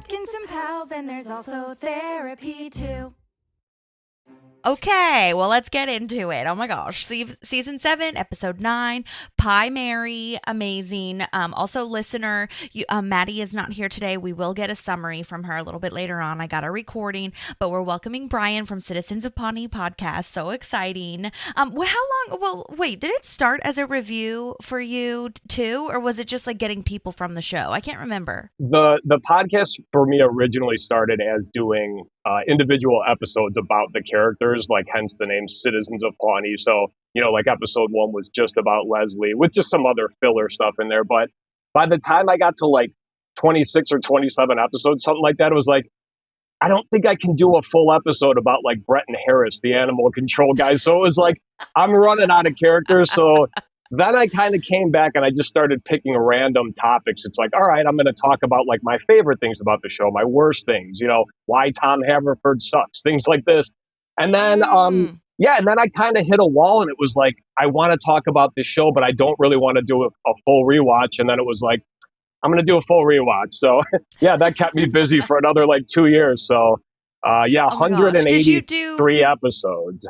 napkins and pals, and there's also therapy too. Okay, well, let's get into it. Oh my gosh. Season 7, episode 9, Pie Mary, amazing. Also, listener, Maddie is not here today. We will get a summary from her a little bit later on. I got a recording, but we're welcoming Bryon from Citizens of Pawnee podcast. So exciting. Wait, did it start as a review for you too? Or was it just like getting people from the show? I can't remember. The podcast for me originally started as doing individual episodes about the characters, like hence the name Citizens of Pawnee. So, like episode 1 was just about Leslie with just some other filler stuff in there. But by the time I got to like 26 or 27 episodes, something like that, it was like, I don't think I can do a full episode about like Brett and Harris, the animal control guys. So it was like, I'm running out of characters. So then I kind of came back and I just started picking random topics. It's like, all right, I'm going to talk about like my favorite things about the show, my worst things, why Tom Haverford sucks, things like this. And then, and then I kind of hit a wall and it was like, I want to talk about this show, but I don't really want to do a full rewatch. And then it was like, I'm going to do a full rewatch. So yeah, that kept me busy for another like 2 years. So 183 episodes.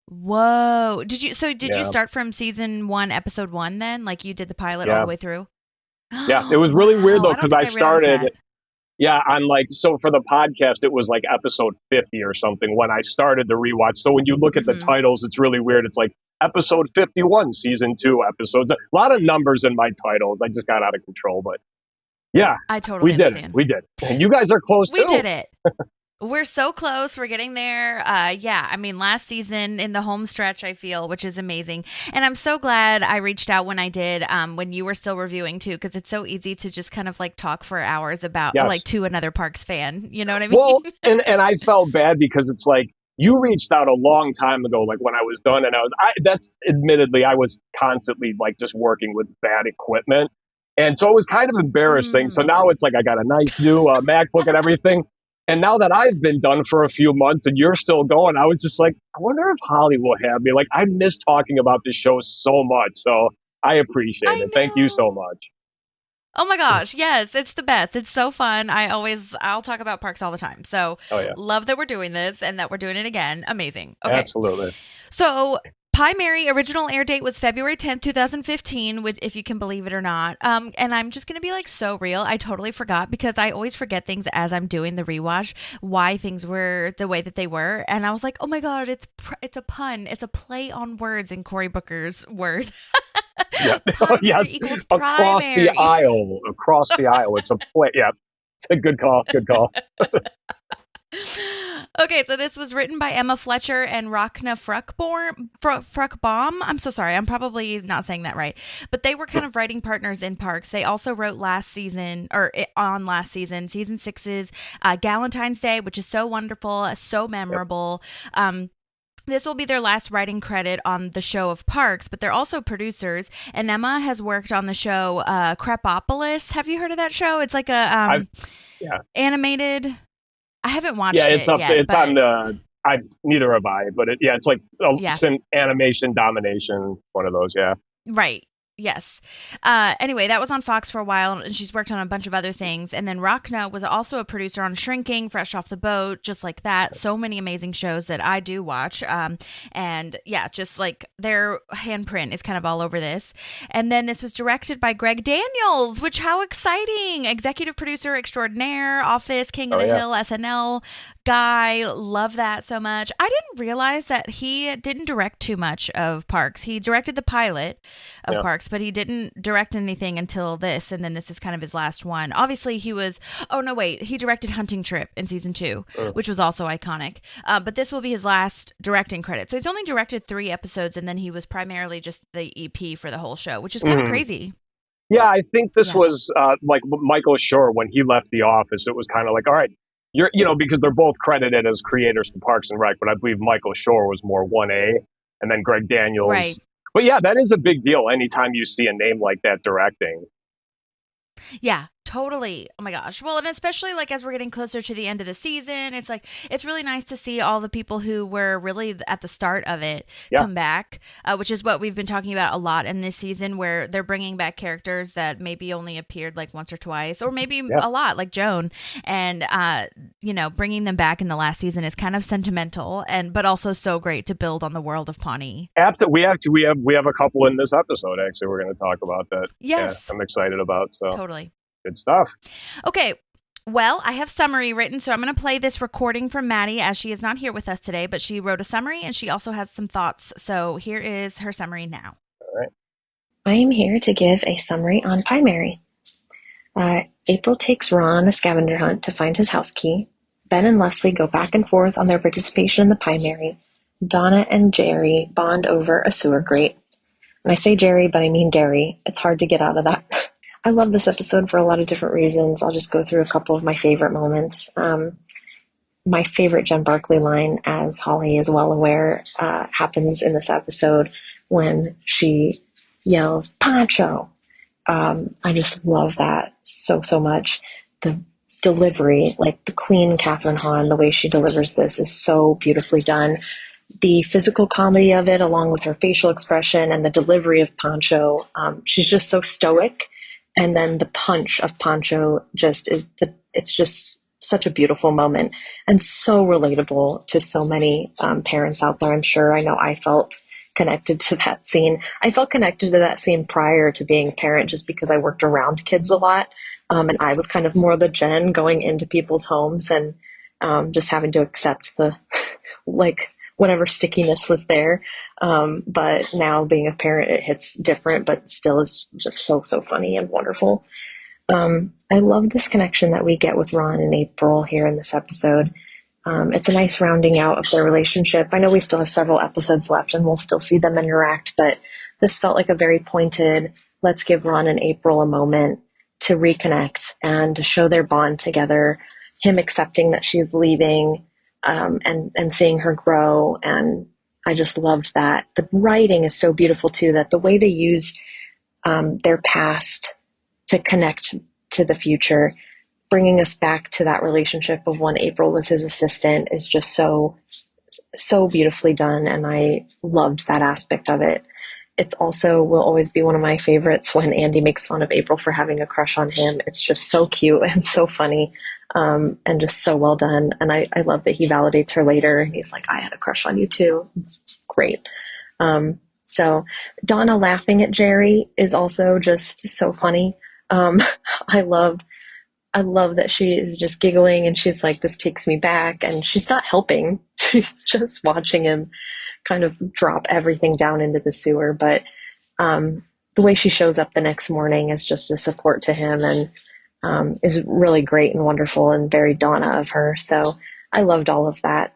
Whoa. Did you start from season 1, episode 1 then? Like you did the pilot all the way through? Yeah, it was really weird though, because I started, that. so for the podcast, it was like episode 50 or something when I started the rewatch. So when you look at the titles, it's really weird. It's like episode 51, season 2 episodes. A lot of numbers in my titles. I just got out of control, but yeah. I totally understand. We did. And you guys are close too. We did it. We're so close. We're getting there. Last season in the home stretch, I feel, which is amazing. And I'm so glad I reached out when I did, when you were still reviewing too, because it's so easy to just kind of like talk for hours about to another Parks fan. You know what I mean? Well, and I felt bad because it's like, you reached out a long time ago, like when I was done, and I was constantly like just working with bad equipment. And so it was kind of embarrassing. So now it's like, I got a nice new MacBook and everything. And now that I've been done for a few months and you're still going, I was just like, I wonder if Holly will have me. Like, I miss talking about this show so much. So I appreciate it. Thank you so much. Oh my gosh. Yes, it's the best. It's so fun. I'll talk about Parks all the time. So love that we're doing this and that we're doing it again. Amazing. Okay. Absolutely. So Pie Mary original air date was February 10th, 2015, if you can believe it or not. And I'm just going to be like so real. I totally forgot because I always forget things as I'm doing the rewatch, why things were the way that they were. And I was like, oh my God, it's a pun. It's a play on words in Cory Booker's words. Yeah. Yes. Across the aisle. It's a play. Yeah. It's a good call. Okay, so this was written by Emma Fletcher and Rachna Fruckbaum. I'm so sorry. I'm probably not saying that right. But they were kind of writing partners in Parks. They also wrote season 6's Galentine's Day, which is so wonderful, so memorable. This will be their last writing credit on the show of Parks, but they're also producers. And Emma has worked on the show Crepopolis. Have you heard of that show? It's like a animated... I haven't watched it. It's on the. Neither have I, but it's like some animation domination. One of those, yeah. Right. Yes. Anyway, that was on Fox for a while, and she's worked on a bunch of other things. And then Rachna was also a producer on Shrinking, Fresh Off the Boat, just like that. So many amazing shows that I do watch. And yeah, just like their handprint is kind of all over this. And then this was directed by Greg Daniels, which how exciting! Executive producer extraordinaire, Office, King of the Hill, SNL guy. Love that so much. I didn't realize that he didn't direct too much of Parks. He directed the pilot of Parks, but he didn't direct anything until this, and then this is kind of his last one. Obviously, he directed Hunting Trip in season 2, which was also iconic. But this will be his last directing credit. So he's only directed 3 episodes, and then he was primarily just the EP for the whole show, which is kind of crazy. Yeah, I think this was like Michael Schur when he left The Office. It was kind of like, all right, because they're both credited as creators for Parks and Rec, but I believe Michael Schur was more 1A, and then Greg Daniels. Right. But yeah, that is a big deal anytime you see a name like that directing. Yeah, Totally. Oh my gosh. Well, and especially like as we're getting closer to the end of the season, it's like it's really nice to see all the people who were really at the start of it Yeah. come back, which is what we've been talking about a lot in this season, where they're bringing back characters that maybe only appeared like once or twice, or maybe Yeah. a lot, like Joan, and bringing them back in the last season is kind of sentimental, but also so great to build on the world of Pawnee. Absolutely. We have a couple in this episode. Actually, we're going to talk about that. Yes. Yeah, I'm excited about. So Totally. good stuff. Okay. Well, I have summary written, so I'm going to play this recording from Maddie, as she is not here with us today, but she wrote a summary and she also has some thoughts. So here is her summary now. All right. I am here to give a summary on Primary. April takes Ron on a scavenger hunt to find his house key. Ben and Leslie go back and forth on their participation in the Primary. Donna and Gary bond over a sewer grate. And I say Jerry, but I mean Gary. It's hard to get out of that. I love this episode for a lot of different reasons. I'll just go through a couple of my favorite moments. My favorite Jen Barkley line, as Holly is well aware, happens in this episode when she yells, "Poncho!" I just love that so much. The delivery, like the Queen Catherine Hahn, the way she delivers this is so beautifully done. The physical comedy of it, along with her facial expression and the delivery of Poncho, she's just so stoic. And then the punch of Poncho it's just such a beautiful moment and so relatable to so many parents out there. I'm sure. I know I felt connected to that scene. I felt connected to that scene prior to being a parent just because I worked around kids a lot. And I was kind of more the Jen going into people's homes and just having to accept the like whatever stickiness was there. But now being a parent, it hits different, but still is just so funny and wonderful. I love this connection that we get with Ron and April here in this episode. It's a nice rounding out of their relationship. I know we still have several episodes left and we'll still see them interact, but this felt like a very pointed, let's give Ron and April a moment to reconnect and to show their bond together, him accepting that she's leaving, and seeing her grow. And I just loved that. The writing is so beautiful too, that the way they use their past to connect to the future, bringing us back to that relationship of when April was his assistant is just so beautifully done. And I loved that aspect of it. It's also will always be one of my favorites when Andy makes fun of April for having a crush on him. It's just so cute and so funny, and just so well done. And I love that he validates her later. And he's like, I had a crush on you too. It's great. So Donna laughing at Jerry is also just so funny. I love that she is just giggling and she's like, this takes me back. And she's not helping. She's just watching him kind of drop everything down into the sewer. But the way she shows up the next morning is just a support to him and is really great and wonderful and very Donna of her. So I loved all of that.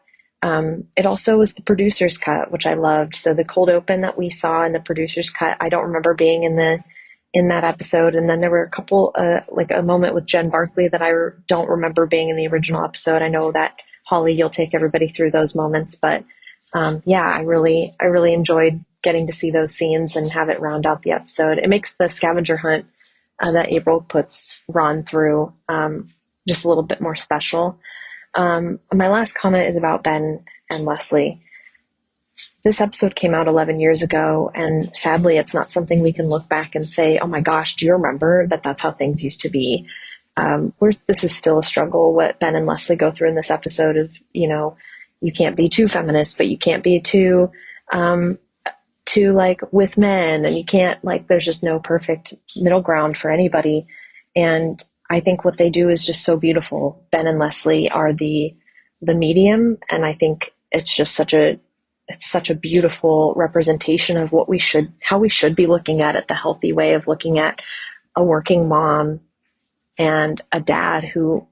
It also was the producer's cut, which I loved. So the cold open that we saw in the producer's cut, I don't remember being in that episode. And then there were a couple, like a moment with Jen Barkley that I don't remember being in the original episode. I know that Holly, you'll take everybody through those moments, but I really enjoyed getting to see those scenes and have it round out the episode. It makes the scavenger hunt that April puts Ron through just a little bit more special. My last comment is about Ben and Leslie. This episode came out 11 years ago, and sadly, it's not something we can look back and say, oh my gosh, do you remember that that's how things used to be? This is still a struggle, what Ben and Leslie go through in this episode of, you can't be too feminist, but you can't be too like with men, and you can't, like, there's just no perfect middle ground for anybody. And I think what they do is just so beautiful. Ben and Leslie are the medium, and I think it's just such a beautiful representation of how we should be looking at it, the healthy way of looking at a working mom and a dad who,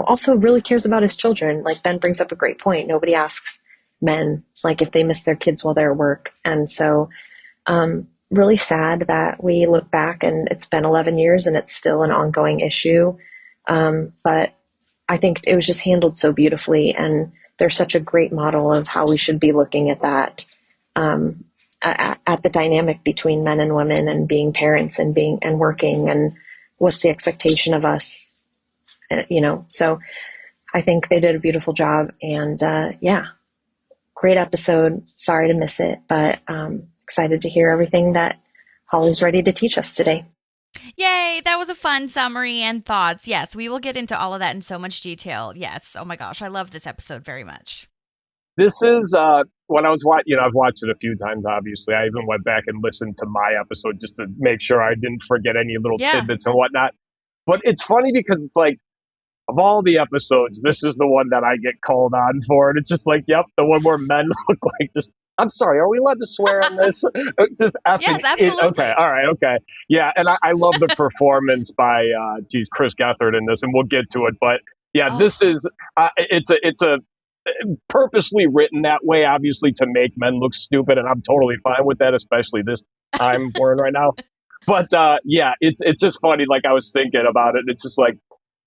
also really cares about his children. Like Ben brings up a great point. Nobody asks men, like, if they miss their kids while they're at work. And so, really sad that we look back and it's been 11 years and it's still an ongoing issue. But I think it was just handled so beautifully, and they're such a great model of how we should be looking at that, at the dynamic between men and women and being parents and working and what's the expectation of us, so I think they did a beautiful job, and great episode. Sorry to miss it, but excited to hear everything that Holly's ready to teach us today. Yay, that was a fun summary and thoughts. Yes, we will get into all of that in so much detail. Yes, oh my gosh, I love this episode very much. This is when I was watching, I've watched it a few times, obviously. I even went back and listened to my episode just to make sure I didn't forget any little tidbits and whatnot. But it's funny because it's like, of all the episodes, this is the one that I get called on for. And it's just like, yep, the one where men look like just, I'm sorry, are we allowed to swear on this? Just effing. Yes, absolutely. Okay, all right, okay. Yeah, and I love the performance by, Chris Gethard in this, and we'll get to it. But yeah, this is, it's a purposely written that way, obviously, to make men look stupid. And I'm totally fine with that, especially this time we're in right now. But yeah, it's just funny. Like I was thinking about it. It's just like,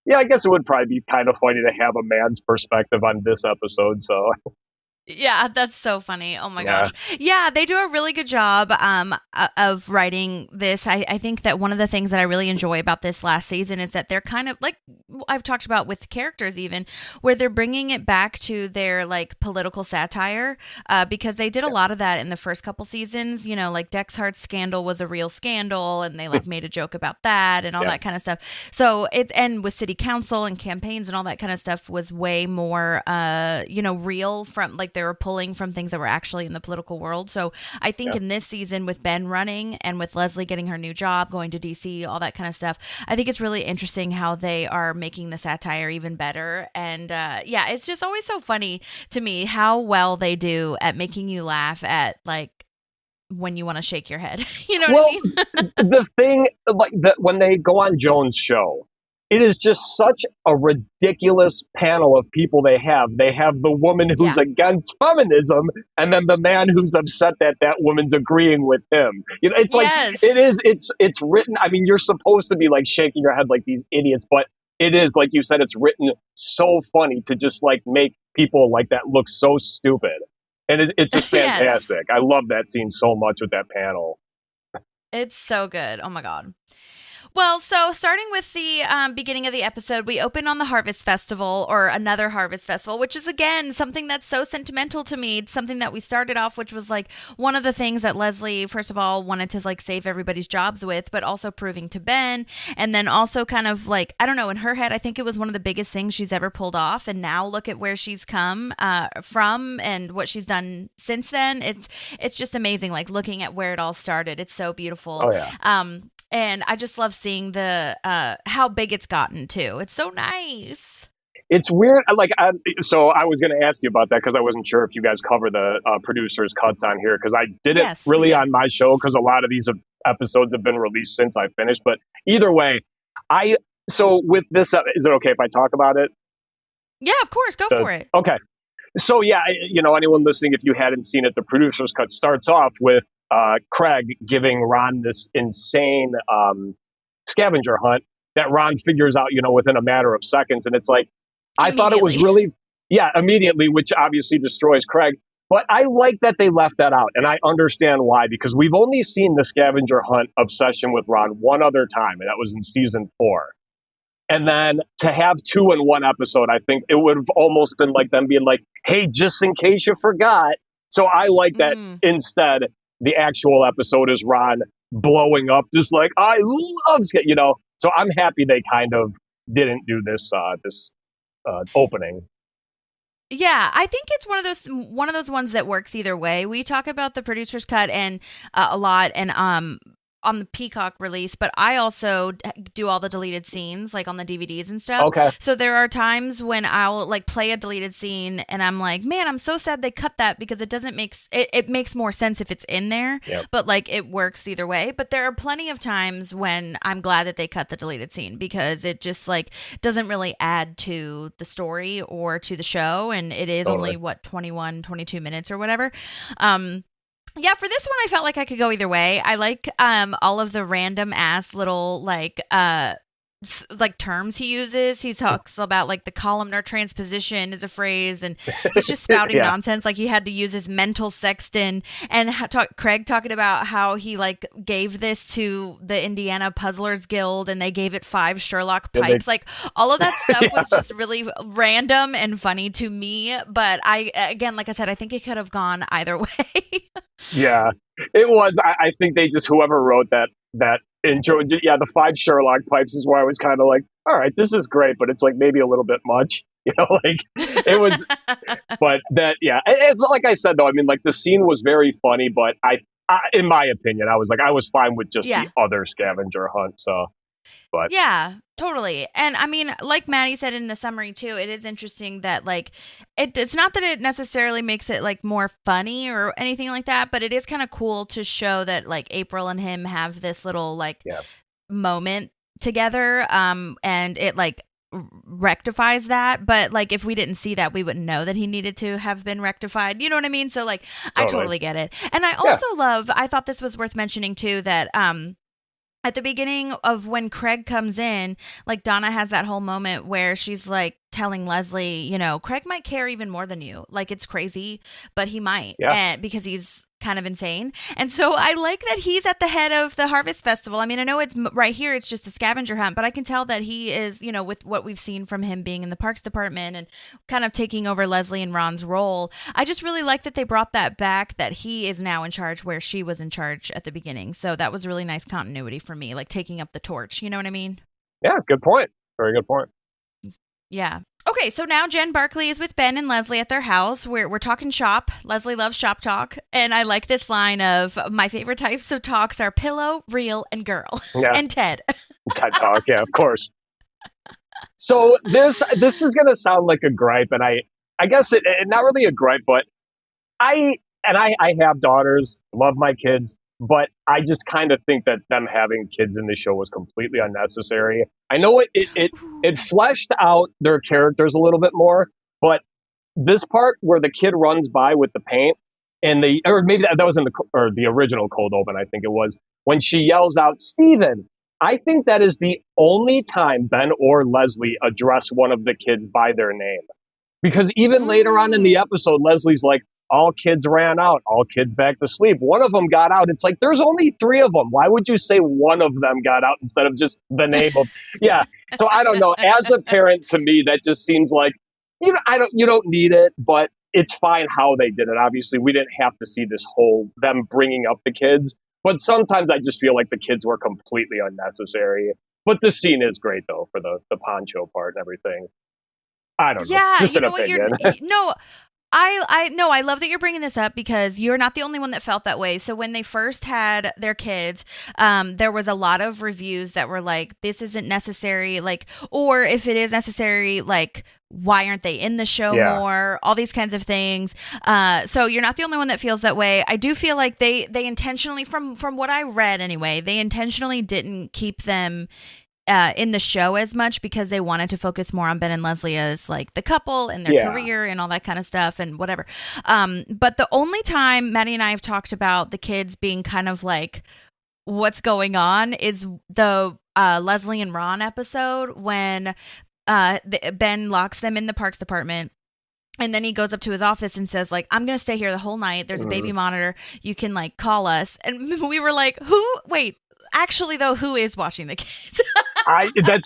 yeah, I guess it would probably be kind of funny to have a man's perspective on this episode. So yeah, that's so funny. Oh my gosh. Yeah, they do a really good job of writing this. I think that one of the things that I really enjoy about this last season is that they're kind of like I've talked about with characters even, where they're bringing it back to their like political satire because they did a lot of that in the first couple seasons. You know, like Dexhart's scandal was a real scandal and they like made a joke about that and all that kind of stuff. So and with city council and campaigns and all that kind of stuff was way more, real from like they were pulling from things that were actually in the political world. So I think in this season with Ben running and with Leslie getting her new job, going to DC, all that kind of stuff, I think it's really interesting how they are making the satire even better. And it's just always so funny to me how well they do at making you laugh at like when you want to shake your head. You know what I mean? The thing, like that when they go on Joan's show, it is just such a ridiculous panel of people they have. They have the woman who's against feminism, and then the man who's upset that that woman's agreeing with him. You know, it's like it's written. I mean, you're supposed to be like shaking your head like these idiots, but it is, like you said, it's written so funny to just like make people like that look so stupid, and it's just fantastic. I love that scene so much with that panel. It's so good. Oh my God. Well, so starting with the beginning of the episode, we open on the Harvest Festival, or another Harvest Festival, which is, again, something that's so sentimental to me. It's something that we started off, which was like one of the things that Leslie, first of all, wanted to like save everybody's jobs with, but also proving to Ben. And then also kind of like, I don't know, in her head, I think it was one of the biggest things she's ever pulled off. And now look at where she's come from and what she's done since then. It's just amazing, like looking at where it all started. It's so beautiful. Oh, yeah. And I just love seeing the how big it's gotten too. It's so nice. It's weird. So I was going to ask you about that because I wasn't sure if you guys cover the producers' cuts on here, because I didn't really on my show because a lot of these episodes have been released since I finished. But either way, so with this, is it okay if I talk about it? Yeah, of course. Go for it. Okay. So yeah, anyone listening, if you hadn't seen it, the producers' cut starts off with Craig giving Ron this insane scavenger hunt that Ron figures out, within a matter of seconds. And it's like, I thought it was really, immediately, which obviously destroys Craig. But I like that they left that out. And I understand why, because we've only seen the scavenger hunt obsession with Ron one other time, and that was in season 4. And then to have 2 in one episode, I think it would have almost been like them being like, hey, just in case you forgot. So I like that instead. The actual episode is Ron blowing up, just like, I love it, So I'm happy they kind of didn't do this opening. Yeah, I think it's one of those ones that works either way. We talk about the producer's cut and a lot, and on the Peacock release, but I also do all the deleted scenes, like on the DVDs and stuff. Okay. So there are times when I'll like play a deleted scene and I'm like, man, I'm so sad they cut that, because it doesn't make it makes more sense if it's in there, but like it works either way. But there are plenty of times when I'm glad that they cut the deleted scene, because it just like doesn't really add to the story or to the show. And it is only 21, 22 minutes or whatever. Yeah, for this one, I felt like I could go either way. I like all of the random ass little like like terms he uses. He talks about like the columnar transposition is a phrase, and he's just spouting Yeah. nonsense. Like he had to use his mental sextant, and Craig talking about how he like gave this to the Indiana Puzzlers Guild, and they gave it 5 Sherlock pipes. Like all of that stuff was just really random and funny to me. But again, like I said, I think it could have gone either way. Yeah, it was. I think they just, whoever wrote that intro, the 5 Sherlock pipes is where I was kind of like, all right, this is great, but it's like maybe a little bit much, like it was. But that, it's like I said though. I mean, like the scene was very funny, but I in my opinion, I was fine with just the other scavenger hunt. So. But yeah, totally. And I mean, like Maddie said in the summary too, it is interesting that like it's not that it necessarily makes it like more funny or anything like that, but it is kind of cool to show that like April and him have this little like moment together, and it like rectifies that. But like if we didn't see that, we wouldn't know that he needed to have been rectified. You know what I mean? So like I totally get it. And I also I thought this was worth mentioning too, that at the beginning of when Craig comes in, like Donna has that whole moment where she's like telling Leslie, Craig might care even more than you. Like it's crazy, but he might, and because he's kind of insane. And so I like that he's at the head of the Harvest Festival. I mean, I know it's right here, it's just a scavenger hunt, but I can tell that he is, with what we've seen from him being in the Parks Department and kind of taking over Leslie and Ron's role. I just really like that they brought that back, that he is now in charge where she was in charge at the beginning. So that was really nice continuity for me, like taking up the torch. You know what I mean? Yeah, good point. Very good point. Yeah. Okay, so now Jen Barkley is with Ben and Leslie at their house. We're talking shop. Leslie loves shop talk. And I like this line of, my favorite types of talks are pillow, real, and girl. Yeah. And Ted. Ted talk, yeah, of course. So this is going to sound like a gripe, and I guess it not really a gripe, but I have daughters, love my kids, but I just kind of think that them having kids in the show was completely unnecessary. I know it fleshed out their characters a little bit more, but this part where the kid runs by with the paint and or maybe that was in the original cold open, I think it was, when she yells out, "Steven," I think that is the only time Ben or Leslie address one of the kids by their name. Because even later on in the episode, Leslie's like, all kids ran out, all kids back to sleep. One of them got out. It's like, there's only 3 of them. Why would you say one of them got out instead of just the name of, So I don't know. As a parent, to me, that just seems like, you don't need it, but it's fine how they did it. Obviously, we didn't have to see this whole, them bringing up the kids. But sometimes I just feel like the kids were completely unnecessary. But the scene is great, though, for the poncho part and everything. I don't know. Just an opinion. I love that you're bringing this up because you're not the only one that felt that way. So when they first had their kids, there was a lot of reviews that were like, this isn't necessary, like, or if it is necessary, like, why aren't they in the show more? All these kinds of things. So you're not the only one that feels that way. I do feel like they intentionally, from what I read anyway, they intentionally didn't keep them in the show as much because they wanted to focus more on Ben and Leslie as like the couple and their career and all that kind of stuff and whatever. But the only time Maddie and I have talked about the kids being kind of like, what's going on is the Leslie and Ron episode when Ben locks them in the Parks Department. And then he goes up to his office and says, like, I'm going to stay here the whole night. There's a baby monitor. You can like call us. And we were like, actually, though, who is watching the kids?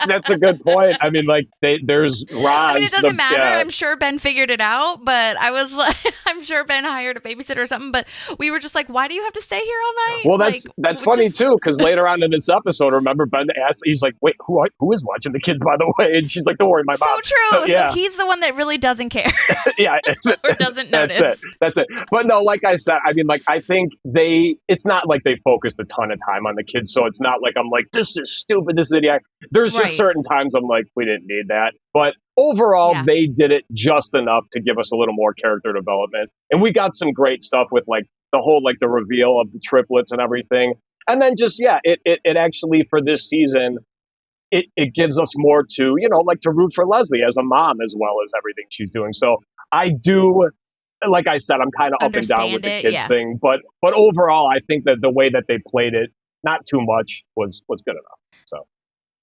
That's a good point. I mean, like, there's Ron. I mean, it doesn't matter. I'm sure Ben figured it out, but I was like, I'm sure Ben hired a babysitter or something. But we were just like, why do you have to stay here all night? Well, that's funny too, because later on in this episode, remember Ben asked, he's like, wait, who is watching the kids, by the way? And she's like, don't worry, my mom. So true. So he's the one that really doesn't care. Or doesn't notice. That's it. But no, like I said, I mean, like, I think it's not like they focused a ton of time on the kids. So it's not like I'm like, this is stupid, this is idiot. There's just certain times I'm like, we didn't need that. But overall, they did it just enough to give us a little more character development. And we got some great stuff with like the whole, like the reveal of the triplets and everything. And then just, it actually for this season, it gives us more to, like to root for Leslie as a mom as well as everything she's doing. So I do, like I said, I'm kind of up and down with the kids thing. But overall, I think that the way that they played it, not too much, was good enough. So.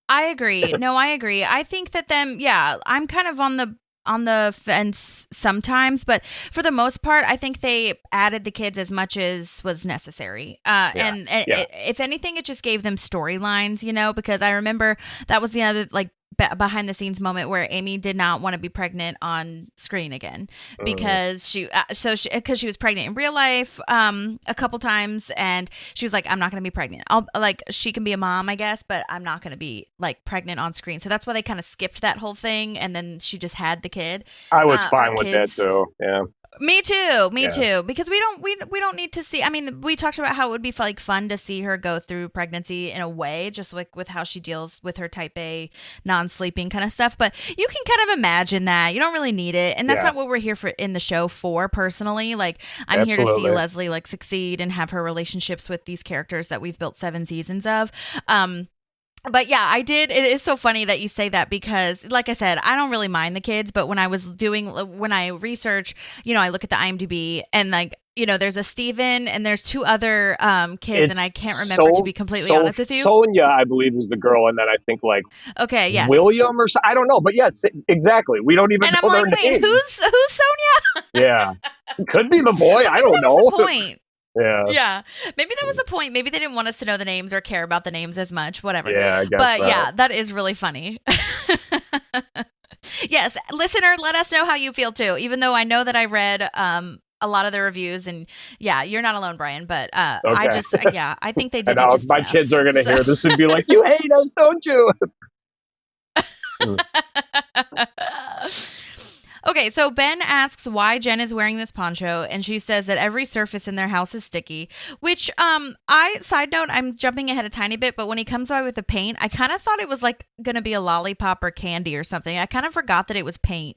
I agree. No, I agree. I think that I'm kind of on the fence sometimes, but for the most part, I think they added the kids as much as was necessary. And if anything, it just gave them storylines, because I remember that was the other like behind the scenes moment where Amy did not want to be pregnant on screen again because she was pregnant in real life a couple times, and she was like, I'm not going to be pregnant. She can be a mom, I guess, but I'm not going to be like pregnant on screen. So that's why they kind of skipped that whole thing, and then she just had the kid. I was fine with that too. Yeah. Me too. Because we don't need to see. I mean, we talked about how it would be like fun to see her go through pregnancy in a way, just like with how she deals with her type A non-sleeping kind of stuff. But you can kind of imagine that. You don't really need it, and that's not what we're here for in the show for. Personally, like I'm here to see Leslie like succeed and have her relationships with these characters that we've built 7 seasons of. But yeah, I did. It is so funny that you say that because, like I said, I don't really mind the kids. But when I research, I look at the IMDb and like, there's a Steven and there's 2 other kids, and I can't remember to be completely honest with you. Sonia, I believe, is the girl, and then I think like William or I don't know, but yes, exactly. We don't even know their names. Who's Sonia? Yeah, could be the boy. I don't know. The point. Yeah. Maybe that was the point. Maybe they didn't want us to know the names or care about the names as much. Whatever. Yeah, I guess. But yeah, that is really funny. Yes, listener, let us know how you feel too. Even though I know that I read a lot of the reviews, and you're not alone, Bryon. But okay. I think they did. My kids are gonna hear this and be like, "You hate us, don't you?" Okay, so Ben asks why Jen is wearing this poncho, and she says that every surface in their house is sticky, which, side note, I'm jumping ahead a tiny bit, but when he comes by with the paint, I kind of thought it was like going to be a lollipop or candy or something. I kind of forgot that it was paint.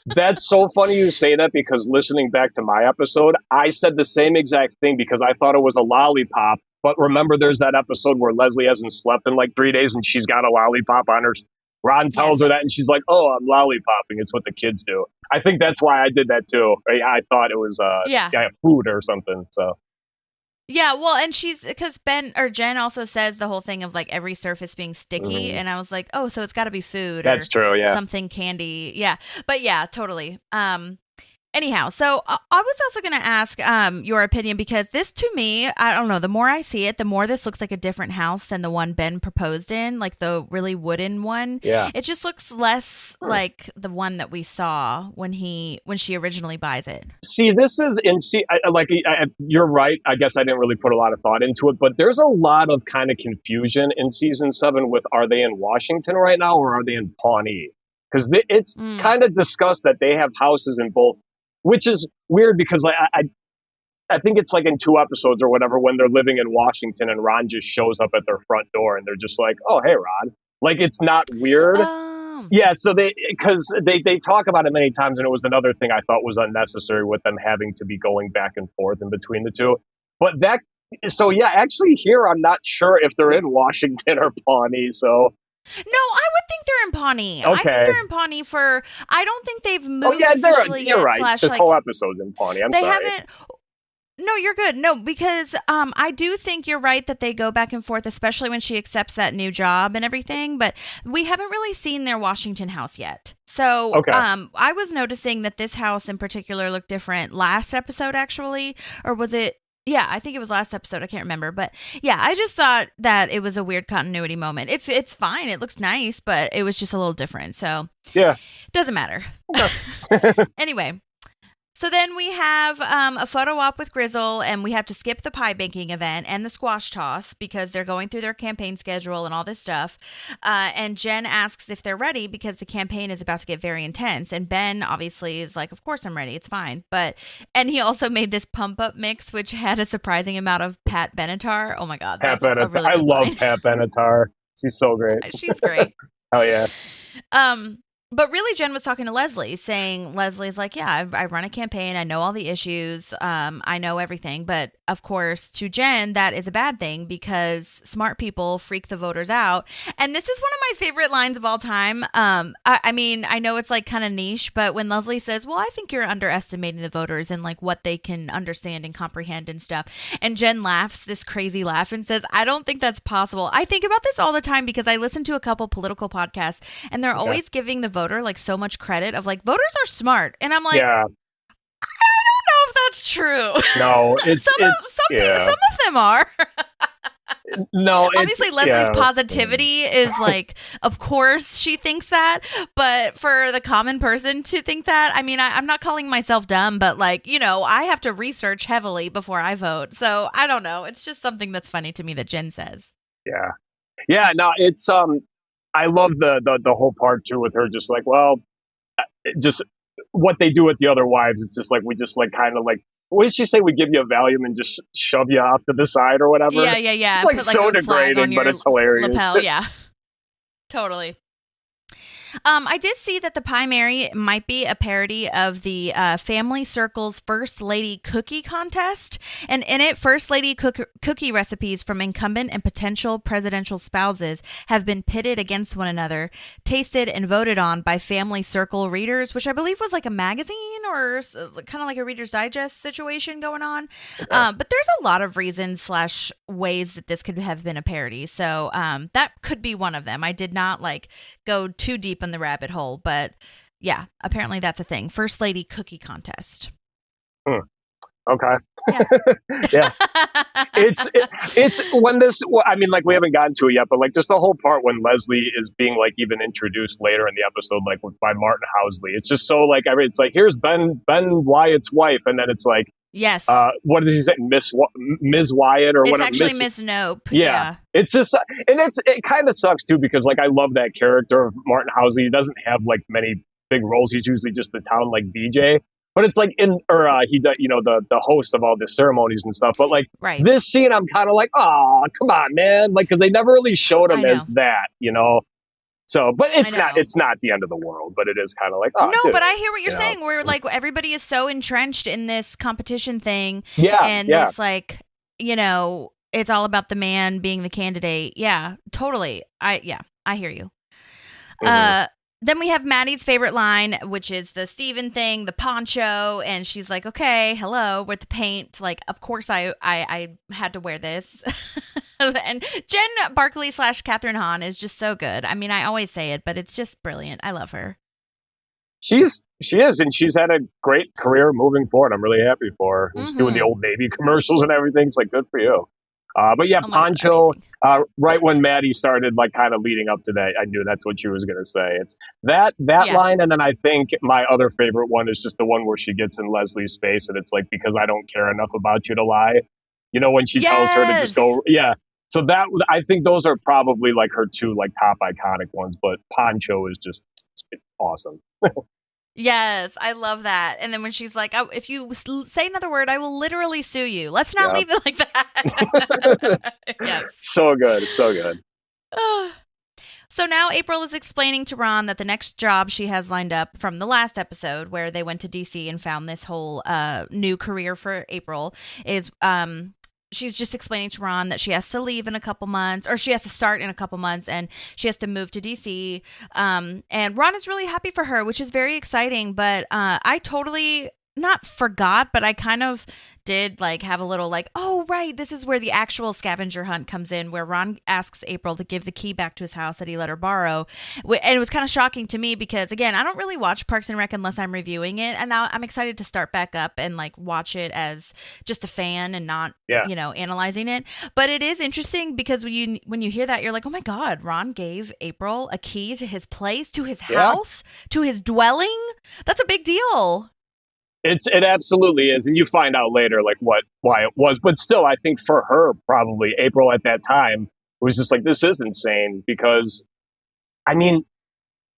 That's so funny you say that, because listening back to my episode, I said the same exact thing because I thought it was a lollipop. But remember, there's that episode where Leslie hasn't slept in like 3 days and she's got a lollipop on her. Ron tells her that, and she's like, "Oh, I'm lollipopping. It's what the kids do." I think that's why I did that too. I thought it was food or something. So yeah, well, and because Jen also says the whole thing of like every surface being sticky, and I was like, oh, so it's got to be food. That's true. Yeah, something candy. Yeah, but yeah, totally. Anyhow, so I was also going to ask your opinion, because this, to me, I don't know, the more I see it, the more this looks like a different house than the one Ben proposed in, like the really wooden one. Yeah. It just looks less like the one that we saw when she originally buys it. See, this is you're right. I guess I didn't really put a lot of thought into it, but there's a lot of kind of confusion in season 7 with, are they in Washington right now or are they in Pawnee? Because it's kind of discussed that they have houses in both. Which is weird because I think it's like in 2 episodes or whatever when they're living in Washington and Ron just shows up at their front door and they're just like, "Oh, hey, Ron." Like, it's not weird. Yeah, so they talk about it many times, and it was another thing I thought was unnecessary with them having to be going back and forth in between the two. But actually here I'm not sure if they're in Washington or Pawnee, so no, I would think they're in Pawnee. Okay. I think they're in Pawnee I don't think they've moved. Oh yeah, officially you're yet, right. This whole episode's in Pawnee. They haven't. No, you're good. No, because I do think you're right that they go back and forth, especially when she accepts that new job and everything. But we haven't really seen their Washington house yet. So I was noticing that this house in particular looked different last episode, actually, or was it? Yeah, I think it was last episode. I can't remember. But yeah, I just thought that it was a weird continuity moment. It's fine. It looks nice, but it was just a little different. So yeah, doesn't matter. Anyway. So then we have a photo op with Grizzle, and we have to skip the pie baking event and the squash toss because they're going through their campaign schedule and all this stuff. And Jen asks if they're ready because the campaign is about to get very intense. And Ben obviously is like, of course I'm ready. It's fine. And he also made this pump up mix, which had a surprising amount of Pat Benatar. Oh my God. Pat Benatar. Really I love Pat Benatar. She's so great. She's great. Oh yeah. But really, Jen was talking to Leslie, saying Leslie's like, yeah, I run a campaign. I know all the issues. I know everything. But of course, to Jen, that is a bad thing because smart people freak the voters out. And this is one of my favorite lines of all time. I mean, I know it's like kind of niche, but when Leslie says, well, I think you're underestimating the voters and like what they can understand and comprehend and stuff. And Jen laughs this crazy laugh and says, I don't think that's possible. I think about this all the time because I listen to a couple political podcasts and they're always giving the voter like so much credit of like voters are smart, and I'm like, Yeah. I don't know if that's true. No, some of them are. No, obviously Leslie's positivity is like, of course she thinks that, but for the common person to think that, I mean, I'm not calling myself dumb, but like, you know, I have to research heavily before I vote, so I don't know. It's just something that's funny to me that Jen says. Yeah. No, it's I love the whole part too with her just like, well, just what they do with the other wives. It's just like we just like kind of like, what did she say? We give you a Valium and just shove you off to the side or whatever. Yeah. It's like so degrading, but it's hilarious. Lapel, yeah, totally. I did see that the Pie Mary might be a parody of the Family Circle's First Lady Cookie Contest. And in it, First Lady cookie recipes from incumbent and potential presidential spouses have been pitted against one another, tasted and voted on by Family Circle readers, which I believe was like a magazine or kind of like a Reader's Digest situation going on. But there's a lot of reasons / ways that this could have been a parody. So that could be one of them. I did not like go too deep in the rabbit hole, but yeah, apparently that's a thing. First Lady Cookie Contest. Okay. Yeah. Yeah. It's when this, I mean, like we haven't gotten to it yet, but like just the whole part when Leslie is being like even introduced later in the episode, like by Martin Housley. It's just so like, I mean, it's like, here's Ben Wyatt's wife. And then it's like, yes. What does he say? Ms. Wyatt or whatever. It's actually Miss Nope. Yeah. It's just, and it kind of sucks too, because like, I love that character of Martin Housley. He doesn't have like many big roles. He's usually just the town like DJ, but it's like he does, you know, the host of all the ceremonies and stuff. But like this scene, I'm kind of like, oh, come on, man. Like, cause they never really showed him as that, you know? So, but it's not the end of the world, but it is kind of like, oh, no, dude, but I hear what you're saying. Where like everybody is so entrenched in this competition thing. Yeah. And this like, you know, it's all about the man being the candidate. Yeah, totally. I hear you. Mm-hmm. Then we have Maddie's favorite line, which is the Steven thing, the poncho. And she's like, okay, hello, with the paint. Like, of course I had to wear this. And Jen Barkley / Catherine Hahn is just so good. I mean, I always say it, but it's just brilliant. I love her. She is, and she's had a great career moving forward. I'm really happy for her. She's doing the Old Navy commercials and everything. It's like, good for you. But yeah, poncho, right when Maddie started like kind of leading up to that, I knew that's what she was going to say. It's that line. And then I think my other favorite one is just the one where she gets in Leslie's face and it's like, because I don't care enough about you to lie. You know, when she tells her to just go. Yeah. So that, I think those are probably like her two like top iconic ones, but poncho is just it's awesome. Yes, I love that. And then when she's like, oh, if you say another word, I will literally sue you. Let's not leave it like that. Yes. So good. So good. So now April is explaining to Ron that the next job she has lined up from the last episode where they went to DC and found this whole new career for April is she's just explaining to Ron that she has to leave in a couple months, or she has to start in a couple months, and she has to move to DC. And Ron is really happy for her, which is very exciting. But I totally not forgot, but I kind of did like have a little like, oh, right, this is where the actual scavenger hunt comes in, where Ron asks April to give the key back to his house that he let her borrow. And it was kind of shocking to me because, again, I don't really watch Parks and Rec unless I'm reviewing it. And now I'm excited to start back up and like watch it as just a fan and not, you know, analyzing it. But it is interesting because when you hear that, you're like, oh my God, Ron gave April a key to his place, to his house, to his dwelling. That's a big deal. It absolutely is. And you find out later, like why it was, but still, I think for her, probably April at that time was just like, this is insane because I mean,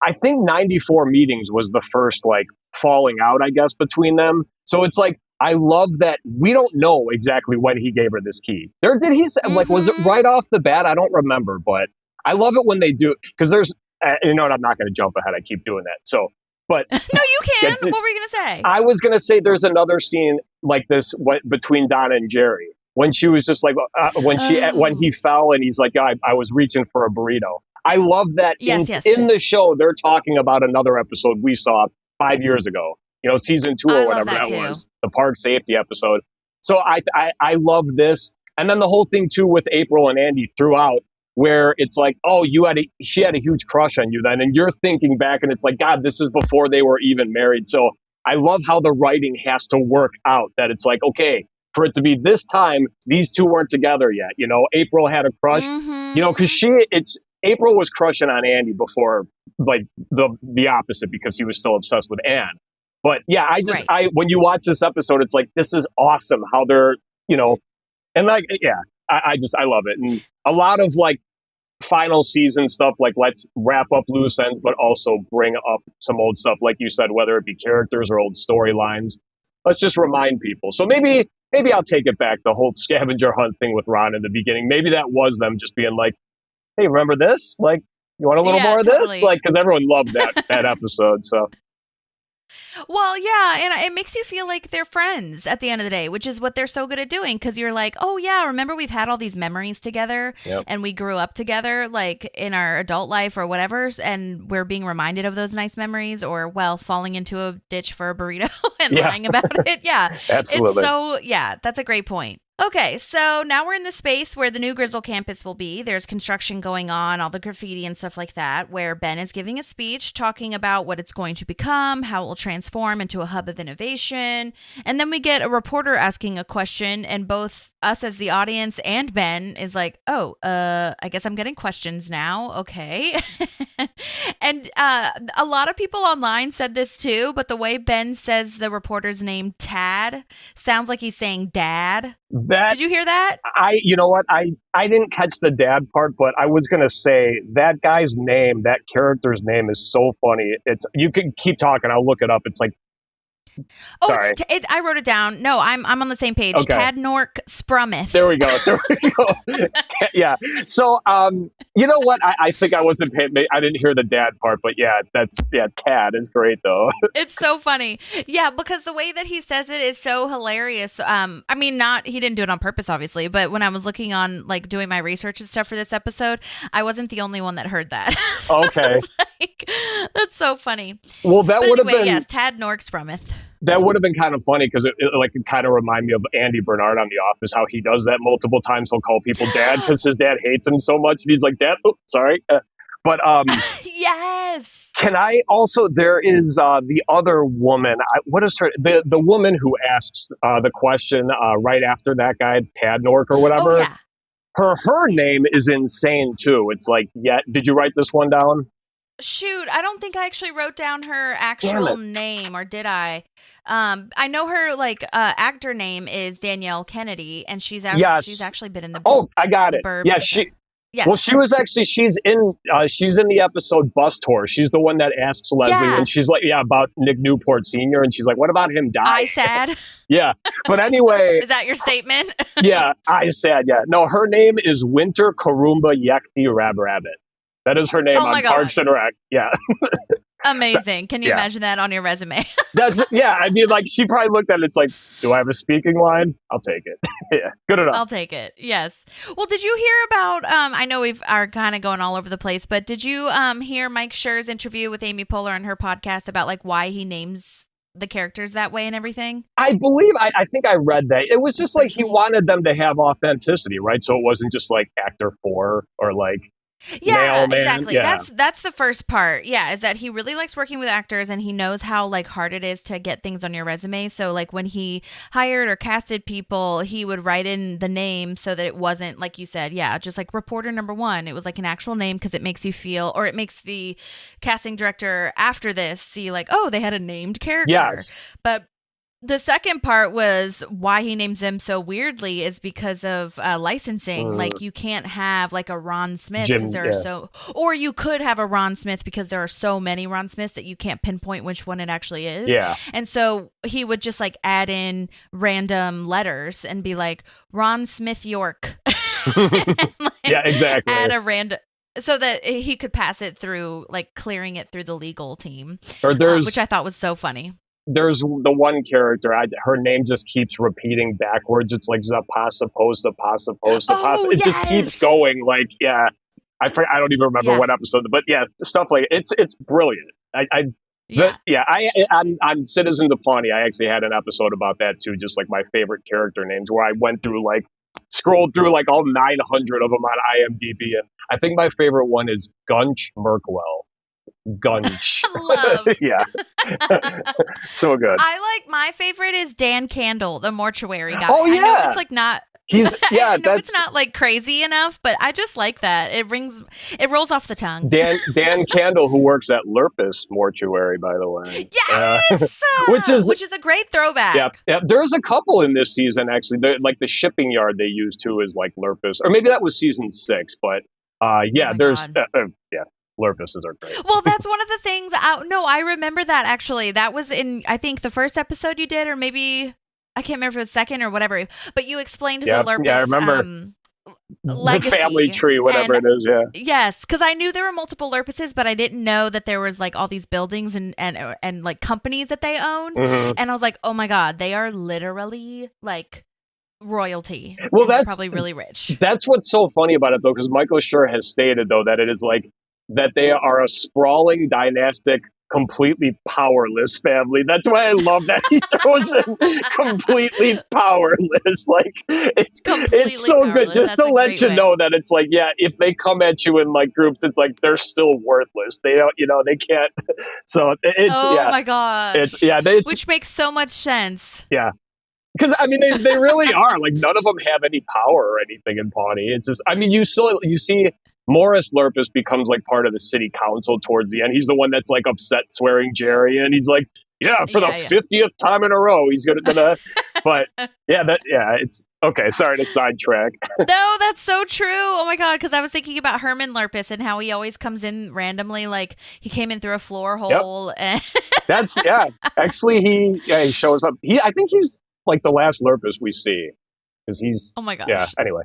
I think 94 meetings was the first like falling out, I guess, between them. So it's like, I love that we don't know exactly when he gave her this key. Did he say, like, was it right off the bat? I don't remember, but I love it when they do, because you know what? I'm not going to jump ahead. I keep doing that. So, but No, you can. What were you going to say? I was going to say there's another scene like this between Donna and Jerry when she was just like when he fell and he's like, I was reaching for a burrito. I love that in the show they're talking about another episode we saw 5 years ago. You know, season 2 or whatever that was, the park safety episode. So I love this, and then the whole thing too with April and Andy throughout, where it's like, oh, she had a huge crush on you then, and you're thinking back, and it's like, God, this is before they were even married. So I love how the writing has to work out. That it's like, okay, for it to be this time, these two weren't together yet. You know, April had a crush. Mm-hmm. You know, because April was crushing on Andy before, like the opposite, because he was still obsessed with Anne. But yeah, when you watch this episode, it's like, this is awesome how they're, you know, and like, yeah, I love it. And a lot of like final season stuff, like let's wrap up loose ends, but also bring up some old stuff, like you said, whether it be characters or old storylines. Let's just remind people. So maybe I'll take it back. The whole scavenger hunt thing with Ron in the beginning, maybe that was them just being like, hey, remember this? Like, you want a little more of this? Like, because everyone loved that episode. So. Well, yeah, and it makes you feel like they're friends at the end of the day, which is what they're so good at doing, because you're like, oh, yeah, remember we've had all these memories together, and we grew up together, like, in our adult life or whatever, and we're being reminded of those nice memories, or, well, falling into a ditch for a burrito and lying about it. Yeah, absolutely. It's so, yeah, that's a great point. Okay, so now we're in the space where the new Grizzle campus will be. There's construction going on, all the graffiti and stuff like that, where Ben is giving a speech talking about what it's going to become, how it will transform into a hub of innovation. And then we get a reporter asking a question, and both us as the audience and Ben is like, oh, I guess I'm getting questions now. Okay. And a lot of people online said this too, but the way Ben says the reporter's name, Tad, sounds like he's saying dad. Did you hear that? You know what? I didn't catch the dad part, but I was going to say that guy's name, that character's name is so funny. You can keep talking. I'll look it up. It's like, sorry. I wrote it down. No, I'm on the same page. Okay. Tad Nork Sprumeth. There we go. Yeah. So, you know what? I think I wasn't paying. I didn't hear the dad part, but Tad is great though. It's so funny. Yeah, because the way that he says it is so hilarious. I mean, he didn't do it on purpose, obviously, but when I was looking on, like, doing my research and stuff for this episode, I wasn't the only one that heard that. So okay. That's so funny. Well, that would have been. Yes, Tad Nork Sprumeth. That would have been kind of funny because it kind of reminded me of Andy Bernard on The Office, how he does that multiple times. He'll call people dad because his dad hates him so much. And he's like, Dad, sorry. But yes. Can I also, there is the other woman. What is her, the woman who asks the question right after that guy, Tad Nork or whatever. Oh, yeah. Her name is insane too. It's like, did you write this one down? Shoot, I don't think I actually wrote down her actual name, or did I? I know her actor name is Danielle Kennedy, and she's actually been in the. Oh, I got it. Burbs. Yeah, Yes. Well, she's in the episode Bus Tour. She's the one that asks Leslie, and she's like, about Nick Newport Sr., and she's like, what about him dying? I sad. Yeah, but anyway. Is that your statement? Yeah, I sad. Yeah, no, her name is Winter Karumba Yekti Rabbit. That is her name on Parks and Rec. Yeah. Amazing. Can you imagine that on your resume? I mean, like, she probably looked at it. It's like, do I have a speaking line? I'll take it. Yeah, good enough. I'll take it. Yes. Well, did you hear about, I know we are kind of going all over the place, but did you hear Mike Schur's interview with Amy Poehler on her podcast about, like, why he names the characters that way and everything? I believe, I think I read that. It was just like he wanted them to have authenticity, right? So it wasn't just like actor 4 or like, yeah, mailman. Exactly. Yeah. That's the first part. Yeah, is that he really likes working with actors, and he knows how like hard it is to get things on your resume. So like when he hired or casted people, he would write in the name so that it wasn't, like you said, just like reporter number 1. It was like an actual name, because it makes you feel, or it makes the casting director after this see like, oh, they had a named character. Yes. But the second part was why he names them so weirdly is because of licensing. Like, you can't have like a Ron Smith because there are or you could have a Ron Smith because there are so many Ron Smiths that you can't pinpoint which one it actually is. Yeah. And so he would just like add in random letters and be like, Ron Smith York. Yeah, exactly. Add a random. so that he could pass it through, like clearing it through the legal team, Or which I thought was so funny. there's the one character, her name just keeps repeating backwards. It's like Zapasa posta pasta posta pasta. Oh, It just keeps going. Like, yeah, I don't even remember what episode, but yeah, stuff like it's brilliant. On Citizens of Pawnee, I actually had an episode about that too, just like my favorite character names, where I went through scrolled through like all 900 of them on IMDb, and I think my favorite one is Gunch Merkwell. Gunch. Love. Yeah. So good. My favorite is Dan Candle, the mortuary guy. Oh, yeah. I know it's like not. I know it's not like crazy enough, but I just like that. It rolls off the tongue. Dan Candle, who works at Lurpus Mortuary, by the way. Yes, which is a great throwback. Yeah. There's a couple in this season actually. Like the shipping yard they use too is like Lurpus, or maybe that was season 6. But there's Lurpuses are great. Well, that's one of the things. I remember that actually. That was in, I think, the first episode you did, or maybe I can't remember if it was second or whatever. But you explained the Lurpus. Yeah, I remember. Legacy. The family tree, whatever it is, yeah. Yes, because I knew there were multiple Lurpuses, but I didn't know that there was like all these buildings and like companies that they own. Mm-hmm. And I was like, oh my God, they are literally like royalty. Well, that's probably really rich. That's what's so funny about it, though, because Michael Schur has stated, though, that it is like that they are a sprawling, dynastic, completely powerless family. That's why I love that he throws in completely powerless. Like it's so powerless. good just That's to let you know that it's like, yeah, if they come at you in like groups, it's like they're still worthless. They don't, they can't. So it's my God. Which makes so much sense. Yeah. Because I mean, they really are like none of them have any power or anything in Pawnee. It's just, I mean, you see. Morris Lurpus becomes like part of the city council towards the end. He's the one that's like upset swearing Jerry, and he's like, for the 50th time in a row, he's gonna. But it's okay. Sorry to sidetrack. No, that's so true. Oh my God, because I was thinking about Herman Lurpus and how he always comes in randomly, like he came in through a floor hole. Yep. And Actually, he shows up. I think he's like the last Lurpus we see because he's. Oh my gosh. Yeah. Anyway.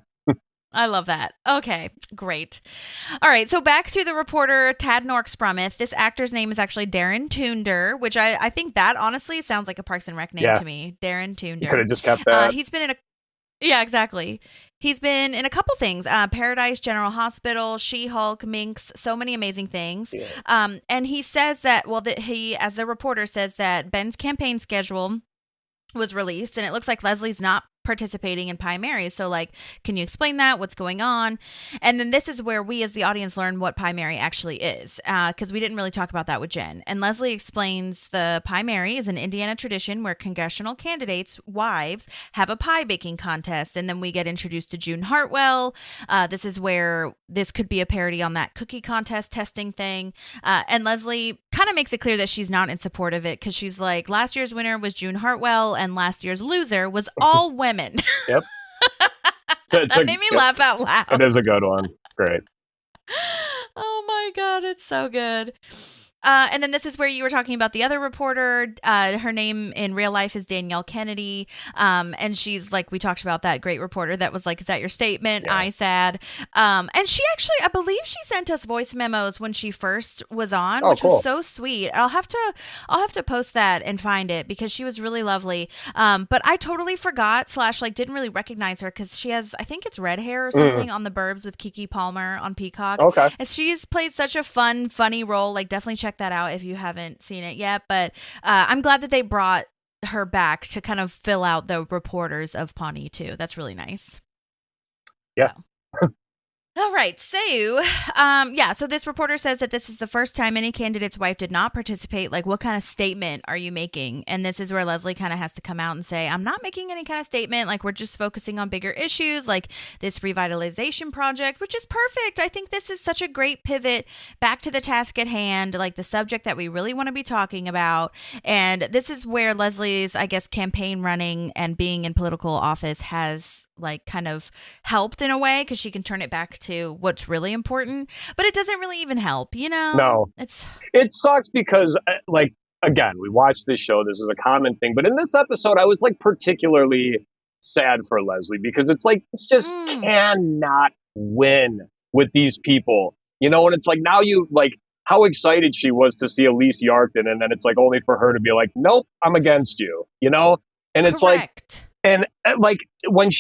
I love that. Okay, great. All right, so back to the reporter, Tad Norksprumeth. This actor's name is actually Darren Toonder, which I think that honestly sounds like a Parks and Rec name to me. Darren Toonder. You could have just kept that. He's been in Yeah, exactly. He's been in a couple things, Paradise General Hospital, She-Hulk, Minx, so many amazing things. Yeah. And he says that, he, as the reporter says that Ben's campaign schedule was released, and it looks like Leslie's not participating in Pie Mary. So, like, can you explain that? What's going on? And then this is where we as the audience learn what Pie Mary actually is, because we didn't really talk about that with Jen. And Leslie explains the Pie Mary is an Indiana tradition where congressional candidates' wives have a pie baking contest. And then we get introduced to June Hartwell. This is where this could be a parody on that cookie contest testing thing. And Leslie kind of makes it clear that she's not in support of it, because she's like, last year's winner was June Hartwell and last year's loser was all women. Yep. That made me laugh out loud. It is a good one. It's great. Oh my God, it's so good. And then this is where you were talking about the other reporter. Her name in real life is Danielle Kennedy. And she's like, we talked about that great reporter that was like, is that your statement? Yeah. ISAD. And she actually, I believe she sent us voice memos when she first was on, which was so sweet. I'll have to post that and find it, because she was really lovely. But I totally forgot / like didn't really recognize her, because she has, I think it's red hair or something on The Burbs with Keke Palmer on Peacock. Okay. And she's played such a fun, funny role. Like, definitely check that out if you haven't seen it yet. But I'm glad that they brought her back to kind of fill out the reporters of Pawnee too. That's really nice. Yeah. So. All right. So, so this reporter says that this is the first time any candidate's wife did not participate. Like, what kind of statement are you making? And this is where Leslie kind of has to come out and say, I'm not making any kind of statement. Like, we're just focusing on bigger issues like this revitalization project, which is perfect. I think this is such a great pivot back to the task at hand, like the subject that we really want to be talking about. And this is where Leslie's, I guess, campaign running and being in political office has like kind of helped in a way, because she can turn it back to what's really important, but it doesn't really even help, No, it sucks because like, again, we watched this show, this is a common thing, but in this episode I was like particularly sad for Leslie, because it's like, she just cannot win with these people. you know, and it's like now you like how excited she was to see Elise Yarkton, and then it's like only for her to be like, nope, I'm against you, you know, and it's like, Correct. and like when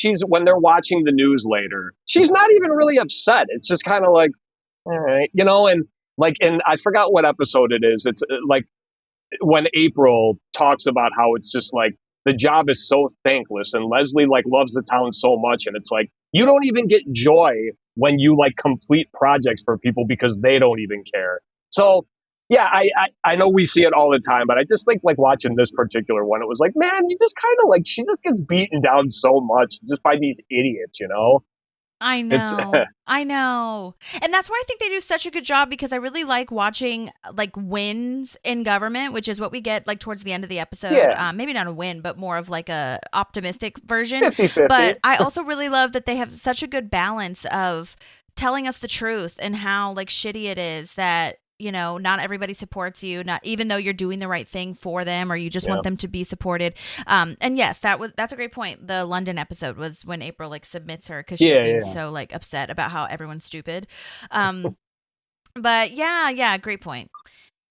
they're watching the news later, she's not even really upset. It's just kind of like, all right, you know, and like, and I forgot what episode it is. It's like when April talks about how it's just like the job is so thankless and Leslie like loves the town so much. And it's like, you don't even get joy when you like complete projects for people because they don't even care. So yeah, I know we see it all the time, but I just think like watching this particular one, it was like, man, you just kind of like, she just gets beaten down so much just by these idiots, you know? I know. I know. And that's why I think they do such a good job, because I really like watching like wins in government, which is what we get like towards the end of the episode. Yeah. Maybe not a win, but more of like a optimistic version. 50-50. But I also really love that they have such a good balance of telling us the truth and how like shitty it is that, you know, not everybody supports you, not even though you're doing the right thing for them or you just want them to be supported. And yes, that's a great point. The London episode was when April like submits her because she's being so like upset about how everyone's stupid. But yeah, great point.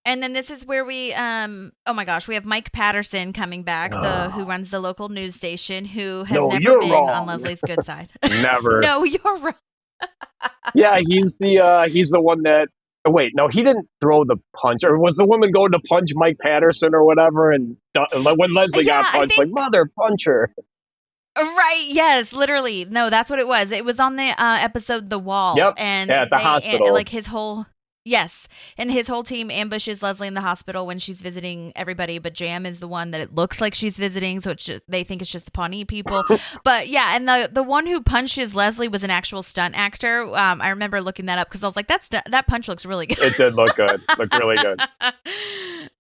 And then this is where we, oh my gosh, we have Mike Patterson coming back, who runs the local news station, who has never been on Leslie's good side. Never. No, you're wrong. Yeah, he's the one that. Oh, wait, no, he didn't throw the punch, or was the woman going to punch Mike Patterson or whatever? And when Leslie got punched, like mother puncher. Right. Yes. Literally. No, that's what it was. It was on the episode "The Wall." Yep. And at the hospital, like his whole. Yes, and his whole team ambushes Leslie in the hospital when she's visiting everybody, but Jam is the one that it looks like she's visiting, so they think it's just the Pawnee people. But yeah, and the one who punches Leslie was an actual stunt actor. I remember looking that up because I was like, that punch looks really good. It did look good. Looked really good.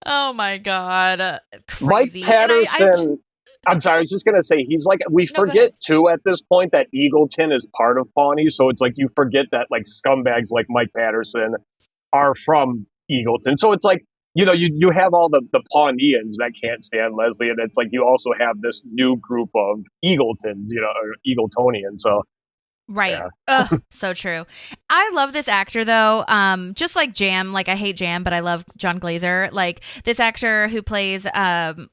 Oh my God. Crazy. Mike Patterson. I'm sorry, I was just going to say, he's like, we forget too at this point that Eagleton is part of Pawnee, so it's like you forget that like scumbags like Mike Patterson are from Eagleton. So it's like, you know, you have all the Pawneeans that can't stand Leslie, and it's like you also have this new group of Eagletons, you know, or Eagletonians. So right. Yeah. So true. I love this actor though. Just like Jam, like I hate Jam, but I love John Glazer. Like this actor who plays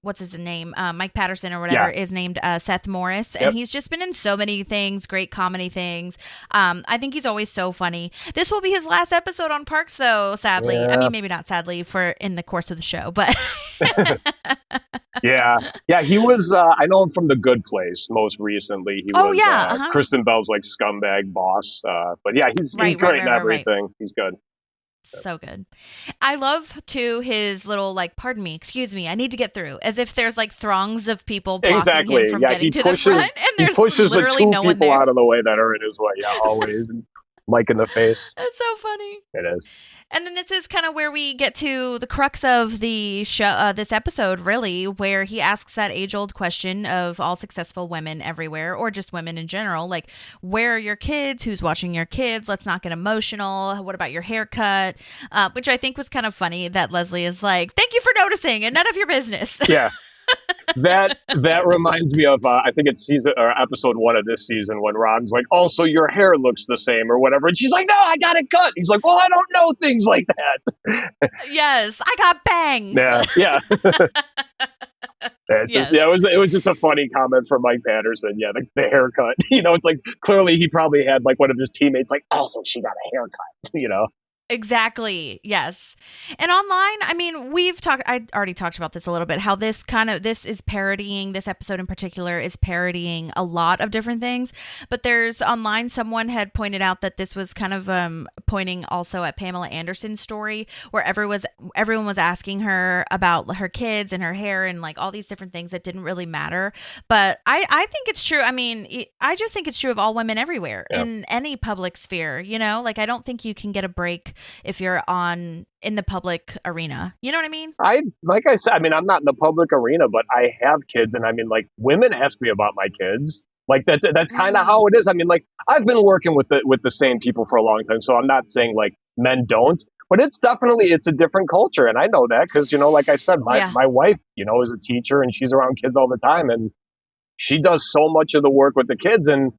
what's his name? Mike Patterson or whatever is named Seth Morris. And he's just been in so many things, great comedy things. I think he's always so funny. This will be his last episode on Parks though, sadly. Yeah. I mean, maybe not sadly for in the course of the show, but Yeah, he was I know him from The Good Place most recently. He was Kristen Bell's like scumbag boss. But yeah, he's great in everything. Right. He's good. So good. I love too his little like, pardon me, excuse me, I need to get through, as if there's like throngs of people blocking him from getting to the front, and there's pushes literally the two no one people there. out of the way that are in his way. Yeah, always. And Mike in the face. That's so funny. It is. And then this is kind of where we get to the crux of the show, this episode, really, where he asks that age-old question of all successful women everywhere, or just women in general, like, where are your kids? Who's watching your kids? Let's not get emotional. What about your haircut? Which I think was kind of funny that Leslie is like, thank you for noticing and none of your business. Yeah. That reminds me of I think it's episode 1 of this season when Ron's like, also your hair looks the same or whatever, and she's like, no, I got it cut. He's like, well, I don't know things like that. Yes, I got bangs. Yeah. It was just a funny comment from Mike Patterson. Yeah, the haircut. You know, it's like clearly he probably had like one of his teammates like, also she got a haircut. You know. Exactly. Yes. And online, I mean, I already talked about this a little bit, how this is parodying, this episode in particular is parodying a lot of different things. But there's online, someone had pointed out that this was kind of pointing also at Pamela Anderson's story, where everyone was asking her about her kids and her hair and like all these different things that didn't really matter. But I think it's true. I mean, I just think it's true of all women everywhere in any public sphere, you know, like I don't think you can get a break if you're in the public arena. You know what I mean? Like I said, I mean, I'm not in the public arena, but I have kids, and I mean, like, women ask me about my kids. Like that's kind of how it is. I mean, like, I've been working with the same people for a long time, so I'm not saying like men don't, but it's a different culture, and I know that because, you know, like I said, my wife, you know, is a teacher and she's around kids all the time, and she does so much of the work with the kids, and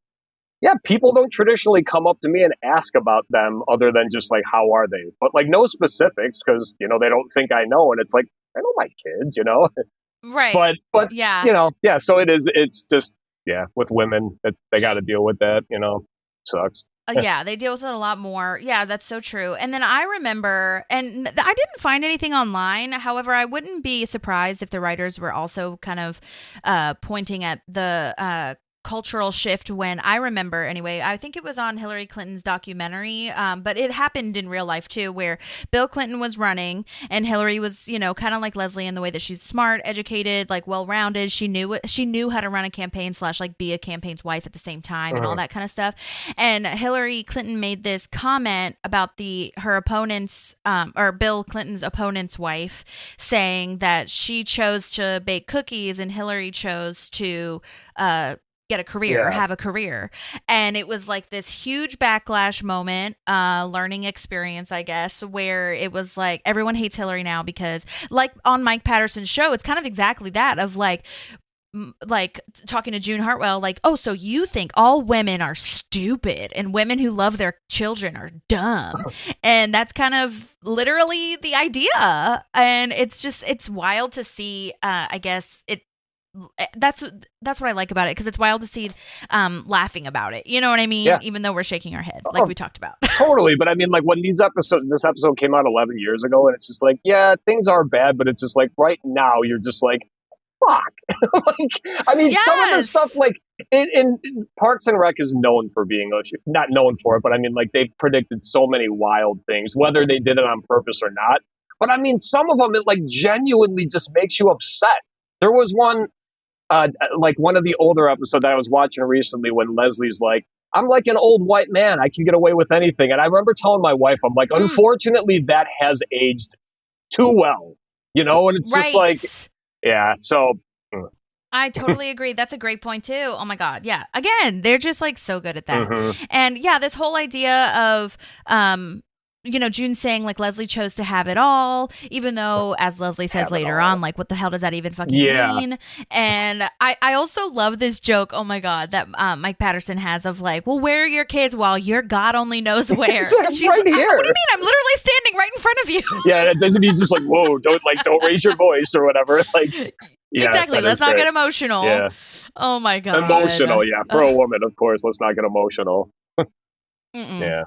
yeah, people don't traditionally come up to me and ask about them other than just like, how are they? But like no specifics because, you know, they don't think I know. And it's like, I know my kids, you know, Right. but, Yeah. you know, yeah. So it's just, yeah, with women, they got to deal with that, you know, sucks. Yeah, they deal with it a lot more. Yeah, that's so true. And then I remember, and I didn't find anything online. However, I wouldn't be surprised if the writers were also kind of pointing at the cultural shift when I remember, anyway, I think it was on Hillary Clinton's documentary, but it happened in real life too, where Bill Clinton was running and Hillary was, you know, kind of like Leslie in the way that she's smart, educated, like well-rounded. She knew how to run a campaign / like be a campaign's wife at the same time and all that kind of stuff. And Hillary Clinton made this comment about her opponent's, or Bill Clinton's opponent's wife, saying that she chose to bake cookies and Hillary chose to get a career or have a career. And it was like this huge backlash moment, learning experience, I guess, where it was like everyone hates Hillary now because, like on Mike Patterson's show, it's kind of exactly that of like talking to June Hartwell, like, oh, so you think all women are stupid and women who love their children are dumb. And that's kind of literally the idea. And it's wild to see, I guess that's what I like about it, because it's wild to see laughing about it, you know what I mean? Even though we're shaking our head like we talked about. Totally. But I mean, like when this episode came out 11 years ago, and it's just like, yeah, things are bad, but it's just like right now you're just like, fuck. Like, I mean, some of the stuff, like in Parks and Rec is known for being not known for it, but I mean, like they've predicted so many wild things, whether they did it on purpose or not. But I mean, some of them, it like genuinely just makes you upset. There was one, like one of the older episodes that I was watching recently when Leslie's like, I'm like an old white man. I can get away with anything. And I remember telling my wife, I'm like, unfortunately, that has aged too well, you know? And it's just like, yeah, so. I totally agree. That's a great point too. Oh my God. Yeah. Again, they're just like so good at that. And yeah, this whole idea of, you know, June saying like Leslie chose to have it all, even though, as Leslie says later on, like, what the hell does that even fucking mean? And I also love this joke, oh my God, that Mike Patterson has of like, well, where are your kids? Well, your God only knows where. She's right here. What do you mean? I'm literally standing right in front of you. Yeah, it doesn't mean just like, whoa, don't raise your voice or whatever. Like, yeah, exactly. Let's not get emotional. Yeah. Oh my God. Emotional, yeah. For a woman, of course, let's not get emotional. Yeah.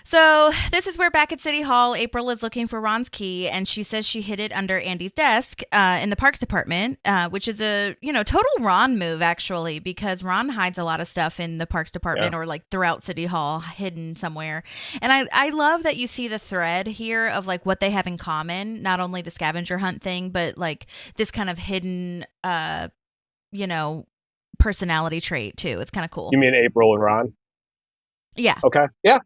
So this is where back at City Hall, April is looking for Ron's key, and she says she hid it under Andy's desk in the Parks Department, which is a, you know, total Ron move, actually, because Ron hides a lot of stuff in the Parks Department or like throughout City Hall, hidden somewhere. And I love that you see the thread here of like what they have in common, not only the scavenger hunt thing, but like this kind of hidden, you know, personality trait too. It's kind of cool. You mean April and Ron? Yeah. Okay. Yeah.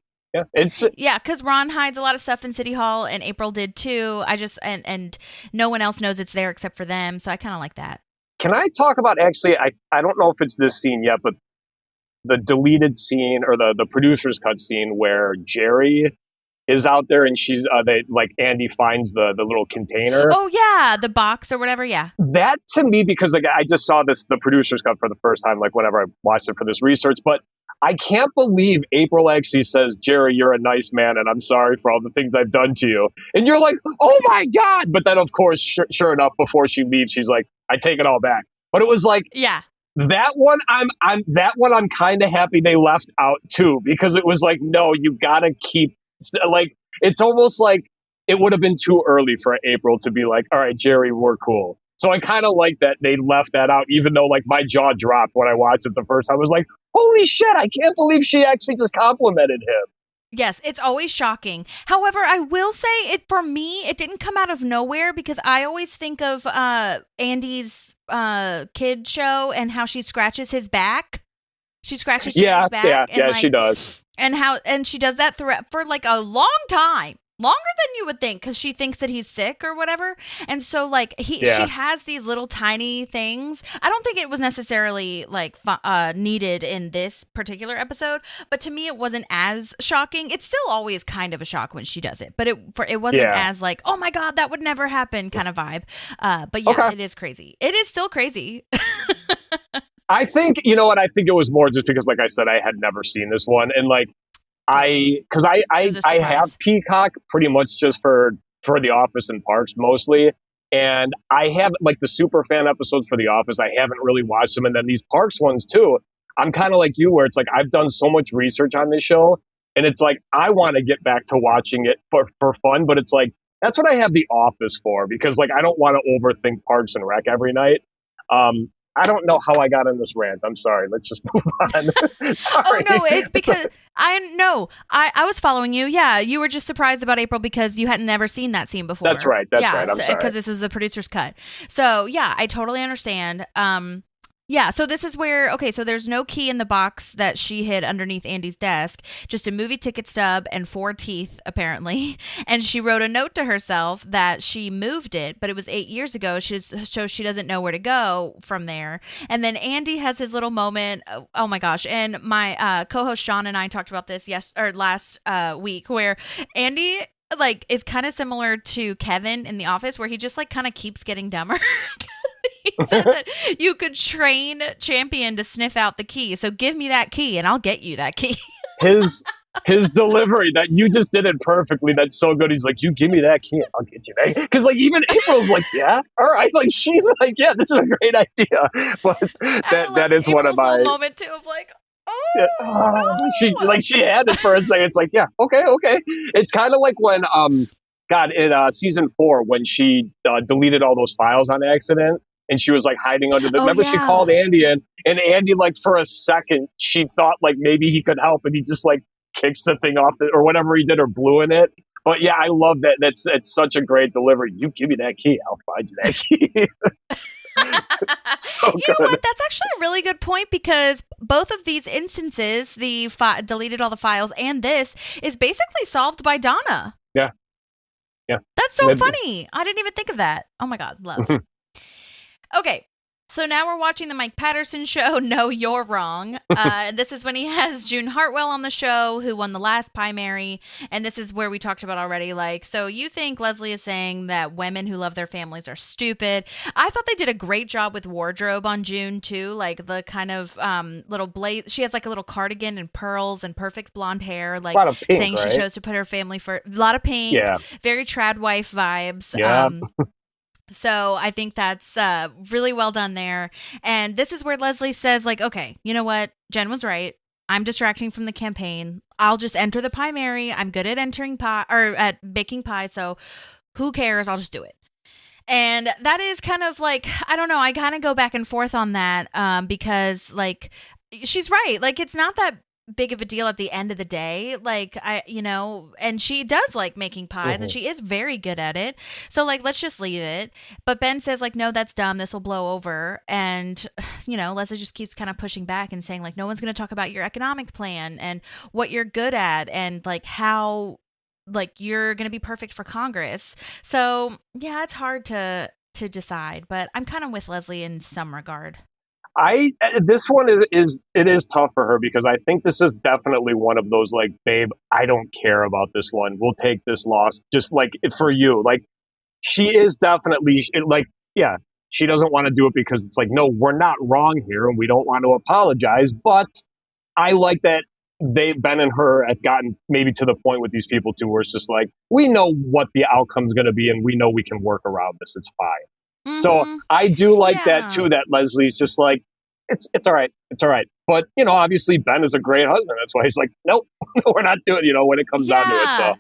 Yeah, because Ron hides a lot of stuff in City Hall, and April did too. I just and no one else knows it's there except for them, so I kind of like that. Can I talk about actually? I don't know if it's this scene yet, but the deleted scene or the producer's cut scene where Jerry is out there and she's they like Andy finds the little container. Oh yeah, the box or whatever. Yeah, that to me, because like I just saw the producer's cut for the first time, like whenever I watched it for this research, but I can't believe April actually says, Jerry, you're a nice man, and I'm sorry for all the things I've done to you. And you're like, oh my God. But then, of course, sure enough, before she leaves, she's like, I take it all back. But it was like, yeah, that one, I'm kind of happy they left out too, because it was like, no, you gotta keep, like, it's almost like it would have been too early for April to be like, all right, Jerry, we're cool. So I kind of like that they left that out, even though like my jaw dropped when I watched it the first time. I was like, holy shit, I can't believe she actually just complimented him. Yes, it's always shocking. However, I will say for me, it didn't come out of nowhere, because I always think of Andy's kid show and how she scratches his back. She scratches Jerry's back. Yeah, like, she does. And she does that for like a long time. Longer than you would think, because she thinks that he's sick or whatever. And so like she has these little tiny things. I don't think it was necessarily like needed in this particular episode, but to me it wasn't as shocking. It's still always kind of a shock when she does it, but it wasn't as like, oh my God, that would never happen kind of vibe. But yeah, It is crazy. It is still crazy. I think, you know what, I think it was more just because, like I said, I had never seen this one. And like, because It was a I have surprise. Peacock pretty much just for The Office and Parks mostly. And I have like the super fan episodes for The Office. I haven't really watched them. And then these Parks ones too. I'm kind of like you where it's like, I've done so much research on this show and it's like, I want to get back to watching it for fun, but it's like, that's what I have The Office for because like, I don't want to overthink Parks and Rec every night. I don't know how I got in this rant. I'm sorry. Let's just move on. Oh Sorry. no, it's because I was following you. Yeah, you were just surprised about April because you hadn't never seen that scene before. That's right. That's right. I'm sorry. Because this was the producer's cut. So yeah, I totally understand. Yeah, so this is where, okay, so there's no key in the box that she hid underneath Andy's desk, just a movie ticket stub and 4 teeth, apparently. And she wrote a note to herself that she moved it, but it was 8 years ago, so she doesn't know where to go from there. And then Andy has his little moment, oh my gosh, and my co-host Sean and I talked about this last week, where Andy like is kind of similar to Kevin in The Office, where he just like kind of keeps getting dumber. He said that you could train Champion to sniff out the key. So give me that key and I'll get you that key. His delivery that you just did it perfectly. That's so good. He's like, you give me that key, I'll get you that. Because like even April's like, yeah, all right. Like she's like, yeah, this is a great idea. But that is one of my moment too of like, yeah. no. She had it for a second. It's like, yeah, okay. It's kind of like when in season 4 when she deleted all those files on accident. And she was like hiding under the. Remember, she called Andy in, and Andy, like for a second, she thought like maybe he could help, and he just like kicks the thing off or whatever he did, or blew in it. But yeah, I love that. It's such a great delivery. You give me that key, I'll find you that key. So you good. know what? That's actually a really good point because both of these instances, the deleted all the files, and this is basically solved by Donna. Yeah. That's so funny. I didn't even think of that. Oh my God, love. Okay, so now we're watching the Mike Patterson show, No, You're Wrong. This is when he has June Hartwell on the show, who won the last primary. And this is where we talked about already, like, so you think Leslie is saying that women who love their families are stupid. I thought they did a great job with wardrobe on June, too. Like, the kind of little blaze. She has, like, a little cardigan and pearls and perfect blonde hair. Like, a lot of pink, saying right? she chose to put her family first. A lot of pink. Yeah. Very trad wife vibes. Yeah. So I think that's really well done there. And this is where Leslie says, like, okay, you know what? Jen was right. I'm distracting from the campaign. I'll just enter the primary. I'm good at entering pie or at baking pie. So who cares? I'll just do it. And that is kind of like, I don't know. I kind of go back and forth on that because like she's right. Like it's not that big of a deal at the end of the day, like and she does like making pies and she is very good at it, so like let's just leave it. But Ben says like, no, that's dumb, this will blow over. And Leslie just keeps kind of pushing back and saying like, no one's going to talk about your economic plan and what you're good at and like how like you're going to be perfect for Congress. So yeah, it's hard to decide, but I'm kind of with Leslie in some regard. This one is tough for her because I think this is definitely one of those like, babe, I don't care about this one. We'll take this loss just like for you. Like she is definitely like, yeah, she doesn't want to do it because it's like, no, we're not wrong here and we don't want to apologize. But I like that Ben and her have gotten maybe to the point with these people too, where it's just like, we know what the outcome's going to be and we know we can work around this. It's fine. Mm-hmm. So I do like that too, that Leslie's just like, it's all right. It's all right. But, obviously Ben is a great husband. That's why he's like, nope, we're not doing it, when it comes down to it. So,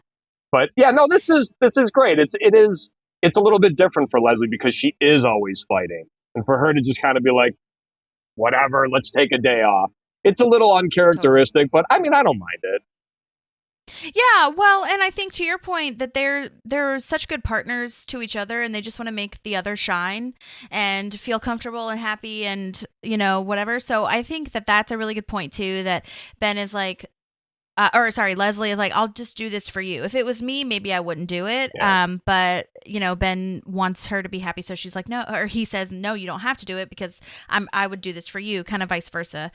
but yeah, no, this is great. It's a little bit different for Leslie because she is always fighting. And for her to just kind of be like, whatever, let's take a day off. It's a little uncharacteristic, but I mean, I don't mind it. Yeah, well, and I think to your point that they're such good partners to each other and they just want to make the other shine and feel comfortable and happy and, whatever. So I think that that's a really good point too, that Ben is like, Leslie is like, I'll just do this for you. If it was me, maybe I wouldn't do it. Yeah. But Ben wants her to be happy. So she's like, no, or he says, no, you don't have to do it because I would do this for you, kind of vice versa.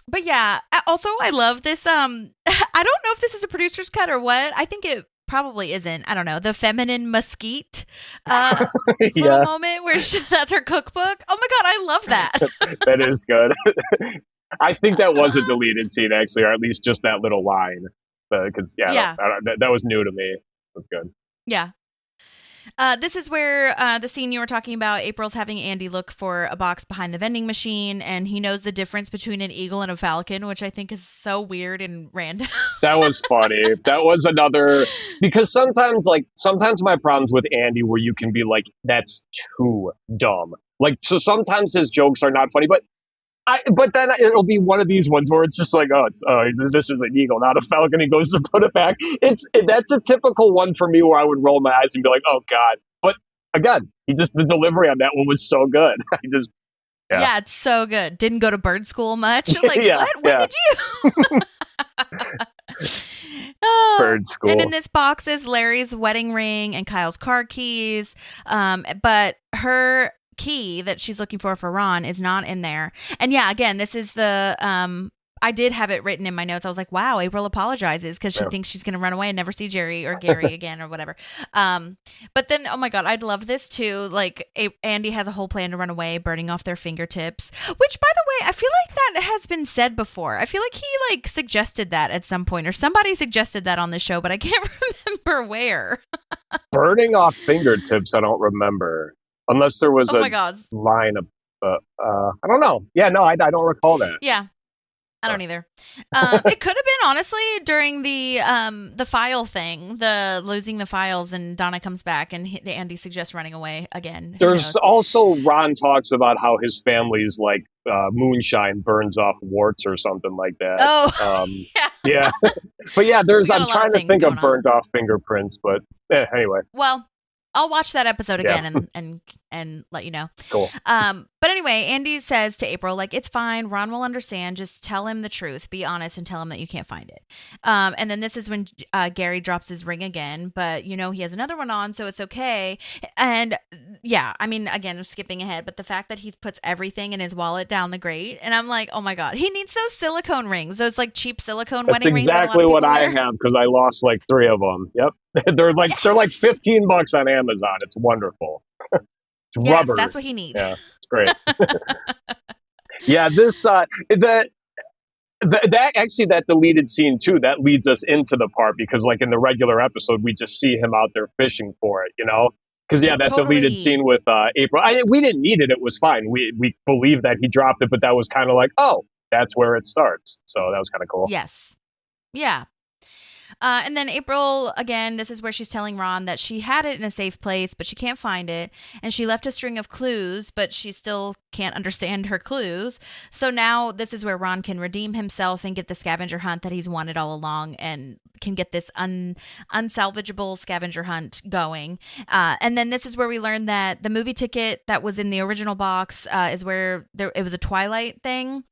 But yeah, also I love this. I don't know if this is a producer's cut or what. I think it probably isn't. I don't know. The feminine mesquite Yeah, little moment where that's her cookbook. Oh my God, I love that. that is good. I think that was a deleted scene, actually, or at least just that little line. Because, Yeah. that was new to me. That's good. Yeah. This is where the scene you were talking about, April's having Andy look for a box behind the vending machine, and he knows the difference between an eagle and a falcon, which I think is so weird and random. That was funny. That was another, because sometimes my problems with Andy where you can be like, that's too dumb. Like, so sometimes his jokes are not funny, but then it'll be one of these ones where it's just like, this is an eagle, not a falcon. He goes to put it back. That's a typical one for me where I would roll my eyes and be like, oh God. But again, the delivery on that one was so good. Yeah, it's so good. Didn't go to bird school much. Like, Yeah, what? When did you? Bird school. And in this box is Larry's wedding ring and Kyle's car keys. But her key that she's looking for Ron is not in there. And yeah, again, this is the I did have it written in my notes. I was like, wow, April apologizes because she thinks she's going to run away and never see Jerry or Gary again or whatever. But then, oh my God, I'd love this too. Like Andy has a whole plan to run away, burning off their fingertips, which by the way, I feel like that has been said before. I feel like he suggested that at some point or somebody suggested that on the show, but I can't remember where. Burning off fingertips, I don't remember. Unless there was my God. line of, I don't know. Yeah, no, I don't recall that. Yeah. I don't either. It could have been honestly during the file thing, the losing the files, and Donna comes back and Andy suggests running away again. There's also Ron talks about how his family's moonshine burns off warts or something like that. Oh, yeah. But yeah, I'm trying to think of burnt off fingerprints, but anyway. Well, I'll watch that episode again and let you know. Cool. But anyway, Andy says to April, it's fine. Ron will understand. Just tell him the truth. Be honest and tell him that you can't find it. And then this is when Gary drops his ring again, but he has another one on, so it's okay. And yeah, I mean, again, I'm skipping ahead, but the fact that he puts everything in his wallet down the grate, and I'm like, oh my God, he needs those silicone rings, those cheap silicone wedding rings. That's exactly what I have because I lost 3 of them. Yep. They're like $15 on Amazon. It's wonderful. It's rubber. That's what he needs. Yeah, it's great. Yeah, this that deleted scene too, that leads us into the part because in the regular episode we just see him out there fishing for it, because that Totally. deleted scene with April, we didn't need it. It was fine. We believed that he dropped it, but that was kind of oh, that's where it starts. So that was kind of cool. Yes. Yeah. And then April, again, this is where she's telling Ron that she had it in a safe place, but she can't find it. And she left a string of clues, but she still can't understand her clues. So now this is where Ron can redeem himself and get the scavenger hunt that he's wanted all along and can get this unsalvageable scavenger hunt going. And then this is where we learn that the movie ticket that was in the original box is where it was a Twilight thing.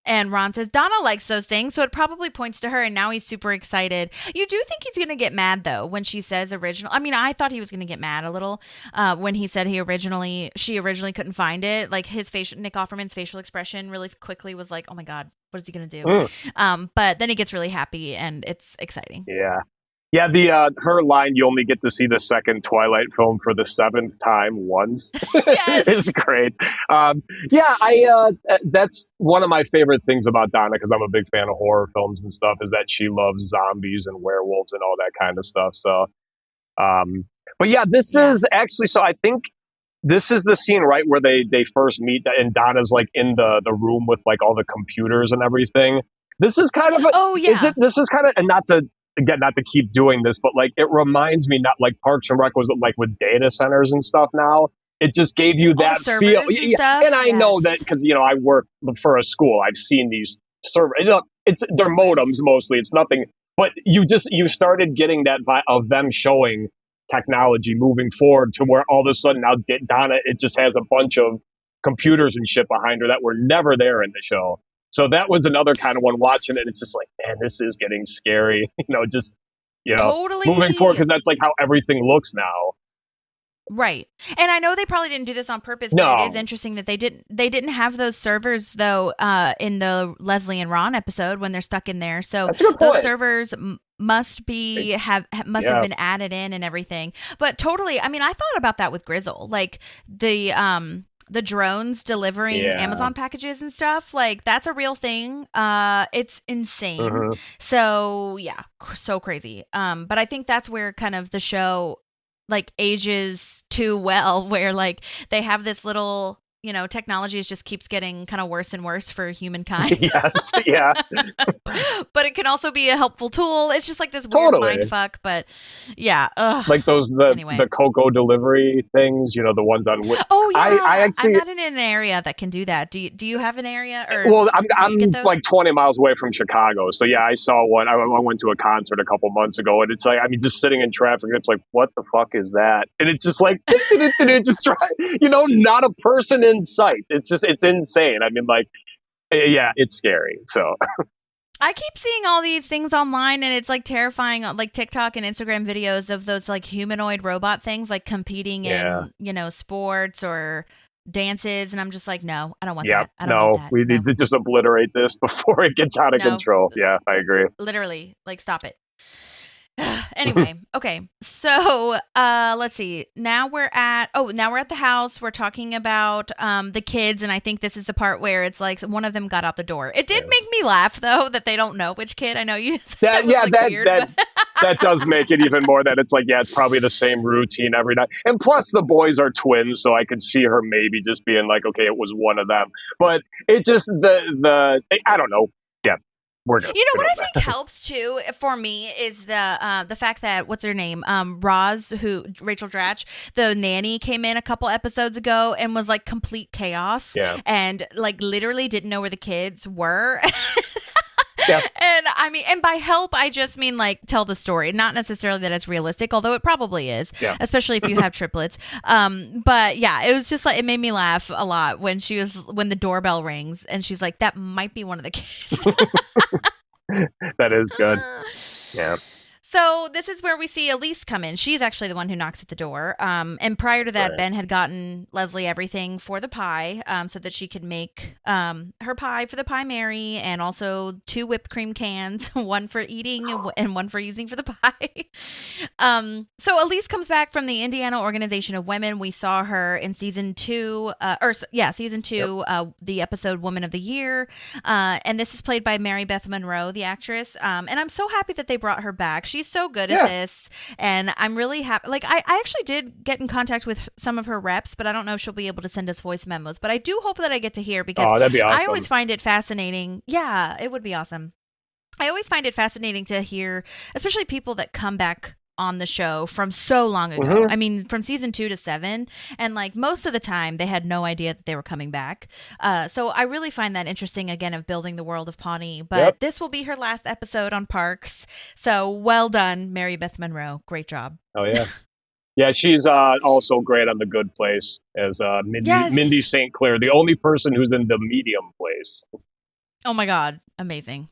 And Ron says, Donna likes those things, so it probably points to her, and now he's super excited. You do think he's going to get mad, though, when she says original. I mean, I thought he was going to get mad a little when he said she originally couldn't find it. His Nick Offerman's facial expression really quickly was like, oh my God, what is he going to do? But then he gets really happy, and it's exciting. Yeah. Yeah, her line, you only get to see the second Twilight film for the 7th time once. Yes. It's great. That's one of my favorite things about Donna, because I'm a big fan of horror films and stuff, is that she loves zombies and werewolves and all that kind of stuff. So, but yeah, this is actually, so I think this is the scene, right, where they first meet, and Donna's in the room with all the computers and everything. This is kind of this is kind of, and not to keep doing this, but it reminds me, not Parks and Rec was with data centers and stuff now. It just gave you that feel. And I know that because, I work for a school. I've seen these servers. They're modems mostly. It's nothing. But you started getting that vibe of them showing technology moving forward to where all of a sudden now Donna, it just has a bunch of computers and shit behind her that were never there in the show. So that was another kind of one watching it. It's just man, this is getting scary. Totally. Moving forward, because that's how everything looks now. Right. And I know they probably didn't do this on purpose, but it is interesting that they didn't have those servers though in the Leslie and Ron episode when they're stuck in there. So that's a good point. Those servers must have been added in and everything. But totally, I mean, I thought about that with Grizzle, like the drones delivering Amazon packages and stuff, like that's a real thing. It's insane. So yeah, so crazy. But I think that's where kind of the show like ages too well, where like they have this little, you know, technology just keeps getting kind of worse and worse for humankind. Yes, yeah. But it can also be a helpful tool. It's just like this weird mind fuck. But yeah, like the Coco delivery things, you know, the ones on. Oh yeah, I actually, I'm not in an area that can do that. Do you have an area? Or well, I'm like 20 miles away from Chicago, so yeah, I saw one. I went to a concert a couple months ago, and it's like, I mean, just sitting in traffic, it's like, what the fuck is that? And it's just like, just try, you know, not a person in sight. It's insane. I mean, like, yeah, it's scary. So I keep seeing all these things online, and it's like terrifying, like TikTok and Instagram videos of those like humanoid robot things like competing in, you know, sports or dances, and I'm just like, no, I don't want that. I don't need that. We need to just obliterate this before it gets out of control. Yeah, I agree. Literally, like, stop it. Anyway, okay. So, let's see. Now we're at the house. We're talking about the kids, and I think this is the part where it's like one of them got out the door. It did make me laugh though that they don't know which kid. I know you said that does make it even more that it's like, yeah, it's probably the same routine every night. And plus the boys are twins, so I could see her maybe just being like, okay, it was one of them. But it just the I don't know. Yeah. You know what I think helps too for me is the fact that what's her name, Roz, Rachel Dratch, the nanny, came in a couple episodes ago and was like complete chaos, and like literally didn't know where the kids were. Yeah. And I mean, and by help, I just mean like tell the story, not necessarily that it's realistic, although it probably is, especially if you have triplets. But yeah, it was just like, it made me laugh a lot when the doorbell rings and she's like, that might be one of the kids. That is good. Yeah. So this is where we see Elise come in. She's actually the one who knocks at the door. And prior to that, Ben had gotten Leslie everything for the pie, so that she could make her pie for the Pie Mary, and also 2 whipped cream cans, one for eating and one for using for the pie. So Elise comes back from the Indiana Organization of Women. We saw her in season 2, the episode Woman of the Year. And this is played by Mary Beth Monroe, the actress. And I'm so happy that they brought her back. She's so good at this, and I'm really happy. Like, I actually did get in contact with some of her reps, but I don't know if she'll be able to send us voice memos. But I do hope that I get to hear, because that'd be awesome. I always find it fascinating. Yeah, it would be awesome. I always find it fascinating to hear, especially people that come back on the show from so long ago. I mean, from season 2 to 7, and like most of the time they had no idea that they were coming back. So I really find that interesting, again, of building the world of Pawnee. But this will be her last episode on Parks. So well done, Mary Beth Monroe. Great job. Oh yeah. Yeah, she's also great on The Good Place as Mindy St. Clair, the only person who's in the medium place. Oh my God, amazing.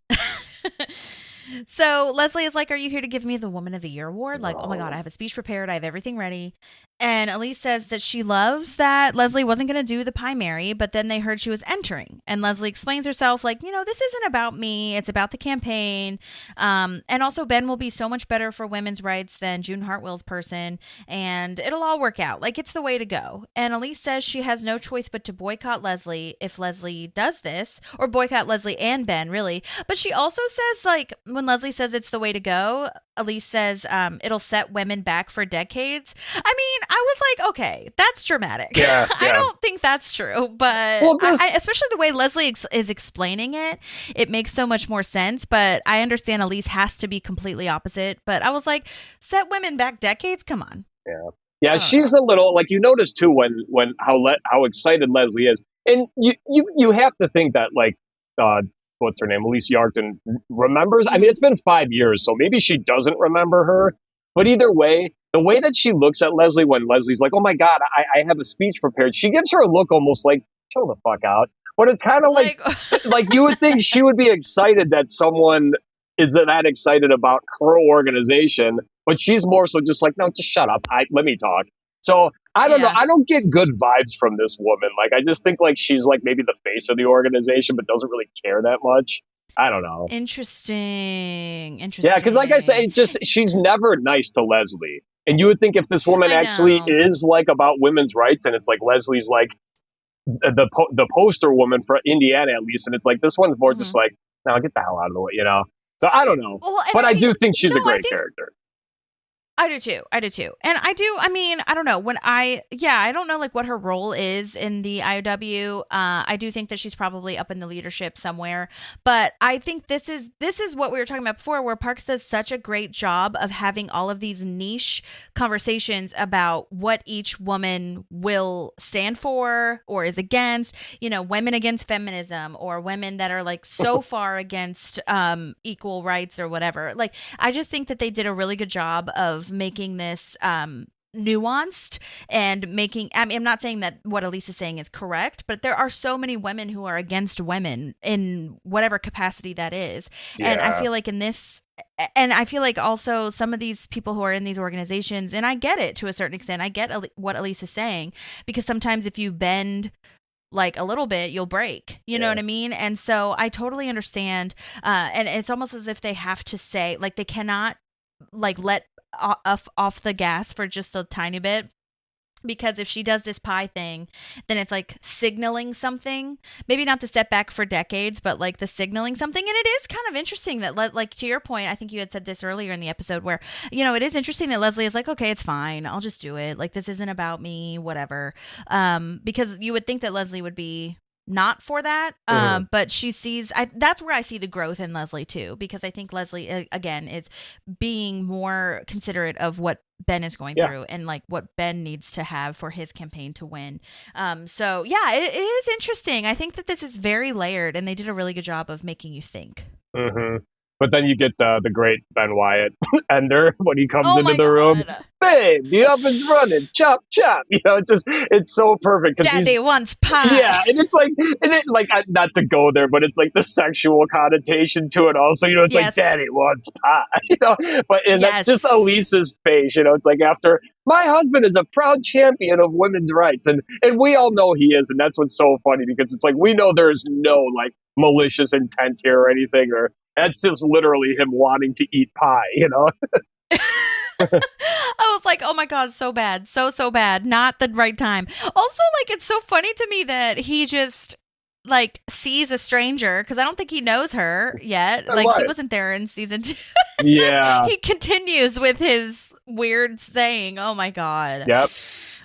So Leslie is like, are you here to give me the Woman of the Year award? Like, oh my God, I have a speech prepared. I have everything ready. And Elise says that she loves that Leslie wasn't going to do the Pie Mary, but then they heard she was entering. And Leslie explains herself like, you know, this isn't about me. It's about the campaign. And also Ben will be so much better for women's rights than June Hartwell's person. And it'll all work out. Like, it's the way to go. And Elise says she has no choice but to boycott Leslie if Leslie does this, or boycott Leslie and Ben, really. But she also says, like, when Leslie says it's the way to go, Elise says it'll set women back for decades. I mean, I was like, okay, that's dramatic. Yeah, I don't think that's true, but especially the way Leslie is explaining it, it makes so much more sense. But I understand Elise has to be completely opposite. But I was like, set women back decades? Come on. Yeah. She's a little, like, you notice too when how excited Leslie is, and you have to think that, like, what's her name, Elise Yarton, remembers. I mean, it's been 5 years, so maybe she doesn't remember her. But either way, the way that she looks at Leslie when Leslie's like, oh my God, I have a speech prepared, she gives her a look almost like, chill the fuck out. But it's kind of like you would think she would be excited that someone is that excited about her organization, but she's more so just like, no, just shut up. Let me talk. So I don't know. I don't get good vibes from this woman. Like, I just think like she's like maybe the face of the organization, but doesn't really care that much. I don't know. Interesting. Yeah, because like I say, just she's never nice to Leslie. And you would think if this woman I actually know. is like about women's rights, and it's like Leslie's like the poster woman for Indiana at least, and it's like this one's more just like, now get the hell out of the way, you know. So I don't know, Well, and but I I mean, do think she's no, a I great think character. I do too. I do too. And I mean, I don't know I don't know like what her role is in the IOW. I do think that she's probably up in the leadership somewhere, but I think this is what we were talking about before, where Parks does such a great job of having all of these niche conversations about what each woman will stand for or is against, you know, women against feminism or women that are like so far against equal rights or whatever. Like, I just think that they did a really good job of making this nuanced and making, I mean, I'm not saying that what Elise is saying is correct, but there are so many women who are against women in whatever capacity that is. Yeah. And I feel like in this, and I feel like also some of these people who are in these organizations, and I get it to a certain extent, I get what Elise is saying, because sometimes if you bend like a little bit, you'll break, you know what I mean? And so I totally understand. And it's almost as if they have to say, like, they cannot like let off the gas for just a tiny bit, because if she does this pie thing, then it's like signaling something, maybe not the step back for decades, but like the signaling something. And it is kind of interesting that like, to your point, I think you had said this earlier in the episode, where, you know, it is interesting that Leslie is like, okay, it's fine, I'll just do it, like, this isn't about me, whatever. Because you would think that Leslie would be not for that, but she sees, that's where I see the growth in Leslie too, because I think Leslie again is being more considerate of what Ben is going through and like what Ben needs to have for his campaign to win. So yeah, it is interesting. I think that this is very layered, and they did a really good job of making you think. But then you get the great Ben Wyatt Ender when he comes into the room. Babe, the oven's running. Chop, chop. You know, it's so perfect. Daddy wants pie. Yeah, and it's like, not to go there, but it's like the sexual connotation to it also. You know, it's like, Daddy wants pie. You know, but that's just Elise's face. You know, it's like, after, my husband is a proud champion of women's rights, and we all know he is, and that's what's so funny, because it's like, we know there's no like malicious intent here or anything, or that's just literally him wanting to eat pie, you know? I was like, oh my God, so bad. So bad. Not the right time. Also, like, it's so funny to me that he just, like, sees a stranger, because I don't think he knows her yet. Like, he wasn't there in season 2. Yeah. He continues with his weird saying. Oh my God. Yep.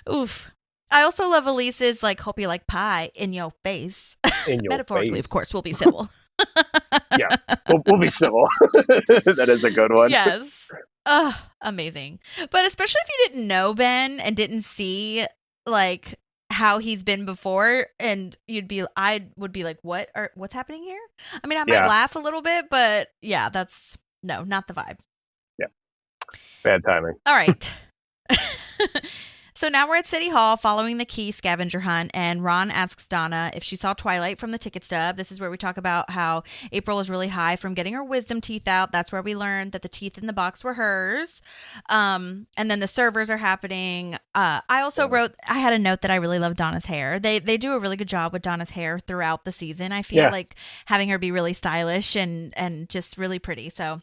Oof. I also love Elise's, like, hope you like pie in your face. In your Metaphorically, face. of course, we'll be civil. Yeah, we'll be civil. That is a good one. Yes. Amazing. But especially if you didn't know Ben and didn't see like how he's been before, and I would be like, what's happening here? I mean, I might laugh a little bit, but yeah, that's not the vibe. Yeah. Bad timing. All right. So now we're at City Hall following the key scavenger hunt, and Ron asks Donna if she saw Twilight from the ticket stub. This is where we talk about how April is really high from getting her wisdom teeth out. That's where we learned that the teeth in the box were hers. And then the servers are happening. I also I had a note that I really love Donna's hair. They do a really good job with Donna's hair throughout the season. I feel like having her be really stylish and just really pretty. So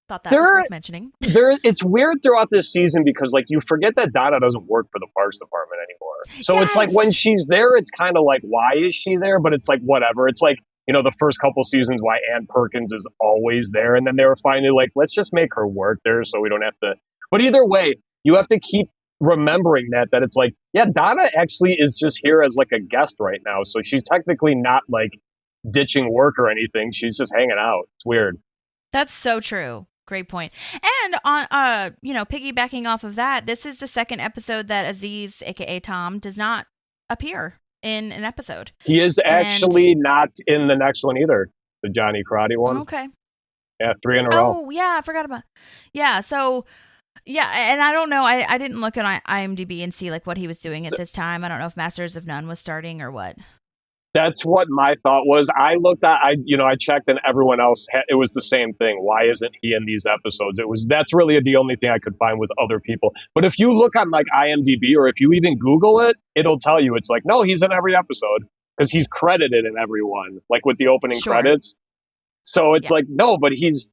thought that was worth mentioning. It's weird throughout this season, because like, you forget that Donna doesn't work for the Parks Department anymore. So it's like, when she's there, it's kind of like, why is she there? But it's like, whatever. It's like, you know, the first couple seasons, why Ann Perkins is always there, and then they were finally like, let's just make her work there so we don't have to. But either way, you have to keep remembering that it's like, yeah, Donna actually is just here as like a guest right now, so she's technically not like ditching work or anything. She's just hanging out. It's weird. That's so true. Great point. And on, piggybacking off of that, this is the second episode that Aziz, aka Tom, does not appear in an episode. He is actually not in the next one either, the Johnny Karate one. Okay. Yeah, 3 in a row. Oh, yeah, I forgot about. Yeah, so yeah, and I don't know. I didn't look at IMDb and see like what he was doing at this time. I don't know if Masters of None was starting or what. That's what my thought was. I looked at, I checked, and everyone else, it was the same thing. Why isn't he in these episodes? That's really the only thing I could find was other people. But if you look on like IMDb, or if you even Google it, it'll tell you. It's like, no, he's in every episode, because he's credited in every one, like with the opening credits. So it's like, no, but he's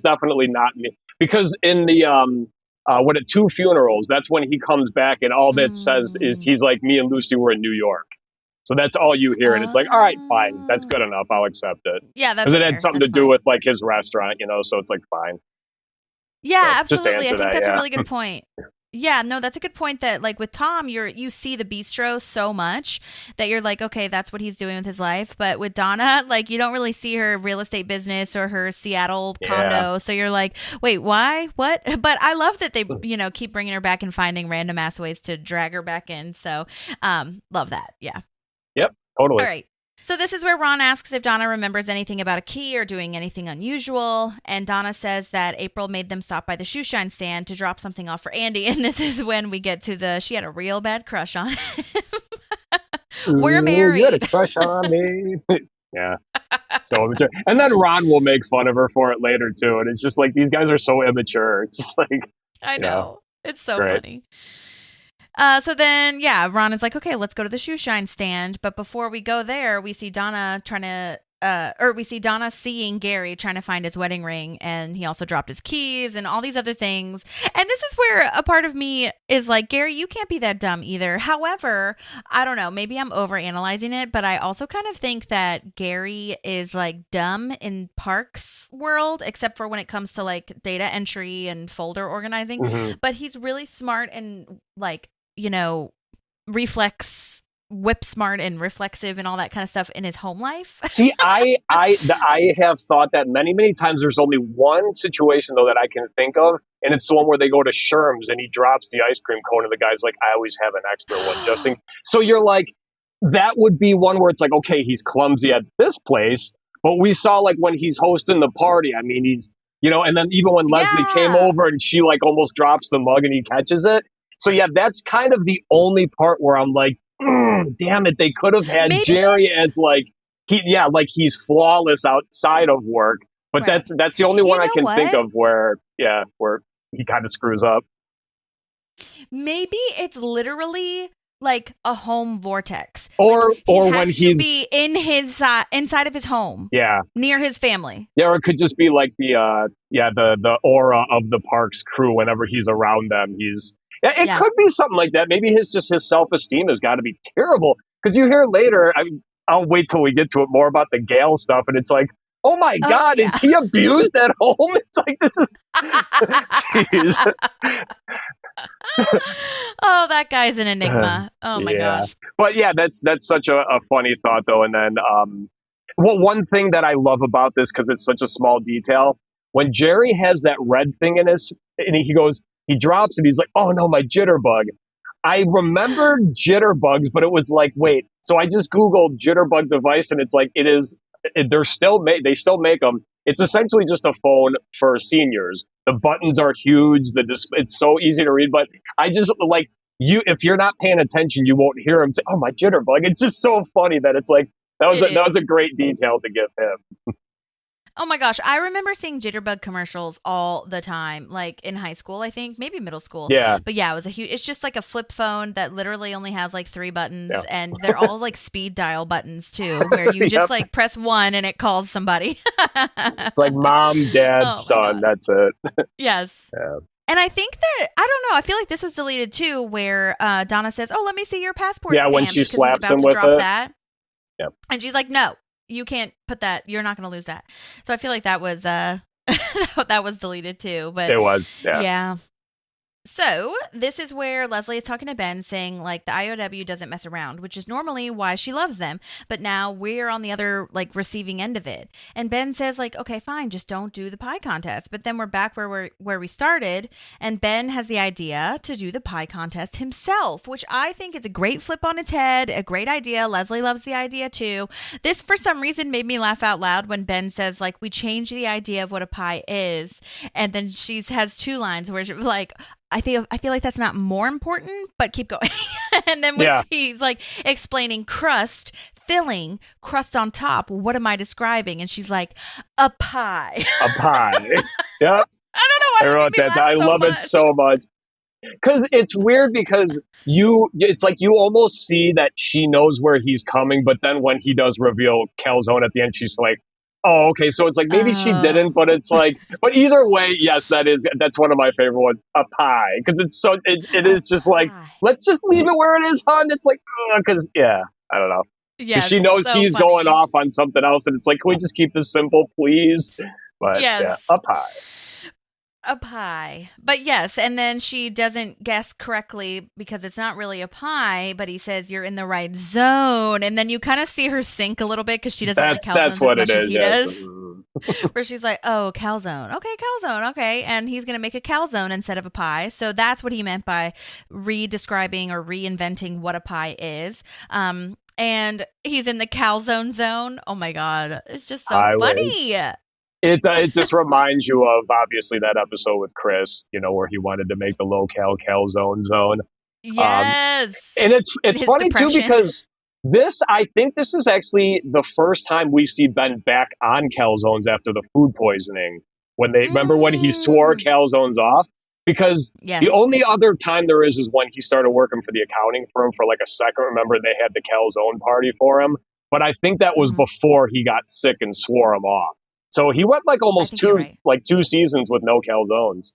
definitely not me. Because in the, what at Two Funerals, that's when he comes back and all that says is he's like, me and Lucy were in New York. So that's all you hear. And it's like, all right, fine. That's good enough. I'll accept it. Yeah, that's because it fair. had something That's to do fine. with like his restaurant, so it's like fine. Yeah, So, just to absolutely. I answer think that, that's a yeah. really good point. Yeah, no, that's a good point that like with Tom, you see the bistro so much that you're like, okay, that's what he's doing with his life. But with Donna, like you don't really see her real estate business or her Seattle condo. So you're like, wait, why? What? But I love that they, keep bringing her back and finding random ass ways to drag her back in. So, love that. Yeah. Yep, totally. All right. So this is where Ron asks if Donna remembers anything about a key or doing anything unusual. And Donna says that April made them stop by the shoe shine stand to drop something off for Andy. And this is when we get to she had a real bad crush on him. We're married. You had a crush on me. Yeah. So immature. And then Ron will make fun of her for it later too. And it's just like, these guys are so immature. It's just like, I know. It's so great. funny. So then, Ron is like, okay, let's go to the shoe shine stand. But before we go there, we see Donna seeing Gary trying to find his wedding ring. And he also dropped his keys and all these other things. And this is where a part of me is like, Gary, you can't be that dumb either. However, I don't know, maybe I'm overanalyzing it, but I also kind of think that Gary is like dumb in Park's world, except for when it comes to like data entry and folder organizing. Mm-hmm. But he's really smart and like, whip smart and reflexive and all that kind of stuff in his home life. See, I have thought that many, many times. There's only one situation though that I can think of, and it's the one where they go to Sherm's and he drops the ice cream cone and the guy's like, I always have an extra one just in. So you're like, that would be one where it's like, okay, he's clumsy at this place, but we saw like when he's hosting the party, I mean, he's, and then even when Leslie came over and she like almost drops the mug and he catches it. So yeah, that's kind of the only part where I'm like, damn it, they could have had Jerry as like he's flawless outside of work, but that's the only one I can think of where he kind of screws up. Maybe it's literally like a home vortex, or or when he's be in his inside of his home, near his family. Yeah, or it could just be like the aura of the Parks crew whenever he's around them. It could be something like that. Maybe his self-esteem has got to be terrible. Because you hear later, I'll wait till we get to it more about the Gale stuff, and it's like, oh my God, is he abused at home? It's like, this is, jeez. Oh, that guy's an enigma. Oh my gosh. But yeah, that's such a funny thought though. And then, one thing that I love about this, because it's such a small detail, when Jerry has that red thing in his, and he drops it, he's like, oh no, my jitterbug. I remembered jitterbugs, but it was like, wait, so I just Googled jitterbug device and it's like, they still make them. It's essentially just a phone for seniors. The buttons are huge. It's so easy to read, but I just like if you're not paying attention, you won't hear him say, oh, my jitterbug. It's just so funny that it's like, that was a great detail to give him. Oh my gosh, I remember seeing jitterbug commercials all the time, like in high school, I think, maybe middle school. Yeah. But yeah, it's just like a flip phone that literally only has like 3 buttons, and they're all like speed dial buttons too, where you just like press 1 and it calls somebody. It's like mom, dad, son, that's it. Yes. Yeah. And I think that, I don't know, I feel like this was deleted too, where Donna says, oh, let me see your passport stamps. Yeah, when she slaps he's about him to with drop it. that. Yep. And she's like, no. You can't put that. You're not going to lose that. So I feel like that was that was deleted too. But it was. Yeah. So this is where Leslie is talking to Ben, saying like the IOW doesn't mess around, which is normally why she loves them. But now we're on the other like receiving end of it. And Ben says like, okay, fine, just don't do the pie contest. But then we're back where we started, and Ben has the idea to do the pie contest himself, which I think is a great flip on its head, a great idea. Leslie loves the idea too. This for some reason made me laugh out loud when Ben says like, we changed the idea of what a pie is, and then she has 2 lines where she's like, I feel like that's not more important, but keep going. And then when she's like explaining crust, filling, crust on top, what am I describing? And she's like, a pie. A pie. Yep. I don't know why I wrote that. I love it so much. Because it's weird because it's like you almost see that she knows where he's coming, but then when he does reveal calzone at the end, she's like, Oh, okay. So it's like maybe she didn't, but it's like, but either way, yes, that's one of my favorite ones, a pie, because it is just like, Pie. let's just leave it where it is, hon. It's like, because yeah, I don't know, because Yes, she knows so he's funny. going off on something else, and it's like, can we just keep this simple, please? But yeah, Yes. a pie. A pie. But yes, and then she doesn't guess correctly because it's not really a pie, but he says you're in the right zone. And then you kind of see her sink a little bit because she doesn't like calzones That's what as much it as is. he Yes. does. Where she's like, oh, calzone. Okay, calzone. Okay. And he's going to make a calzone instead of a pie. So that's what he meant by re-describing or reinventing what a pie is. And he's in the calzone zone. Oh my God. It's just so funny. It just reminds you of obviously that episode with Chris, where he wanted to make the low-cal calzone zone. Yes. And it's funny depression. too, because I think this is actually the first time we see Ben back on calzones after the food poisoning. Remember when he swore calzones off? Because the only other time there is when he started working for the accounting firm for like a second. Remember, they had the calzone party for him. But I think that was before he got sick and swore them off. So he went like almost two seasons with no calzones.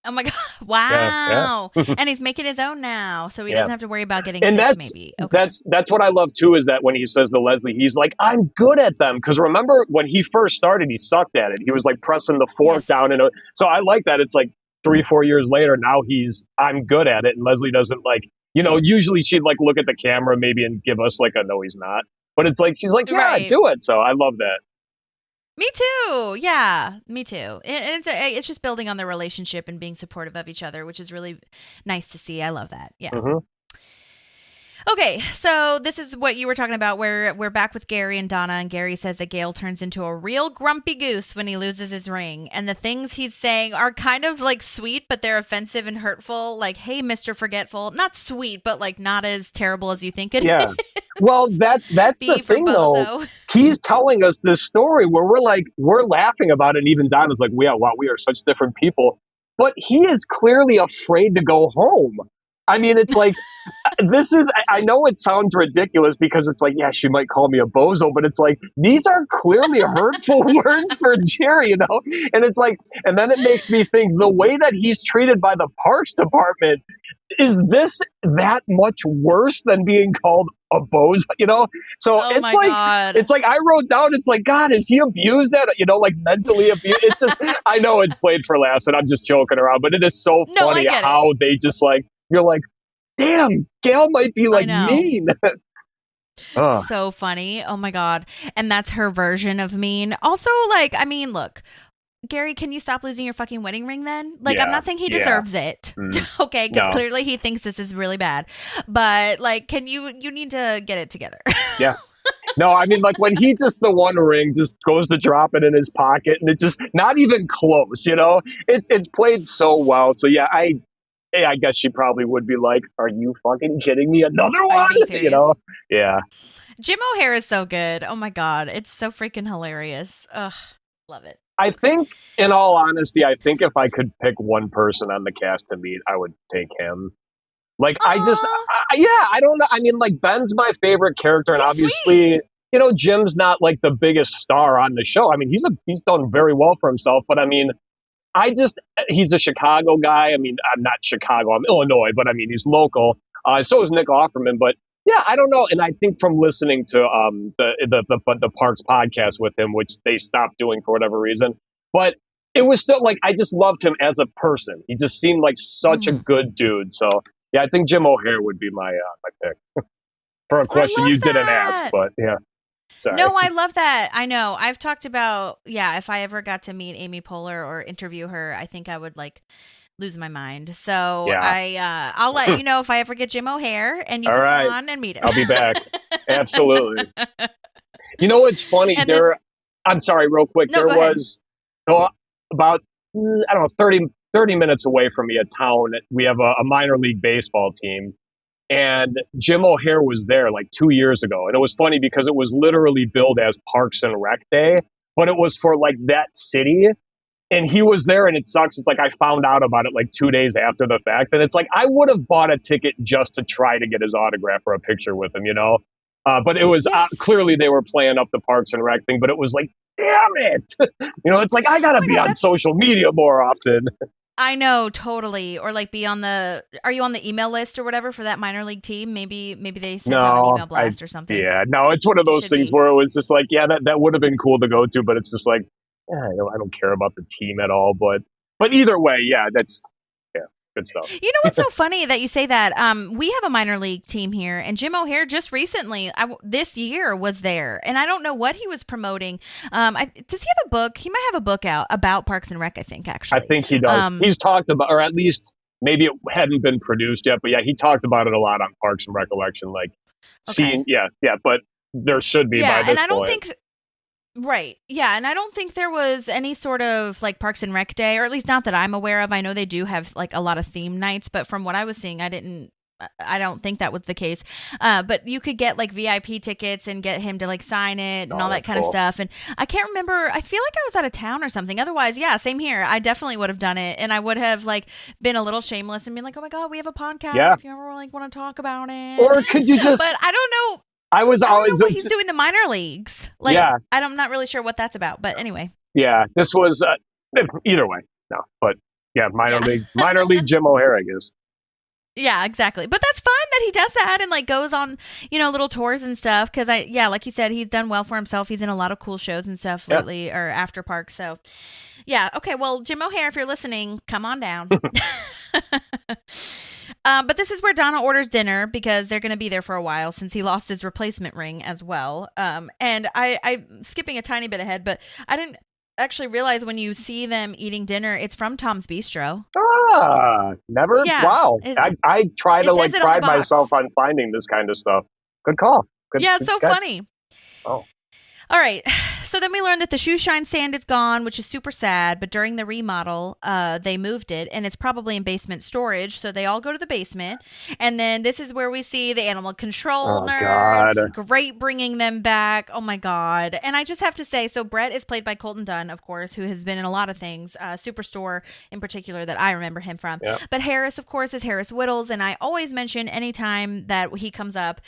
Oh my God. Wow. Yeah. And he's making his own now. So he doesn't have to worry about getting and sick maybe. Okay. That's what I love too, is that when he says to Leslie, he's like, I'm good at them. Because remember when he first started, he sucked at it. He was like pressing the fork down. So I like that. It's like 3-4 years later, now I'm good at it. And Leslie doesn't usually she'd like look at the camera maybe and give us like a no, he's not. But it's like, she's like, yeah, do it. So I love that. Me too. Yeah, me too. It's just building on their relationship and being supportive of each other, which is really nice to see. I love that. Yeah. Mm-hmm. Okay, so this is what you were talking about, where we're back with Gary and Donna, and Gary says that Gale turns into a real grumpy goose when he loses his ring, and the things he's saying are kind of like sweet, but they're offensive and hurtful. Like, "Hey, Mr. Forgetful," not sweet, but like not as terrible as you think it is. Well, that's the thing, though. He's telling us this story where we're laughing about it, and even Donna's like, "Yeah, wow, we are such different people." But he is clearly afraid to go home. I mean, it's like, I know it sounds ridiculous because it's like, yeah, she might call me a bozo, but it's like, these are clearly hurtful words for Jerry, And it's like, and then it makes me think the way that he's treated by the Parks Department, is this that much worse than being called a bozo, So it's like I wrote down, it's like, God, is he abused at, like mentally abused? It's just, I know it's played for laughs and I'm just joking around, but it is so funny how they just like, you're like, damn, Gail might be like mean. So funny. Oh my God. And that's her version of mean. Also, like, I mean, look, Gary, can you stop losing your fucking wedding ring then? Like, I'm not saying he deserves it. Okay, because clearly he thinks this is really bad. But like, you need to get it together. Yeah. No, I mean, like when he just the one ring just goes to drop it in his pocket and it's just not even close, It's played so well. So yeah, I guess she probably would be like, are you fucking kidding me? Another one? Yeah. Jim O'Hare is so good. Oh my God. It's so freaking hilarious. Ugh. Love it. I think, in all honesty, if I could pick one person on the cast to meet, I would take him. Like, I don't know. I mean, like, Ben's my favorite character, and obviously, Jim's not like the biggest star on the show. I mean, he's done very well for himself, but I mean, he's a Chicago guy. I mean, I'm not Chicago, I'm Illinois, but I mean, he's local. So is Nick Offerman, but yeah, I don't know. And I think from listening to the Parks podcast with him, which they stopped doing for whatever reason, but it was still like, I just loved him as a person. He just seemed like such a good dude. So yeah, I think Jim O'Hare would be my pick for a question you didn't ask, but yeah. Sorry. No, I love that. I know. I've talked about, if I ever got to meet Amy Poehler or interview her, I think I would like lose my mind. So I'll let you know if I ever get Jim O'Hare and you can come on and meet him. I'll be back. Absolutely. It's funny. I'm sorry, real quick. No, there was about, I don't know, 30 minutes away from me, a town. We have a minor league baseball team. And Jim O'Hare was there like 2 years ago. And it was funny because it was literally billed as Parks and Rec Day, but it was for like that city. And he was there, and it sucks. It's like I found out about it like 2 days after the fact. And it's like I would have bought a ticket just to try to get his autograph or a picture with him, But it was Yes. clearly they were playing up the Parks and Rec thing, but it was like, damn it. It's like, I got to my be God, on social media more often. I know, totally. Or like be on are you on the email list or whatever for that minor league team? Maybe they sent out an email blast or something. No, it's one of You those should things be. where it was just like, yeah, that would have been cool to go to, but it's just like, I don't care about the team at all. But either way, yeah, that's good stuff. You know what's so funny that you say that? We have a minor league team here, and Jim O'Hare just recently, this year, was there, and I don't know what he was promoting. Does he have a book? He might have a book out about Parks and Rec, I think, actually. I think he does. He's talked about, or at least maybe it hadn't been produced yet, but yeah, he talked about it a lot on Parks and Recollection, like seeing, but there should be by this and I don't point. think. Right. Yeah. And I don't think there was any sort of like Parks and Rec Day, or at least not that I'm aware of. I know they do have like a lot of theme nights, but from what I was seeing, I don't think that was the case. But you could get like VIP tickets and get him to like sign it and all that kind of stuff. And I can't remember. I feel like I was out of town or something. Otherwise, yeah, same here. I definitely would have done it. And I would have like been a little shameless and been like, oh my God, we have a podcast. If you ever like want to talk about it. Or could you just. But I don't know. I don't know what he's doing in the minor leagues. Like, I'm not really sure what that's about, but anyway. Yeah, this was either way. No, but yeah, minor league Jim O'Hare, I guess. Yeah, exactly. But that's fun that he does that and like goes on, little tours and stuff. Because like you said, he's done well for himself. He's in a lot of cool shows and stuff lately, or after Park. So, yeah. Okay. Well, Jim O'Hare, if you're listening, come on down. But this is where Donna orders dinner because they're going to be there for a while since he lost his replacement ring as well. And I'm skipping a tiny bit ahead, but I didn't actually realize when you see them eating dinner, it's from Tom's Bistro. Never? Yeah, wow. I try to pride myself on finding this kind of stuff. Good call. It's so funny. Oh. All right. So then we learned that the shoe shine stand is gone, which is super sad. But during the remodel, they moved it, and it's probably in basement storage. So they all go to the basement. And then this is where we see the animal control nerds. God. Great bringing them back. Oh, my God. And I just have to say, so Brett is played by Colton Dunn, of course, who has been in a lot of things, Superstore in particular that I remember him from. Yep. But Harris, of course, is Harris Whittles. And I always mention anytime that he comes up,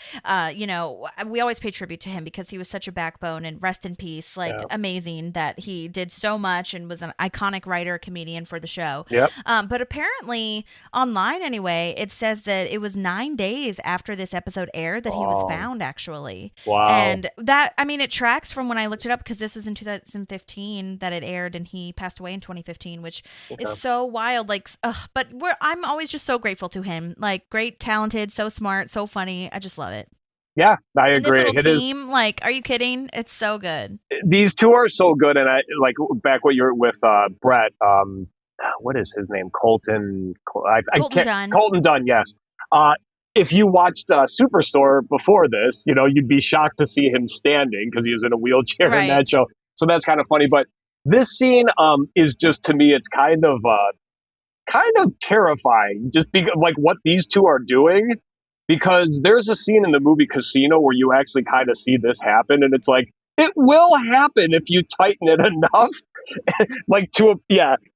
we always pay tribute to him because he was such a backbone, and rest in peace. Amazing that he did so much and was an iconic writer, comedian for the show. Yep. But apparently online anyway, it says that it was 9 days after this episode aired that he was found actually. Wow. And that, it tracks from when I looked it up because this was in 2015 that it aired and he passed away in 2015, which is so wild. But I'm always just so grateful to him. Like great, talented, so smart, so funny. I just love it. Yeah, I agree. This little team, are you kidding? It's so good. These two are so good, and I like back when you're with Brett. What is his name? Colton. Colton Dunn. Colton Dunn. Yes. If you watched Superstore before this, you'd be shocked to see him standing because he was in a wheelchair in that show. So that's kind of funny. But this scene is just, to me, it's kind of terrifying. Just because, what these two are doing. Because there's a scene in the movie Casino where you actually kind of see this happen, and it's like, it will happen if you tighten it enough.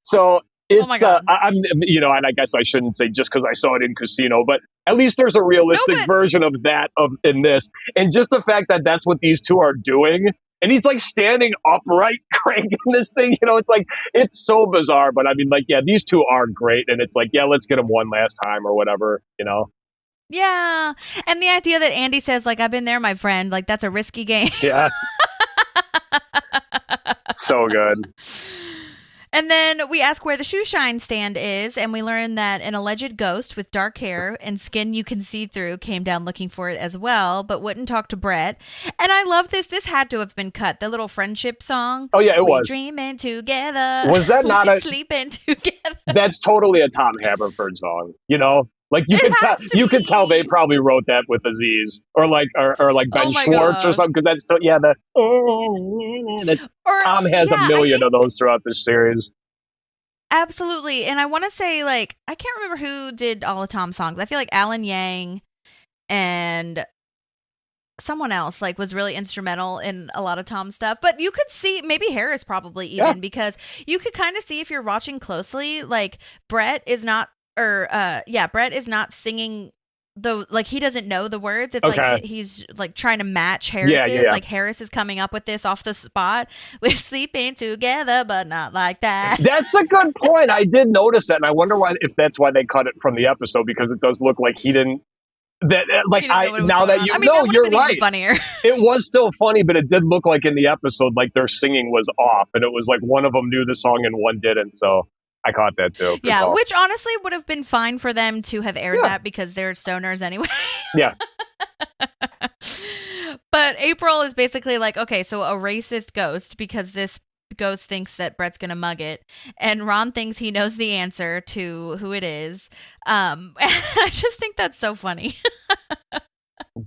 So it's, oh my God. and I guess I shouldn't say just because I saw it in Casino, but at least there's a realistic version of that in this. And just the fact that that's what these two are doing, and he's like standing upright, cranking this thing, it's like, it's so bizarre. But these two are great, and it's like, let's get them one last time or whatever, Yeah. And the idea that Andy says, I've been there, my friend, that's a risky game. Yeah. So good. And then we ask where the shoe shine stand is, and we learn that an alleged ghost with dark hair and skin you can see through came down looking for it as well, but wouldn't talk to Brett. And I love this. This had to have been cut. The little friendship song. Oh, yeah, it was. Dreaming together. Was that not sleeping together? That's totally a Tom Haverford song, you could tell they probably wrote that with Aziz or Ben Schwartz or something, because that's still, Tom has a million of those throughout this series. Absolutely. And I want to say, I can't remember who did all of Tom's songs. I feel like Alan Yang and someone else was really instrumental in a lot of Tom's stuff. But you could see, maybe Harris probably even, because you could kind of see if you're watching closely, Brett is not singing like he doesn't know the words. It's Okay. like he's like trying to match Harris's. Yeah. Like Harris is coming up with this off the spot. We're sleeping together, but not like that. That's a good point. I did notice that, and I wonder if that's why they cut it from the episode, because it does look like he didn't. That like He didn't know what was now going that on. you I mean, know, that would've you're been even right. funnier. It was still funny, but it did look like in the episode, like their singing was off, and it was like one of them knew the song and one didn't. So I caught that too. Good Yeah, call. which honestly would have been fine for them to have aired Yeah. that because they're stoners anyway. Yeah. But April is basically like, okay, so a racist ghost because this ghost thinks that Brett's gonna mug it, and Ron thinks he knows the answer to who it is. I just think that's so funny.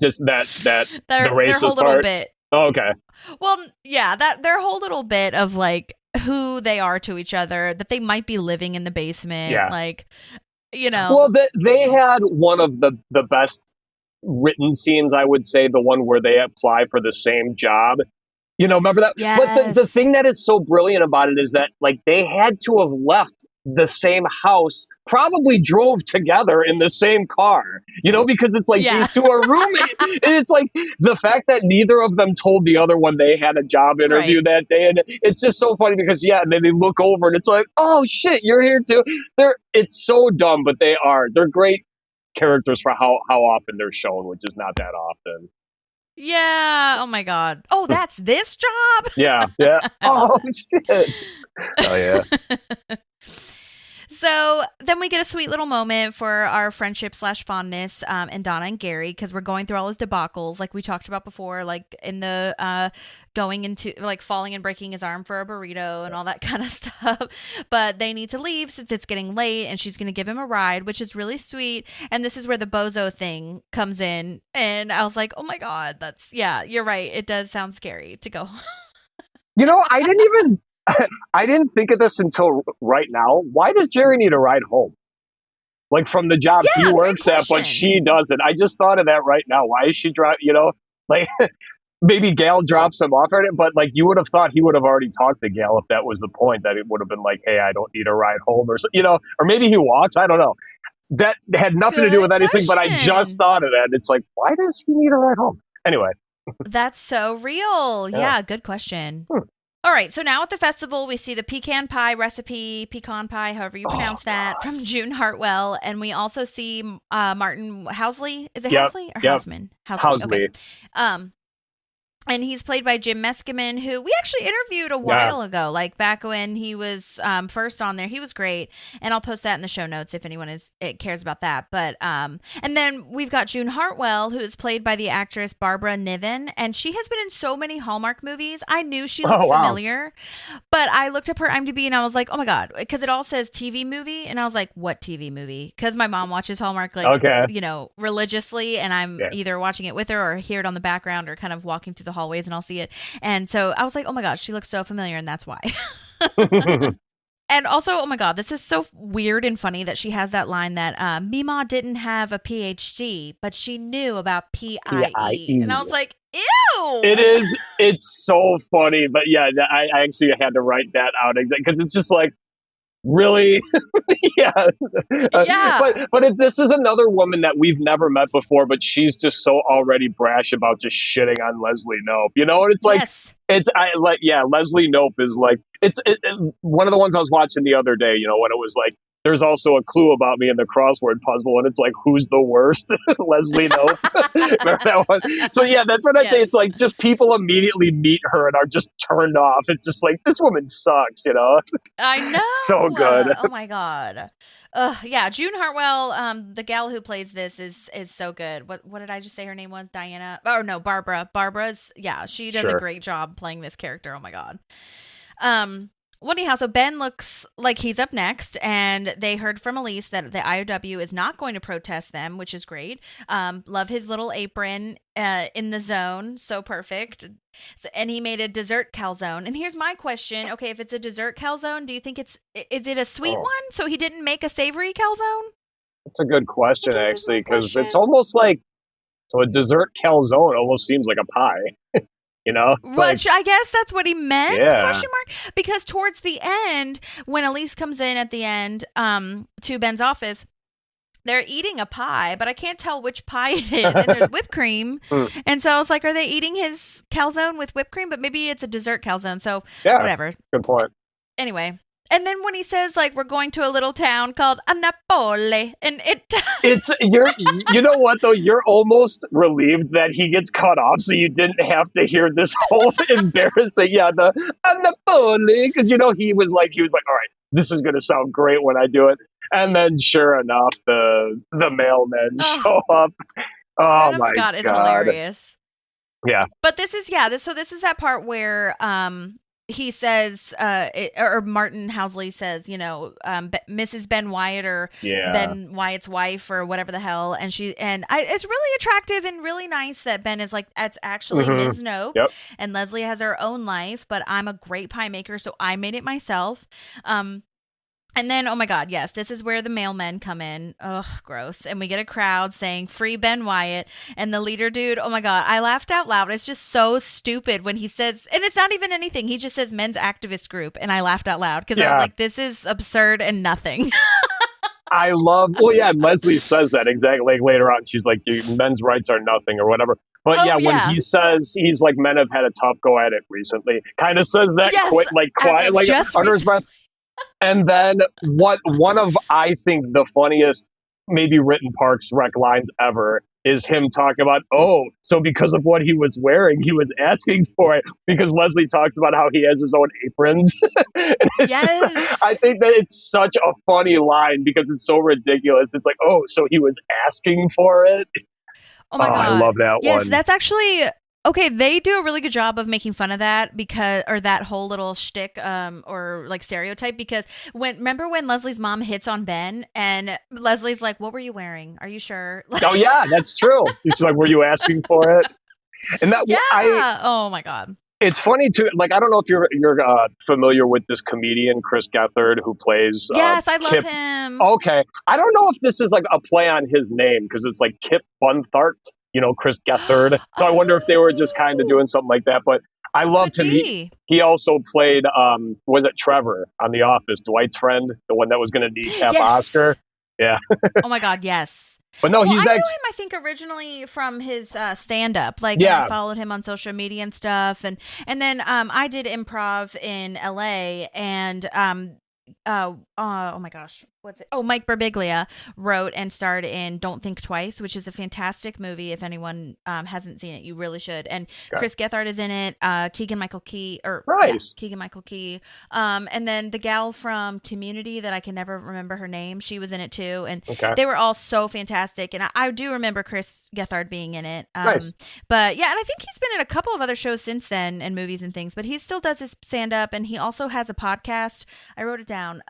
Just that the their racist whole little part. bit. Oh, okay. Well, yeah, that their whole little bit of like who they are to each other, that they might be living in the basement, Yeah. like, you know. Well, they had one of the best written scenes, I would say, the one where they apply for the same job. You know, remember that? Yes. But the thing that is so brilliant about it is that, like, they had to have left the same house, probably drove together in the same car, you know, because it's like Yeah. these two are roommates. And it's like the fact that neither of them told the other one they had a job interview that day. And it's just so funny because, yeah, and then they look over and it's like, oh, shit, you're here too. It's so dumb, but they're great characters for how often they're shown, which is not that often. Yeah. Oh my God. Oh, that's this job? Yeah. Oh, shit. Oh, yeah. So then we get a sweet little moment for our friendship / fondness and Donna and Gary, because we're going through all his debacles like we talked about before, like in the going into like falling and breaking his arm for a burrito and all that kind of stuff. But they need to leave since it's getting late, and she's going to give him a ride, which is really sweet. And this is where the bozo thing comes in. And I was like, oh my God, yeah, you're right. It does sound scary to go. You know, I didn't think of this until right now. Why does Jerry need a ride home? Like from the job Yeah, he works at, but question. she doesn't. I just thought of that right now. Why is she driving? You know, like maybe Gail drops him off at it, but like you would have thought he would have already talked to Gail if that was the point, that it would have been like, hey, I don't need a ride home, or you know, or maybe he walks. I don't know. That had nothing to do with anything, but I just thought of that. It's like, why does he need a ride home? Anyway. That's so real. Yeah, good question. All right, so now at the festival, we see the pecan pie recipe, however you pronounce that, from June Hartwell. And we also see Martin Housley. Is it Housley or Houseman? Housley. Okay. And he's played by Jim Meskimen, who we actually interviewed a while ago, like back when he was first on there. He was great, and I'll post that in the show notes if anyone cares about that. But and then we've got June Hartwell, who is played by the actress Barbara Niven, and she has been in so many Hallmark movies. I knew she looked familiar, but I looked up her IMDb and I was like, oh my God, because it all says TV movie, and I was like, what TV movie? Because my mom watches Hallmark you know, religiously, and I'm either watching it with her or hear it on the background or kind of walking through the hallways and I'll see it. And so I was like, oh my gosh, she looks so familiar, and that's why. And also, oh my God, this is so weird and funny that she has that line that Mima didn't have a PhD, but she knew about PIE. And I was like, ew! It's so funny, but yeah, I actually had to write that out because it's just like, really? Yeah. This is another woman that we've never met before, but she's just so already brash about just shitting on Leslie Knope. You know, and it's like, Leslie Knope is like, it's one of the ones I was watching the other day, you know, when it was like, there's also a clue about me in the crossword puzzle, and it's like, who's the worst? Leslie Knope. Remember that one? So yeah, that's what I think. It's like just people immediately meet her and are just turned off. It's just like, this woman sucks, you know? I know. So good. Oh my God. Yeah, June Hartwell, the gal who plays this is so good. What did I just say her name was? Diana? Oh no, Barbara. Barbara's, she does a great job playing this character. Oh my God. Well, anyhow, so Ben looks like he's up next, and they heard from Elise that the IOW is not going to protest them, which is great. Love his little apron in the zone. So perfect. So, and he made a dessert calzone. And here's my question. Okay, if it's a dessert calzone, do you think is it a sweet one? So he didn't make a savory calzone? That's a good question, actually, because it's almost like, so a dessert calzone almost seems like a pie. You know, which I guess that's what he meant? Yeah. Question mark. Because towards the end, when Elise comes in at the end to Ben's office, they're eating a pie, but I can't tell which pie it is. And there's whipped cream. And so I was like, are they eating his calzone with whipped cream? But maybe it's a dessert calzone. So whatever. Good point. Anyway. And then when he says, like, we're going to a little town called Napoli, and you know what, though? You're almost relieved that he gets cut off so you didn't have to hear this whole embarrassing, the Napoli, because, he was like, all right, this is going to sound great when I do it. And then sure enough, the mailmen show up. Oh, Adam my Scott God. is hilarious. Yeah. But this is that part where, he says, or Martin Housley says, Mrs. Ben Wyatt or Ben Wyatt's wife or whatever the hell. And it's really attractive and really nice that Ben is like, that's actually Ms. Nope. Yep. And Leslie has her own life, but I'm a great pie maker, so I made it myself. And then, oh my God, yes, this is where the mailmen come in. Ugh, gross. And we get a crowd saying, free Ben Wyatt. And the leader dude, oh my God, I laughed out loud. It's just so stupid when he says, and it's not even anything. He just says men's activist group. And I laughed out loud because I was like, this is absurd and nothing. I love, Leslie says that exactly later on. She's like, men's rights are nothing or whatever. But when he says, he's like, men have had a tough go at it recently, kind of says that quiet, like under his breath. And then one of, I think, the funniest maybe written Parks Rec lines ever is him talking about, so because of what he was wearing, he was asking for it, because Leslie talks about how he has his own aprons. I think that it's such a funny line because it's so ridiculous. It's like, so he was asking for it. Oh my God. I love that one. Yes, that's actually... Okay, they do a really good job of making fun of that or that whole little shtick, or like stereotype, because remember when Leslie's mom hits on Ben and Leslie's like, what were you wearing? Are you sure? Oh yeah, that's true. She's like, were you asking for it? And that, oh my God. It's funny too. Like, I don't know if you're familiar with this comedian, Chris Gethard, who plays, yes, I love Kip. him. Okay. I don't know if this is like a play on his name, because it's like Kip Bunthart. Chris Gethard. So I wonder if they were just kind of doing something like that. But I loved him. He also played, was it Trevor on The Office, Dwight's friend, the one that was going to kneecap Oscar? Yeah. Oh my God, yes. But no, he's I knew him, I think, originally from his stand-up. Like, I followed him on social media and stuff. And then I did improv in LA, and oh my gosh, what's it? Oh, Mike Birbiglia wrote and starred in Don't Think Twice, which is a fantastic movie. If anyone hasn't seen it, you really should. And Chris Gethard is in it. Keegan-Michael Key. Keegan-Michael Key. And then the gal from Community that I can never remember her name, she was in it too. And they were all so fantastic. And I do remember Chris Gethard being in it. Nice. But yeah, and I think he's been in a couple of other shows since then and movies and things. But he still does his stand-up, and he also has a podcast. I wrote it down.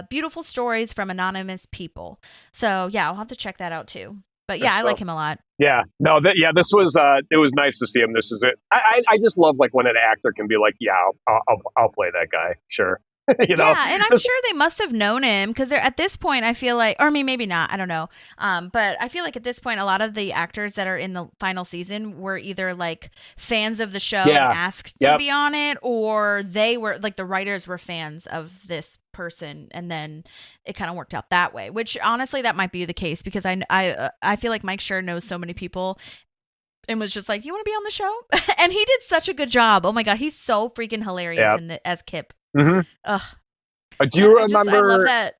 Beautiful Stories from Anonymous People. So yeah, I'll have to check that out too. But yeah, I like him a lot. Yeah, no, this was it was nice to see him. This is it. I just love like when an actor can be like, yeah, I'll play that guy, sure. Yeah, and I'm sure they must have known him, because they're at this point, I feel like, or maybe not, I don't know. But I feel like at this point, a lot of the actors that are in the final season were either like fans of the show and asked to be on it, or they were like, the writers were fans of this person, and then it kind of worked out that way. Which honestly, that might be the case, because I feel like Mike Schur knows so many people. And was just like, you want to be on the show? And he did such a good job. Oh my God, he's so freaking hilarious as Kip. Mm-hmm. Ugh. Do you remember? I love that.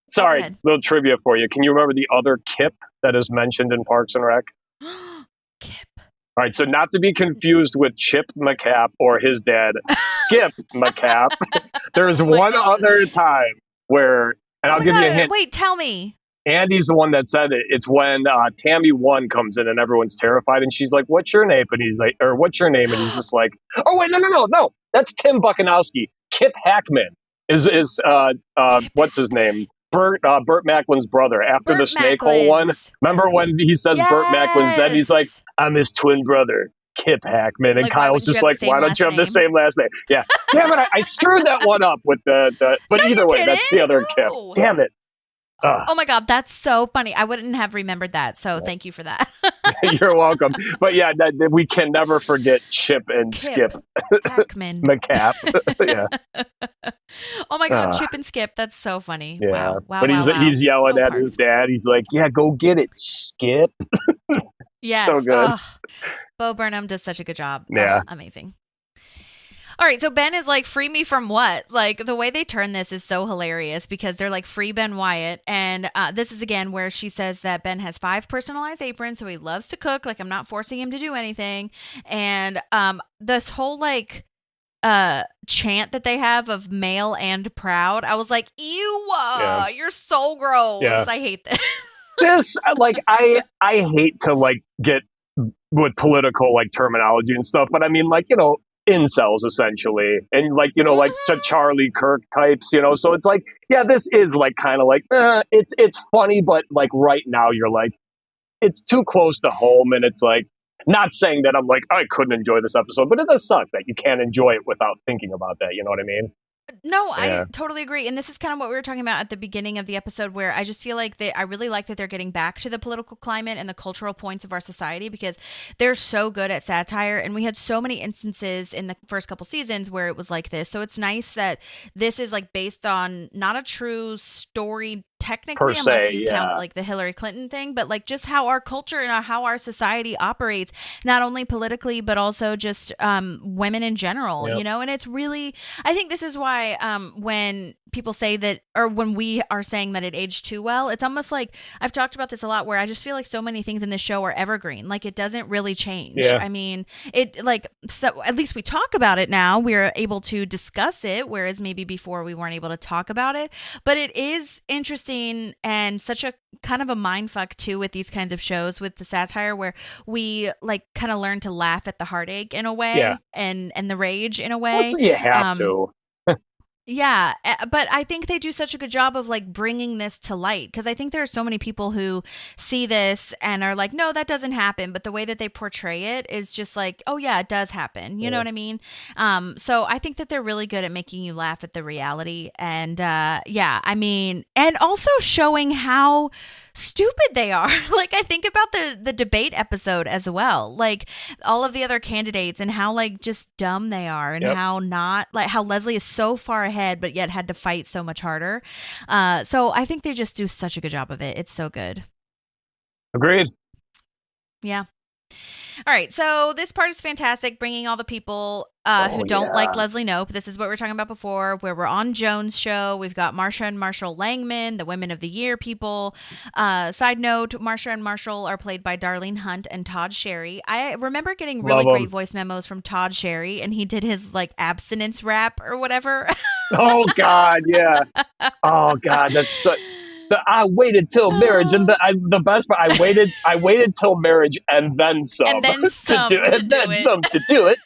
Sorry, little trivia for you. Can you remember the other Kip that is mentioned in Parks and Rec? Kip. All right, so not to be confused with Chip McCap or his dad, Skip McCap. There's one other time where, and I'll give you a hint. Wait, tell me. Andy's the one that said it. It's when Tammy 1 comes in and everyone's terrified, and she's like, "What's your name?" And he's like, "Or what's your name?" And he's just like, "Oh wait, no, that's Tim Buchanowski. Kip Hackman is what's his name? Burt Macklin's brother. After the snake hole one, remember when he says Burt Macklin's dead? He's like, "I'm his twin brother, Kip Hackman." And Kyle's just like, "Why don't you have the same last name?" Yeah, damn it, I screwed that one up with the. But either way, that's the other Kip. Damn it. Oh my God, that's so funny. I wouldn't have remembered that, so thank you for that. You're welcome. But yeah, we can never forget Chip and Kip. Skip Hackman. McCap. Yeah. Oh my God, Chip and Skip. That's so funny. Yeah. Wow. But Wow. he's yelling Go at his Parks. dad. He's like, yeah, go get it, Skip. Yes. So good. Bo Burnham does such a good job. Yeah. Amazing. All right, so Ben is like, free me from what? Like, the way they turn this is so hilarious because they're like, free Ben Wyatt. And this is again where she says that Ben has 5 personalized aprons, so he loves to cook. Like, I'm not forcing him to do anything. And this whole like chant that they have of male and proud, I was like, ew, you're so gross. Yeah. I hate this. This, like, I hate to like get with political like terminology and stuff, but I mean, like, incels essentially, and like, like to Charlie Kirk types, so it's like, yeah, this is like kind of like it's funny, but like right now you're like, it's too close to home, and it's like, not saying that I'm like, I couldn't enjoy this episode, but it does suck that you can't enjoy it without thinking about that, you know what I mean? No, Yeah. I totally agree. And this is kind of what we were talking about at the beginning of the episode, where I just feel like I really like that they're getting back to the political climate and the cultural points of our society, because they're so good at satire. And we had so many instances in the first couple seasons where it was like this. So it's nice that this is like based on not a true story technically, Per unless se, you yeah. count like the Hillary Clinton thing, but like just how our culture and how our society operates, not only politically, but also just women in general, Yep. and it's really, I think this is why when people say that, or when we are saying that it aged too well, it's almost like, I've talked about this a lot, where I just feel like so many things in this show are evergreen. Like, it doesn't really change. Yeah. I mean, it like, so at least we talk about it now. We're able to discuss it, whereas maybe before we weren't able to talk about it. But it is interesting and such a kind of a mind fuck too with these kinds of shows with the satire, where we like kind of learn to laugh at the heartache in a way, Yeah. and the rage in a way. Well, you have to. Yeah, but I think they do such a good job of like bringing this to light, because I think there are so many people who see this and are like, no, that doesn't happen. But the way that they portray it is just like, oh yeah, it does happen. You know what I mean? So I think that they're really good at making you laugh at the reality. And yeah, I mean, and also showing how stupid they are. Like, I think about the debate episode as well, like all of the other candidates and how like just dumb they are, and Yep. how not like how Leslie is so far ahead but yet had to fight so much harder. So I think they just do such a good job of it. It's so good. Agreed. Yeah. All right, so this part is fantastic, bringing all the people who don't like Leslie Knope. This is what we were talking about before, where we're on Joan's show. We've got Marsha and Marshall Langman, the Women of the Year people. Side note, Marsha and Marshall are played by Darlene Hunt and Todd Sherry. I remember getting really Love 'em. great voice memos from Todd Sherry, and he did his like abstinence rap or whatever. Oh God, yeah. Oh God, that's so. I waited till marriage, and the best part, I waited till marriage and then some, And then some to do it, to and do then it. some to do it.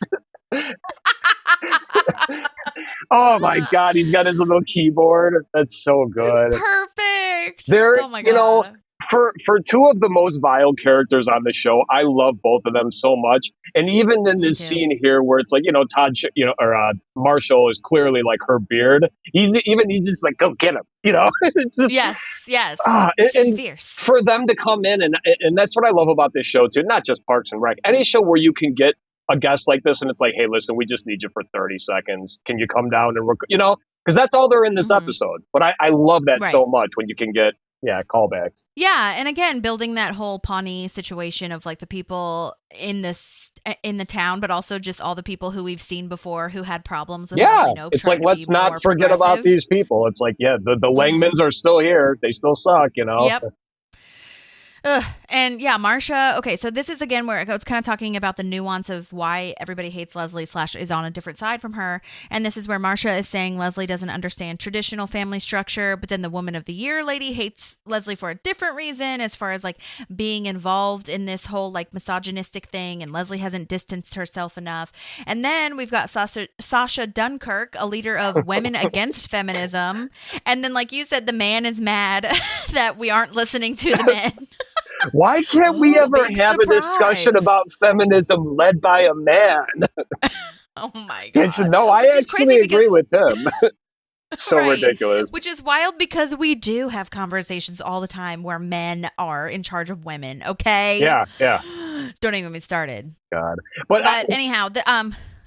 Oh my God, he's got his little keyboard. That's so good. It's perfect. They're, oh my God. For two of the most vile characters on the show, I love both of them so much. And even in Me this too. scene here, where it's like, Marshall is clearly like her beard. He's just like, go get him. It's just, Yes. and She's fierce. for them to come in, and that's what I love about this show too. Not just Parks and Rec, any show where you can get a guest like this, and it's like, hey, listen, we just need you for 30 seconds. Can you come down and because that's all they're in this Mhm. episode. But I love that Right. so much when you can get callbacks. Yeah, and again, building that whole Pawnee situation of like the people in the town, but also just all the people who we've seen before who had problems with Yeah, Leslie Knope it's trying like, to let's be more not forget about progressive. these people. It's like, the Langmans are still here. They still suck, Yep. And yeah, Marsha. Okay, so this is again where it's kind of talking about the nuance of why everybody hates Leslie / is on a different side from her. And this is where Marsha is saying Leslie doesn't understand traditional family structure, but then the Woman of the Year lady hates Leslie for a different reason, as far as like being involved in this whole like misogynistic thing, and Leslie hasn't distanced herself enough. And then we've got Sasha Dunkirk, a leader of Women Against Feminism. And then, like you said, the man is mad that we aren't listening to the men. Why can't we Ooh, ever big have a discussion surprise. about feminism led by a man? Oh my God. Yes, no, I Which is crazy actually agree because- with him. So Right. ridiculous. Which is wild because we do have conversations all the time where men are in charge of women. Okay. Yeah, yeah. Don't even get me started. God. But But anyhow,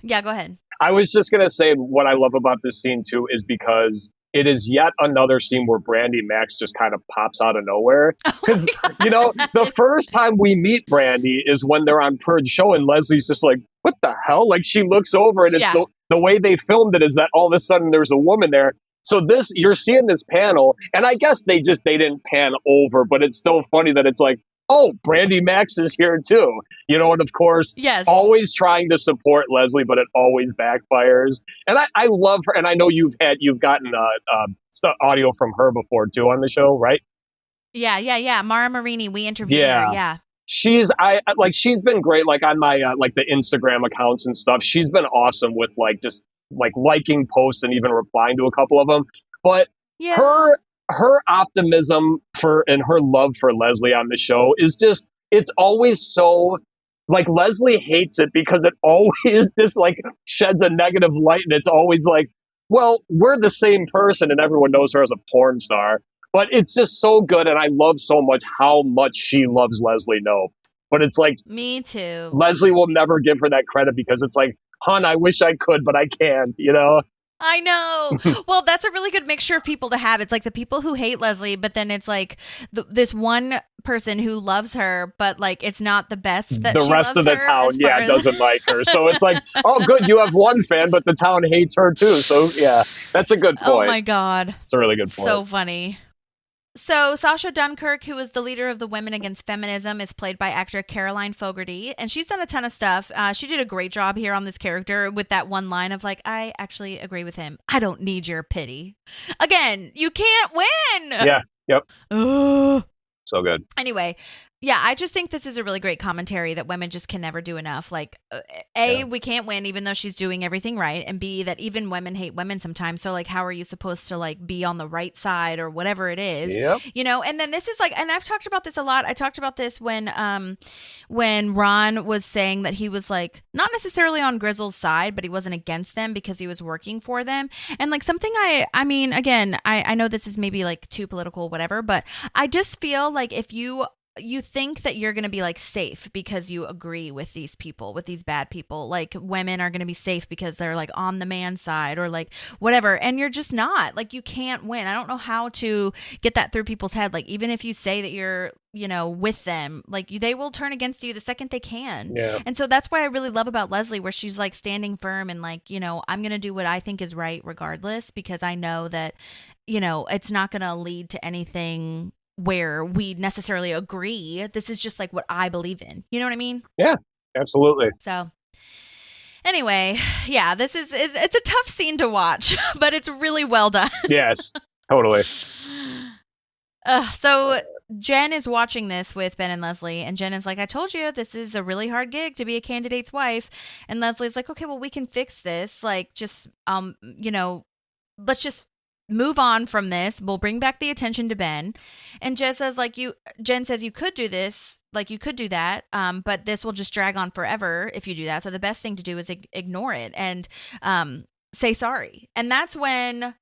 yeah, go ahead. I was just going to say what I love about this scene too is because it is yet another scene where Brandy Max just kind of pops out of nowhere. Because, the first time we meet Brandy is when they're on Purge show and Leslie's just like, what the hell? Like she looks over and it's Yeah. the way they filmed it is that all of a sudden there's a woman there. So you're seeing this panel and I guess they didn't pan over, but it's still funny that it's like, oh, Brandy Max is here too. And of course, Yes. always trying to support Leslie, but it always backfires. And I love her. And I know you've gotten audio from her before too on the show, right? Yeah. Mara Marini, we interviewed her. Yeah. She's been great. Like on my like the Instagram accounts and stuff. She's been awesome with like just like liking posts and even replying to a couple of them. But her optimism and her love for Leslie on the show is just, it's always so, like Leslie hates it because it always just like sheds a negative light and it's always like, well, we're the same person and everyone knows her as a porn star. But it's just so good and I love so much how much she loves Leslie Knope. But it's like, me too. Leslie will never give her that credit because it's like, hon, I wish I could, but I can't, I know. Well, that's a really good mixture of people to have. It's like the people who hate Leslie, but then it's like this one person who loves her, but like it's not the best that the rest of the town, doesn't like her. So it's like, oh, good, you have one fan, but the town hates her too. So yeah, that's a good point. Oh my God. It's a really good point. So funny. So Sasha Dunkirk, who is the leader of the Women Against Feminism, is played by actor Caroline Fogarty, and she's done a ton of stuff. She did a great job here on this character with that one line of like, I actually agree with him. I don't need your pity. Again, you can't win. Yeah. Yep. Ugh. So good. Anyway, yeah, I just think this is a really great commentary that women just can never do enough. Like, we can't win even though she's doing everything right. And B, that even women hate women sometimes. So, like, how are you supposed to, like, be on the right side or whatever it is? Yep. And then this is like, and I've talked about this a lot. I talked about this when Ron was saying that he was, like, not necessarily on Grizzle's side, but he wasn't against them because he was working for them. And, like, something I mean, again, I know this is maybe, like, too political, whatever, but I just feel like if you think that you're going to be like safe because you agree with these people, with these bad people, like women are going to be safe because they're like on the man's side or like whatever. And you're just not, like, you can't win. I don't know how to get that through people's head. Like, even if you say that you're, with them, like they will turn against you the second they can. Yeah. And so that's what I really love about Leslie, where she's like standing firm and like, I'm going to do what I think is right regardless, because I know that, it's not going to lead to anything where we necessarily agree. This is just like what I believe in. You know what I mean? Yeah, absolutely. So anyway, yeah, this is it's a tough scene to watch, but it's really well done. Yes, totally. So Jen is watching this with Ben and Leslie, and Jen is like, I told you this is a really hard gig to be a candidate's wife. And Leslie's like, okay, well, we can fix this. Like, just, let's just move on from this. We'll bring back the attention to Ben. And Jen says you could do this, like you could do that, but this will just drag on forever if you do that. So the best thing to do is ignore it and say sorry. And that's when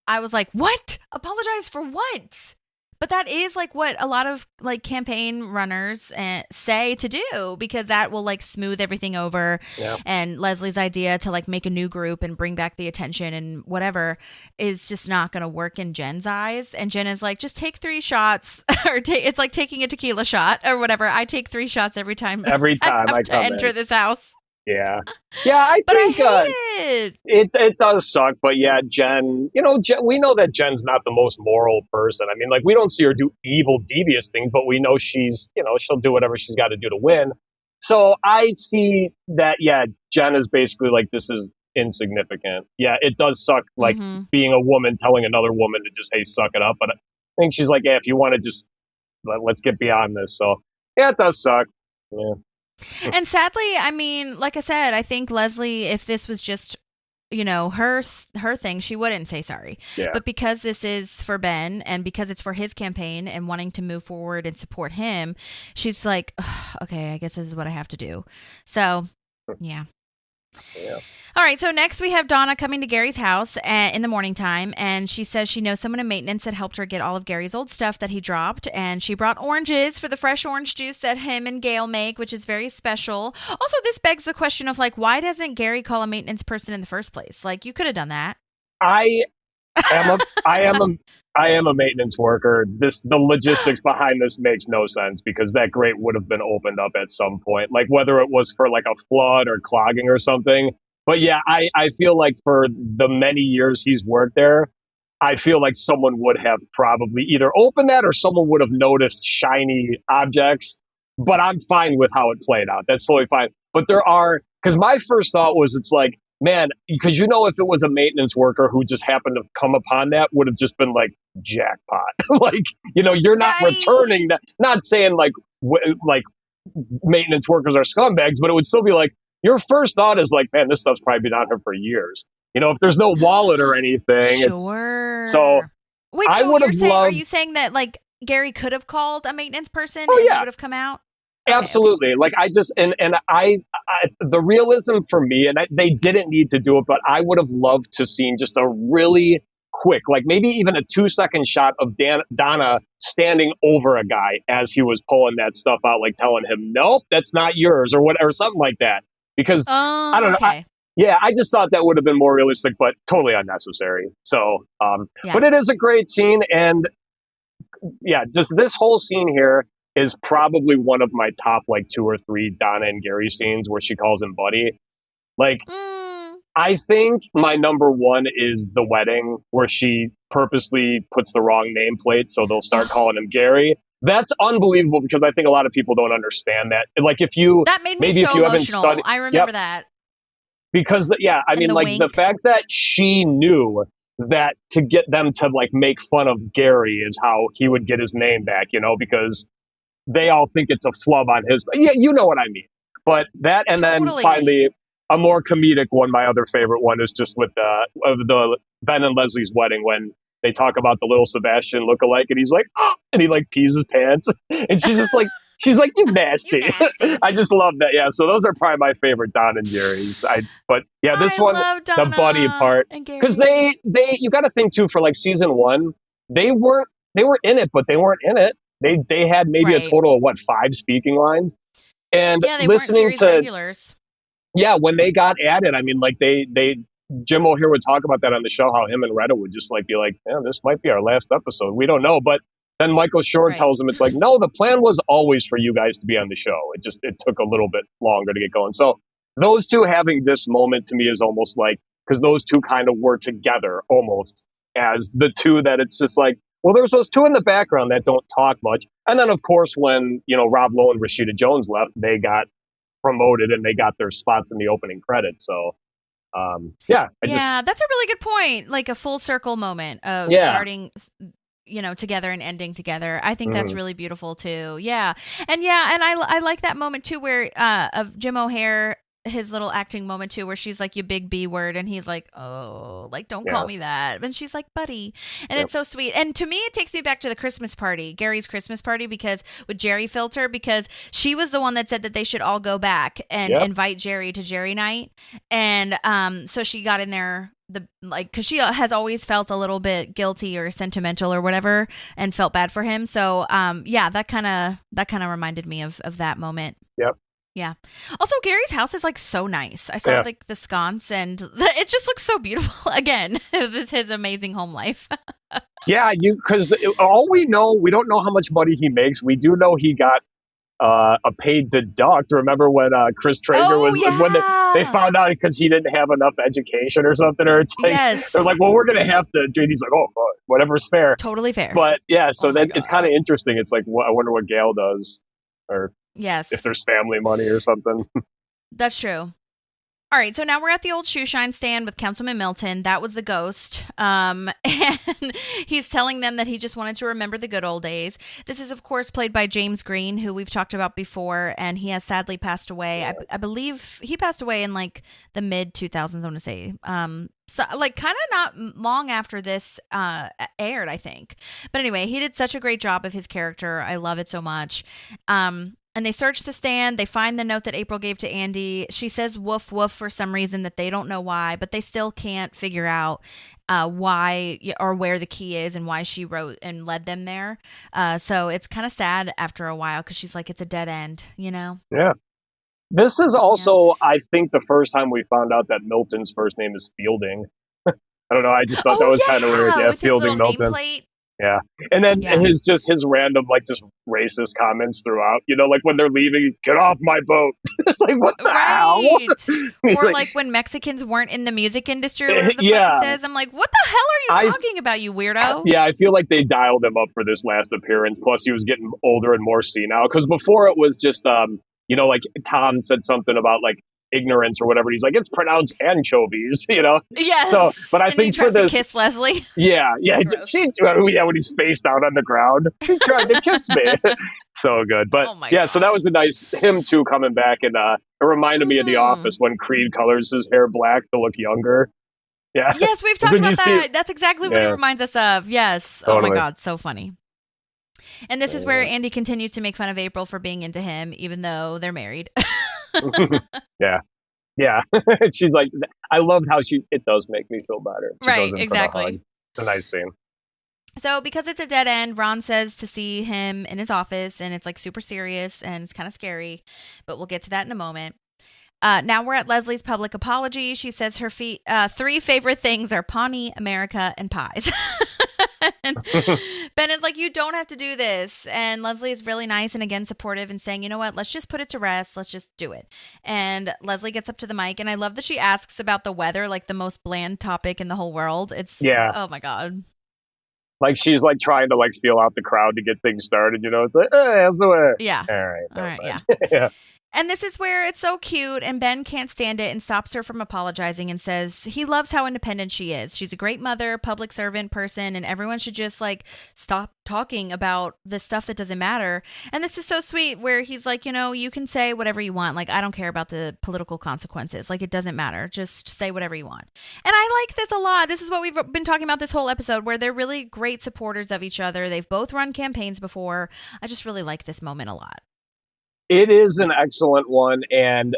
I was like, what? Apologize for what? But that is like what a lot of like campaign runners say to do, because that will like smooth everything over. Yeah. And Leslie's idea to like make a new group and bring back the attention and whatever is just not going to work in Jen's eyes. And Jen is like, just take 3 shots or it's like taking a tequila shot or whatever. I take 3 shots every time I have to enter this house. Yeah. I think I hate it does suck, but yeah, Jen, we know that Jen's not the most moral person. I mean, like, we don't see her do evil, devious things, but we know she's, she'll do whatever she's got to do to win. So I see that, yeah, Jen is basically like, this is insignificant. Yeah, it does suck, like, being a woman telling another woman to just, hey, suck it up. But I think she's like, yeah, if you want to just, let's get beyond this. So, yeah, it does suck. Yeah. And sadly, I mean, like I said, I think Leslie, if this was just, her thing, she wouldn't say sorry. Yeah. But because this is for Ben and because it's for his campaign and wanting to move forward and support him, she's like, okay, I guess this is what I have to do. So, yeah. Yeah. All right, so next we have Donna coming to Gary's house in the morning time, and she says she knows someone in maintenance that helped her get all of Gary's old stuff that he dropped, and she brought oranges for the fresh orange juice that him and Gail make, which is very special. Also, this begs the question of, like, why doesn't Gary call a maintenance person in the first place? Like, you could have done that. I am a maintenance worker. The logistics behind this makes no sense because that grate would have been opened up at some point, like whether it was for like a flood or clogging or something. But yeah, I feel like for the many years he's worked there, I feel like someone would have probably either opened that or someone would have noticed shiny objects. But I'm fine with how it played out. That's totally fine. But because my first thought was, it's like, man, because if it was a maintenance worker who just happened to come upon that, would have just been like jackpot. Like, you're not Right. returning that. Not saying like maintenance workers are scumbags, but it would still be like, your first thought is like, man, this stuff's probably been on here for years. If there's no wallet or anything, Sure. so Wait, I so would have are loved. you saying that, like, Gary could have called a maintenance person Oh, and yeah. he would have come out? Okay, Absolutely. Like I just, and the realism for me, and they didn't need to do it, but I would have loved to seen just a really quick, like maybe even a 2-second shot of Donna standing over a guy as he was pulling that stuff out, like telling him, nope, that's not yours or whatever, something like that. Because Oh, I don't know. okay. I just thought that would have been more realistic, but totally unnecessary. So, Yeah. but it is a great scene. And yeah, just this whole scene here is probably one of my top like 2 or 3 Donna and Gary scenes where she calls him buddy. Like, I think my number one is the wedding where she purposely puts the wrong nameplate so they'll start calling him Gary. That's unbelievable because I think a lot of people don't understand that. Like if you That made me maybe so if you haven't emotional. studied, I remember that. because I mean, the like the wink. fact that she knew that to get them to like make fun of Gary is how he would get his name back, because they all think it's a flub on his. Yeah, you know what I mean. But that, and then Totally. finally, a more comedic one. My other favorite one is just with the Ben and Leslie's wedding when they talk about the little Sebastian lookalike, and he's like, oh, and he like pees his pants, and she's just like. She's like, you nasty. You nasty. I just love that. Yeah. So those are probably my favorite Don and Jerry's. But yeah, this I one, love the Donna buddy part, and Gary. because you got to think too, for like season 1, they were in it, but they weren't in it. They had maybe a Right. total of 5 speaking lines, and Yeah, they listening weren't series regulars. yeah, when they got added, I mean, like Jim O'Heir would talk about that on the show, how him and Retta would just like be like, yeah, this might be our last episode. We don't know, but. Then Michael Shore Right. tells him it's like, no, the plan was always for you guys to be on the show. It took a little bit longer to get going. So those two having this moment to me is almost like, because those two kind of were together almost as the two that it's just like, well, there's those two in the background that don't talk much. And then of course, when, Rob Lowe and Rashida Jones left, they got promoted and they got their spots in the opening credits. So, that's a really good point. Like a full circle moment of Yeah. starting together and ending together. I think that's really beautiful too. Yeah. And I like that moment too where of Jim O'Heir, his little acting moment too, where she's like, you big B word, and he's like, oh, like, don't call me that. And she's like, buddy. And it's so sweet. And to me, it takes me back to the Christmas party, Gary's Christmas party, because with Jerry Filter, because she was the one that said that they should all go back and invite Jerry to Jerry night. And so she got in there because she has always felt a little bit guilty or sentimental or whatever and felt bad for him. So that kind of reminded me of that moment. Yep. Yeah. Also, Gary's house is like so nice. I saw like the sconce and it just looks so beautiful. Again, this is his amazing home life. Yeah, because all we don't know how much money he makes. We do know he got a paid deduct. Remember when Chris Traeger when they found out because he didn't have enough education or something, or it's like they're like, well, we're gonna have to. JD's like, oh, whatever's fair, totally fair. But yeah, so then it's kind of interesting. It's like, I wonder what Gail does, or if there's family money or something. That's true. All right, so now we're at the old shoe shine stand with Councilman Milton. That was the ghost. And he's telling them that he just wanted to remember the good old days. This is, of course, played by James Green, who we've talked about before, and he has sadly passed away. I believe he passed away in like the mid-2000s, I want to say. So like kind of not long after this aired, I think. But anyway, he did such a great job of his character. I love it so much. And And they search the stand. They find the note that April gave to Andy. She says woof woof for some reason that they don't know why, but they still can't figure out why or where the key is and why she wrote and led them there. So it's kind of sad after a while because she's like, it's a dead end, you know? Yeah. This is also, I think, the first time we found out that Milton's first name is Fielding. I don't know. I just thought that was kind of weird. Yeah, with Fielding his little Milton. nameplate. Yeah. And then his random, like, just racist comments throughout, you know, like when they're leaving, get off my boat. It's like, what the hell? Or like when Mexicans weren't in the music industry or whatever the fuck he says. I'm like, what the hell are you talking about, you weirdo? Yeah, I feel like they dialed him up for this last appearance. Plus, he was getting older and more senile. Because before it was just, you know, like Tom said something about, like, ignorance or whatever. He's like, it's pronounced anchovies, you know? Yes. So, but I think for this, to kiss Leslie. Yeah, when he's face down on the ground, she tried to kiss me. So good, but God. So that was a nice him too coming back, and it reminded me of The Office when Creed colors his hair black to look younger. Yeah. Yes, we've talked about that. That's exactly what it reminds us of. Yes. Totally. Oh my God, so funny. And this is where Andy continues to make fun of April for being into him, even though they're married. Yeah. She's like, I loved how it does make me feel better. She right, exactly. It's a nice scene. So because it's a dead end, Ron says to see him in his office, and it's like super serious and it's kind of scary, but we'll get to that in a moment. Now we're at Leslie's public apology. She says her 3 favorite things are Pawnee, America, and pies. And Ben is like, you don't have to do this. And Leslie is really nice and again supportive and saying, you know what, let's just put it to rest. Let's just do it. And Leslie gets up to the mic, and I love that she asks about the weather, like the most bland topic in the whole world. It's oh my God. Like she's like trying to like feel out the crowd to get things started. You know, it's like, hey, how's the weather? Yeah. All right. Yeah. Yeah. And this is where it's so cute, and Ben can't stand it and stops her from apologizing and says he loves how independent she is. She's a great mother, public servant person, and everyone should just like stop talking about the stuff that doesn't matter. And this is so sweet where he's like, you know, you can say whatever you want. Like, I don't care about the political consequences. Like, it doesn't matter. Just say whatever you want. And I like this a lot. This is what we've been talking about this whole episode, where they're really great supporters of each other. They've both run campaigns before. I just really like this moment a lot. It is an excellent one, and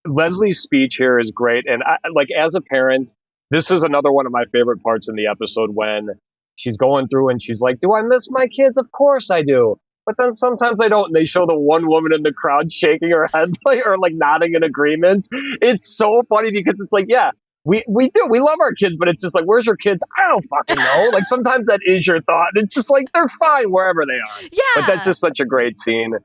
Leslie's speech here is great. And I, like, as a parent, this is another one of my favorite parts in the episode when she's going through and she's like, do I miss my kids? Of course I do. But then sometimes I don't. And they show the one woman in the crowd shaking her head or like nodding in agreement. It's so funny because it's like, yeah, we do. We love our kids, but it's just like, where's your kids? I don't fucking know. Like sometimes that is your thought. It's just like, they're fine wherever they are. Yeah. But that's just such a great scene.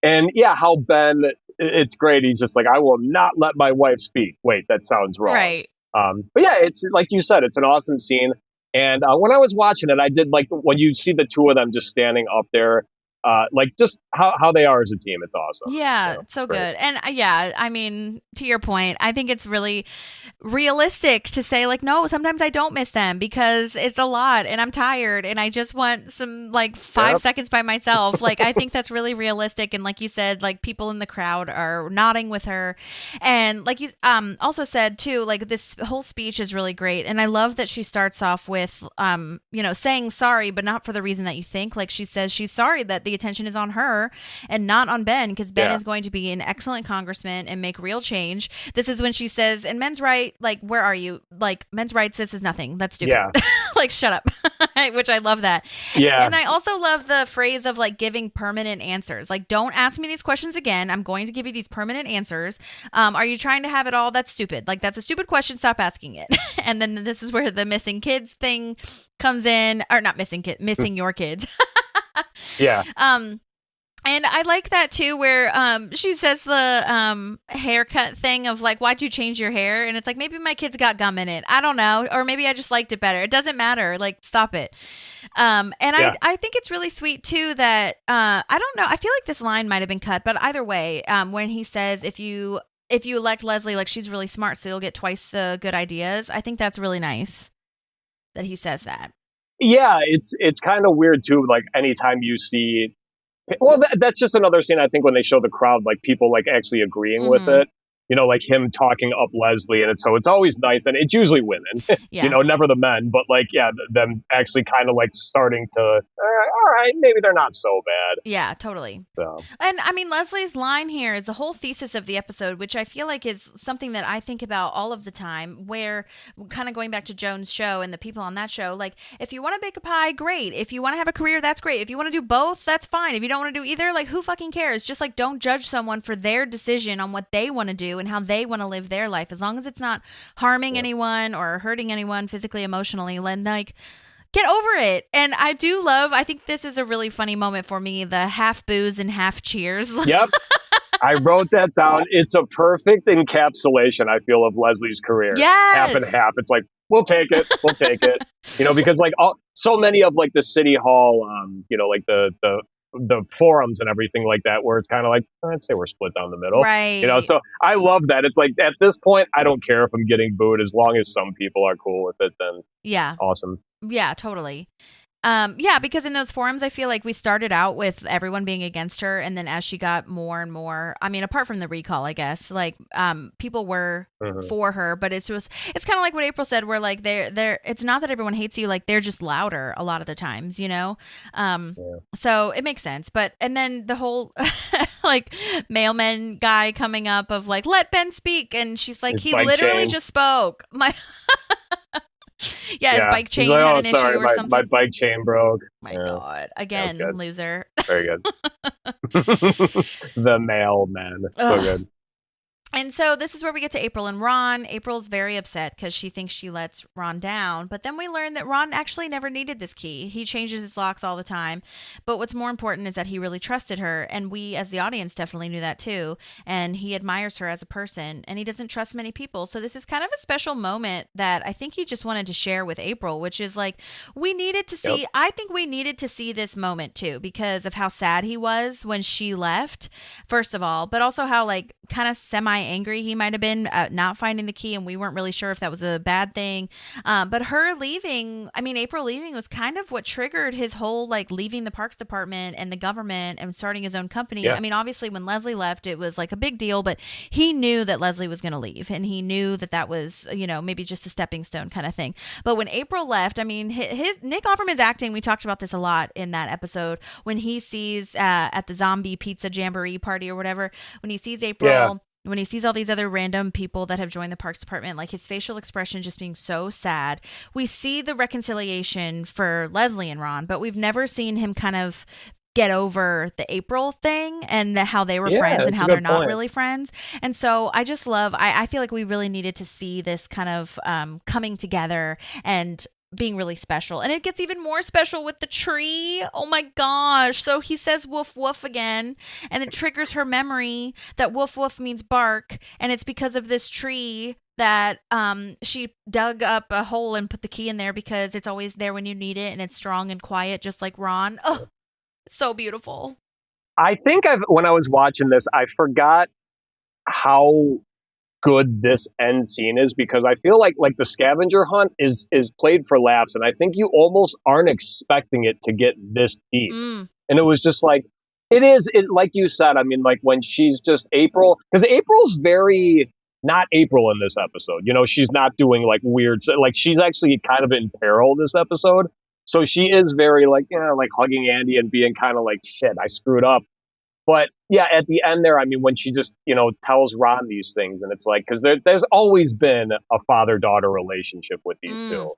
And yeah, how Ben, it's great. He's just like, I will not let my wife speak. Wait, that sounds wrong. Right. But yeah, it's like you said, it's an awesome scene. And when I was watching it, I did like when you see the two of them just standing up there, like just how they are as a team. It's awesome. Yeah, so good. And yeah, I mean, to your point, I think it's really realistic to say like, no, sometimes I don't miss them because it's a lot and I'm tired and I just want some like 5 seconds by myself. Like, I think that's really realistic. And like you said, like people in the crowd are nodding with her. And like you also said too, like this whole speech is really great. And I love that she starts off with, you know, saying sorry, but not for the reason that you think. Like she says she's sorry that the attention is on her and not on Ben, because Ben is going to be an excellent congressman and make real change. This is when she says, and men's right, like, where are you? Like, men's rights, this is nothing. That's stupid. Yeah. Like, shut up. Which I love that. Yeah. And I also love the phrase of like giving permanent answers. Like, don't ask me these questions again. I'm going to give you these permanent answers. Are you trying to have it all? That's stupid. Like, that's a stupid question. Stop asking it. And then this is where the missing kids thing comes in, or not missing your kids. Yeah. And I like that too, where she says the haircut thing of like, why'd you change your hair? And it's like, maybe my kids got gum in it. I don't know. Or maybe I just liked it better. It doesn't matter. Like, stop it. I think it's really sweet too that I don't know. I feel like this line might have been cut, but either way, when he says, if you elect Leslie, like she's really smart, so you'll get twice the good ideas. I think that's really nice that he says that. Yeah, it's kind of weird too. Like anytime you see, well, that's just another scene. I think when they show the crowd, like people like actually agreeing with it. You know, like him talking up Leslie, and it's always nice, and it's usually women. You know, never the men, but like them actually kind of like starting to. All right, maybe they're not so bad. Yeah, totally. So. And I mean, Leslie's line here is the whole thesis of the episode, which I feel like is something that I think about all of the time, where kind of going back to Joan's show and the people on that show, like, if you want to bake a pie, great. If you want to have a career, that's great. If you want to do both, that's fine. If you don't want to do either, like, who fucking cares? Just like, don't judge someone for their decision on what they want to do and how they want to live their life. As long as it's not harming anyone or hurting anyone physically, emotionally, then like, get over it. And I think this is a really funny moment for me, the half booze and half cheers. Yep. I wrote that down. It's a perfect encapsulation, I feel, of Leslie's career. Yes. Half and half. It's like, we'll take it. We'll take it. Because like so many of like the city hall, like the forums and everything like that, where it's kind of like, I'd say we're split down the middle. Right. So I love that. It's like, at this point, I don't care if I'm getting booed, as long as some people are cool with it, then yeah. Awesome. Yeah, totally. Because in those forums, I feel like we started out with everyone being against her, and then as she got more and more, I mean, apart from the recall, I guess, like, people were for her, but it's kind of like what April said, where like they're it's not that everyone hates you, like they're just louder a lot of the times, so it makes sense. But, and then the whole like mailman guy coming up of like, let Ben speak, and she's like, he literally just spoke. His bike chain like, had an issue or something. My bike chain broke. My God. Again, loser. Very good. The mailman. So good. And so this is where we get to April and Ron. April's very upset because she thinks she lets Ron down. But then we learn that Ron actually never needed this key. He changes his locks all the time. But what's more important is that he really trusted her. And we, as the audience, definitely knew that too. And he admires her as a person. And he doesn't trust many people. So this is kind of a special moment that I think he just wanted to share with April, which is like, we needed to see, I think we needed to see this moment too, because of how sad he was when she left, first of all, but also how like kind of semi-angry he might have been at not finding the key, and we weren't really sure if that was a bad thing. But her leaving, April leaving was kind of what triggered his whole like leaving the parks department and the government and starting his own company. Yeah. Obviously when Leslie left, it was like a big deal, but he knew that Leslie was going to leave, and he knew that was, maybe just a stepping stone kind of thing. But when April left, his Nick Offerman's acting, we talked about this a lot in that episode, when he sees at the zombie pizza jamboree party or whatever, when he sees April, when he sees all these other random people that have joined the parks department, like his facial expression just being so sad. We see the reconciliation for Leslie and Ron, but we've never seen him kind of get over the April thing and how they were friends and how they're not really friends. And so I just love, I feel like we really needed to see this kind of coming together and being really special. And it gets even more special with the tree. Oh my gosh. So he says woof woof again, and it triggers her memory that woof woof means bark, and it's because of this tree that she dug up a hole and put the key in there, because it's always there when you need it, and it's strong and quiet, just like Ron. Oh, so beautiful. I think when I was watching this, I forgot how good this end scene is, because I feel like the scavenger hunt is played for laughs, and I think you almost aren't expecting it to get this deep. And it was just like, like you said, like when she's just April, because April's very not April in this episode, she's not doing like weird, like she's actually kind of in peril this episode, so she is very like, like hugging Andy and being kind of like, shit, I screwed up. But yeah, at the end there, when she just, tells Ron these things, and it's like, because there's always been a father-daughter relationship with these two,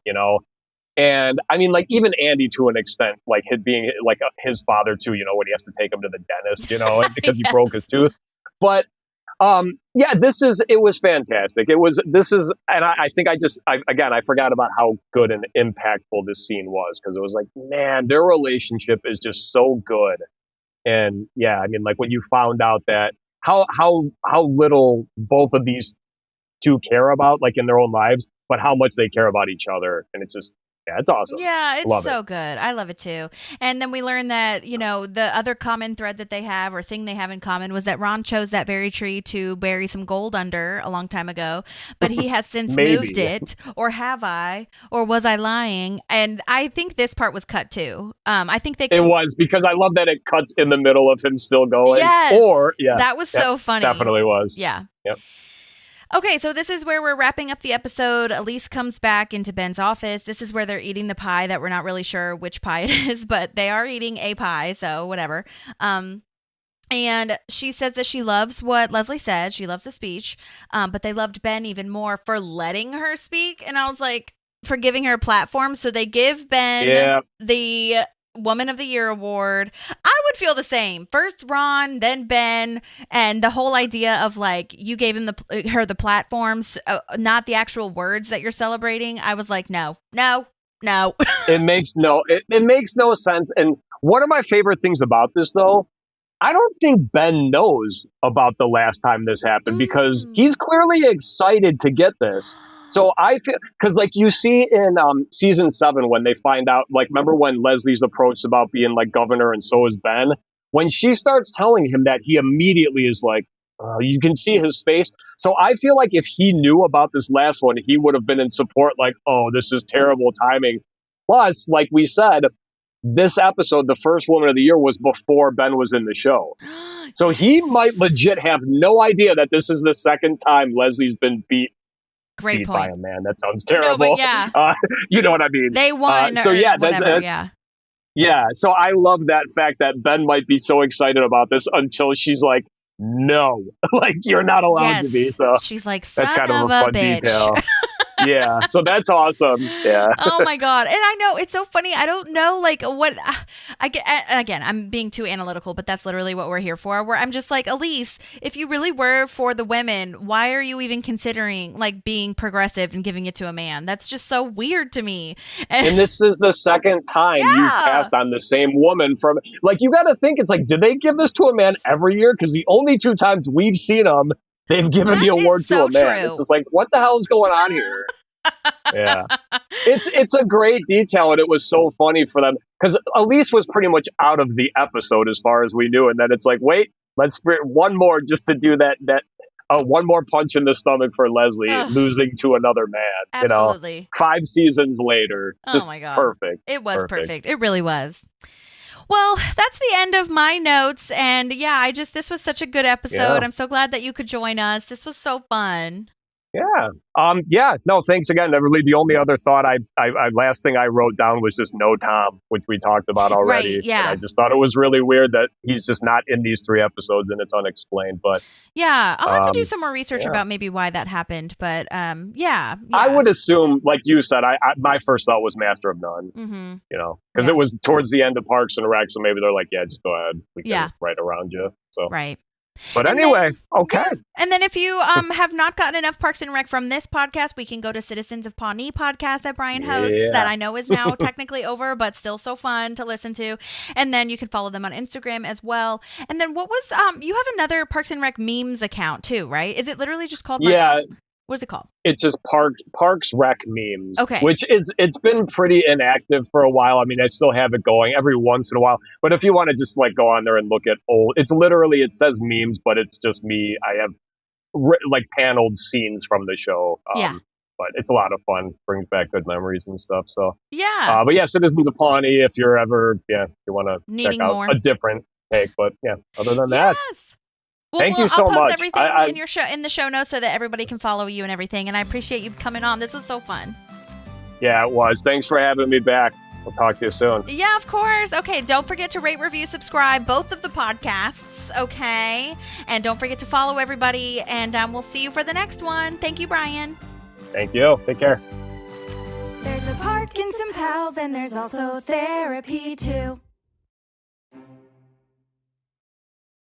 and like even Andy to an extent, like being like his father too, when he has to take him to the dentist, because he broke his tooth. But it was fantastic. And I think I forgot about how good and impactful this scene was, because it was like, man, their relationship is just so good. And like when you found out that how little both of these two care about, like in their own lives, but how much they care about each other. And it's just, it's awesome. Yeah, it's so good. I love it too. And then we learn that, the other common thread that they have, or thing they have in common, was that Ron chose that very tree to bury some gold under a long time ago, but he has since moved it. Or have I? Or was I lying? And I think this part was cut too. I think it was, because I love that it cuts in the middle of him still going. Yes. Or that was so funny. Definitely was. Yeah. Yep. Okay, so this is where we're wrapping up the episode. Elise comes back into Ben's office. This is where they're eating the pie that we're not really sure which pie it is, but they are eating a pie, so whatever. And she says that she loves what Leslie said. She loves the speech, but they loved Ben even more for letting her speak. And I was like, for giving her a platform. So they give Ben the Woman of the Year award. I would feel the same. First Ron, then Ben, and the whole idea of like you gave him her the platforms, not the actual words that you're celebrating. I was like, no. It makes no sense. And one of my favorite things about this, though, I don't think Ben knows about the last time this happened because he's clearly excited to get this. So I feel, because like you see in season 7 when they find out, like, remember when Leslie's approached about being like governor and so is Ben? When she starts telling him that, he immediately is like, you can see his face. So I feel like if he knew about this last one, he would have been in support like, oh, this is terrible timing. Plus, like we said, this episode, the first Woman of the Year, was before Ben was in the show. So he might legit have no idea that this is the second time Leslie's been beat Great by point. a man. That sounds terrible. No, but yeah. You know what I mean? They won. So yeah, whatever, yeah. So I love that fact that Ben might be so excited about this until she's like, no, like you're not allowed to be. So she's like, son that's kind of a fun bitch. detail. Yeah, so that's awesome. Yeah. Oh my God. And I know it's so funny. I don't know like what I get. Again, I'm being too analytical, but that's literally what we're here for. Where I'm just like, Elise, if you really were for the women, why are you even considering like being progressive and giving it to a man? That's just so weird to me. And this is the second time you've passed on the same woman from, like, you got to think, it's like, do they give this to a man every year? Because the only 2 times we've seen them, they've given the award to a man. True. It's just like, what the hell is going on here? Yeah. It's a great detail, and it was so funny for them because Elise was pretty much out of the episode as far as we knew, and then it's like, wait, let's spirit one more just to do that one more punch in the stomach for Leslie losing to another man. Absolutely. You know, 5 seasons later, just my God. perfect. It was perfect. It really was. Well, that's the end of my notes. And yeah, this was such a good episode. Yeah. I'm so glad that you could join us. This was so fun. Yeah. No, thanks again. Really, the only other thought I last thing I wrote down was just no Tom, which we talked about already. Right, yeah. And I just thought it was really weird that he's just not in these 3 episodes and it's unexplained. But yeah, I'll have to do some more research about maybe why that happened. But yeah. I would assume, like you said, my first thought was Master of None. Mm-hmm. You know, because it was towards the end of Parks and Rec, so maybe they're like, yeah, just go ahead. We can right around you. So right. But anyway, okay. Yeah. And then if you have not gotten enough Parks and Rec from this podcast, we can go to Citizens of Pawnee podcast that Bryon hosts that I know is now technically over, but still so fun to listen to. And then you can follow them on Instagram as well. And then what was, you have another Parks and Rec memes account too, right? Is it literally just called? What is it called? It's just Parks Rec memes. Okay. Which it's been pretty inactive for a while. I mean, I still have it going every once in a while. But if you want to just like go on there and look at it says memes, but it's just me. I have like paneled scenes from the show. But it's a lot of fun. Brings back good memories and stuff. So yeah. But yeah, Citizens of Pawnee. If you're ever if you want to check out more. A different take. But yeah, other than that. Well, Thank you so much. I'll post everything in the show notes so that everybody can follow you and everything. And I appreciate you coming on. This was so fun. Yeah, it was. Thanks for having me back. We'll talk to you soon. Yeah, of course. Okay, don't forget to rate, review, subscribe, both of the podcasts, okay? And don't forget to follow everybody, and we'll see you for the next one. Thank you, Bryon. Thank you. Take care. There's a park and some pals, and there's also therapy too.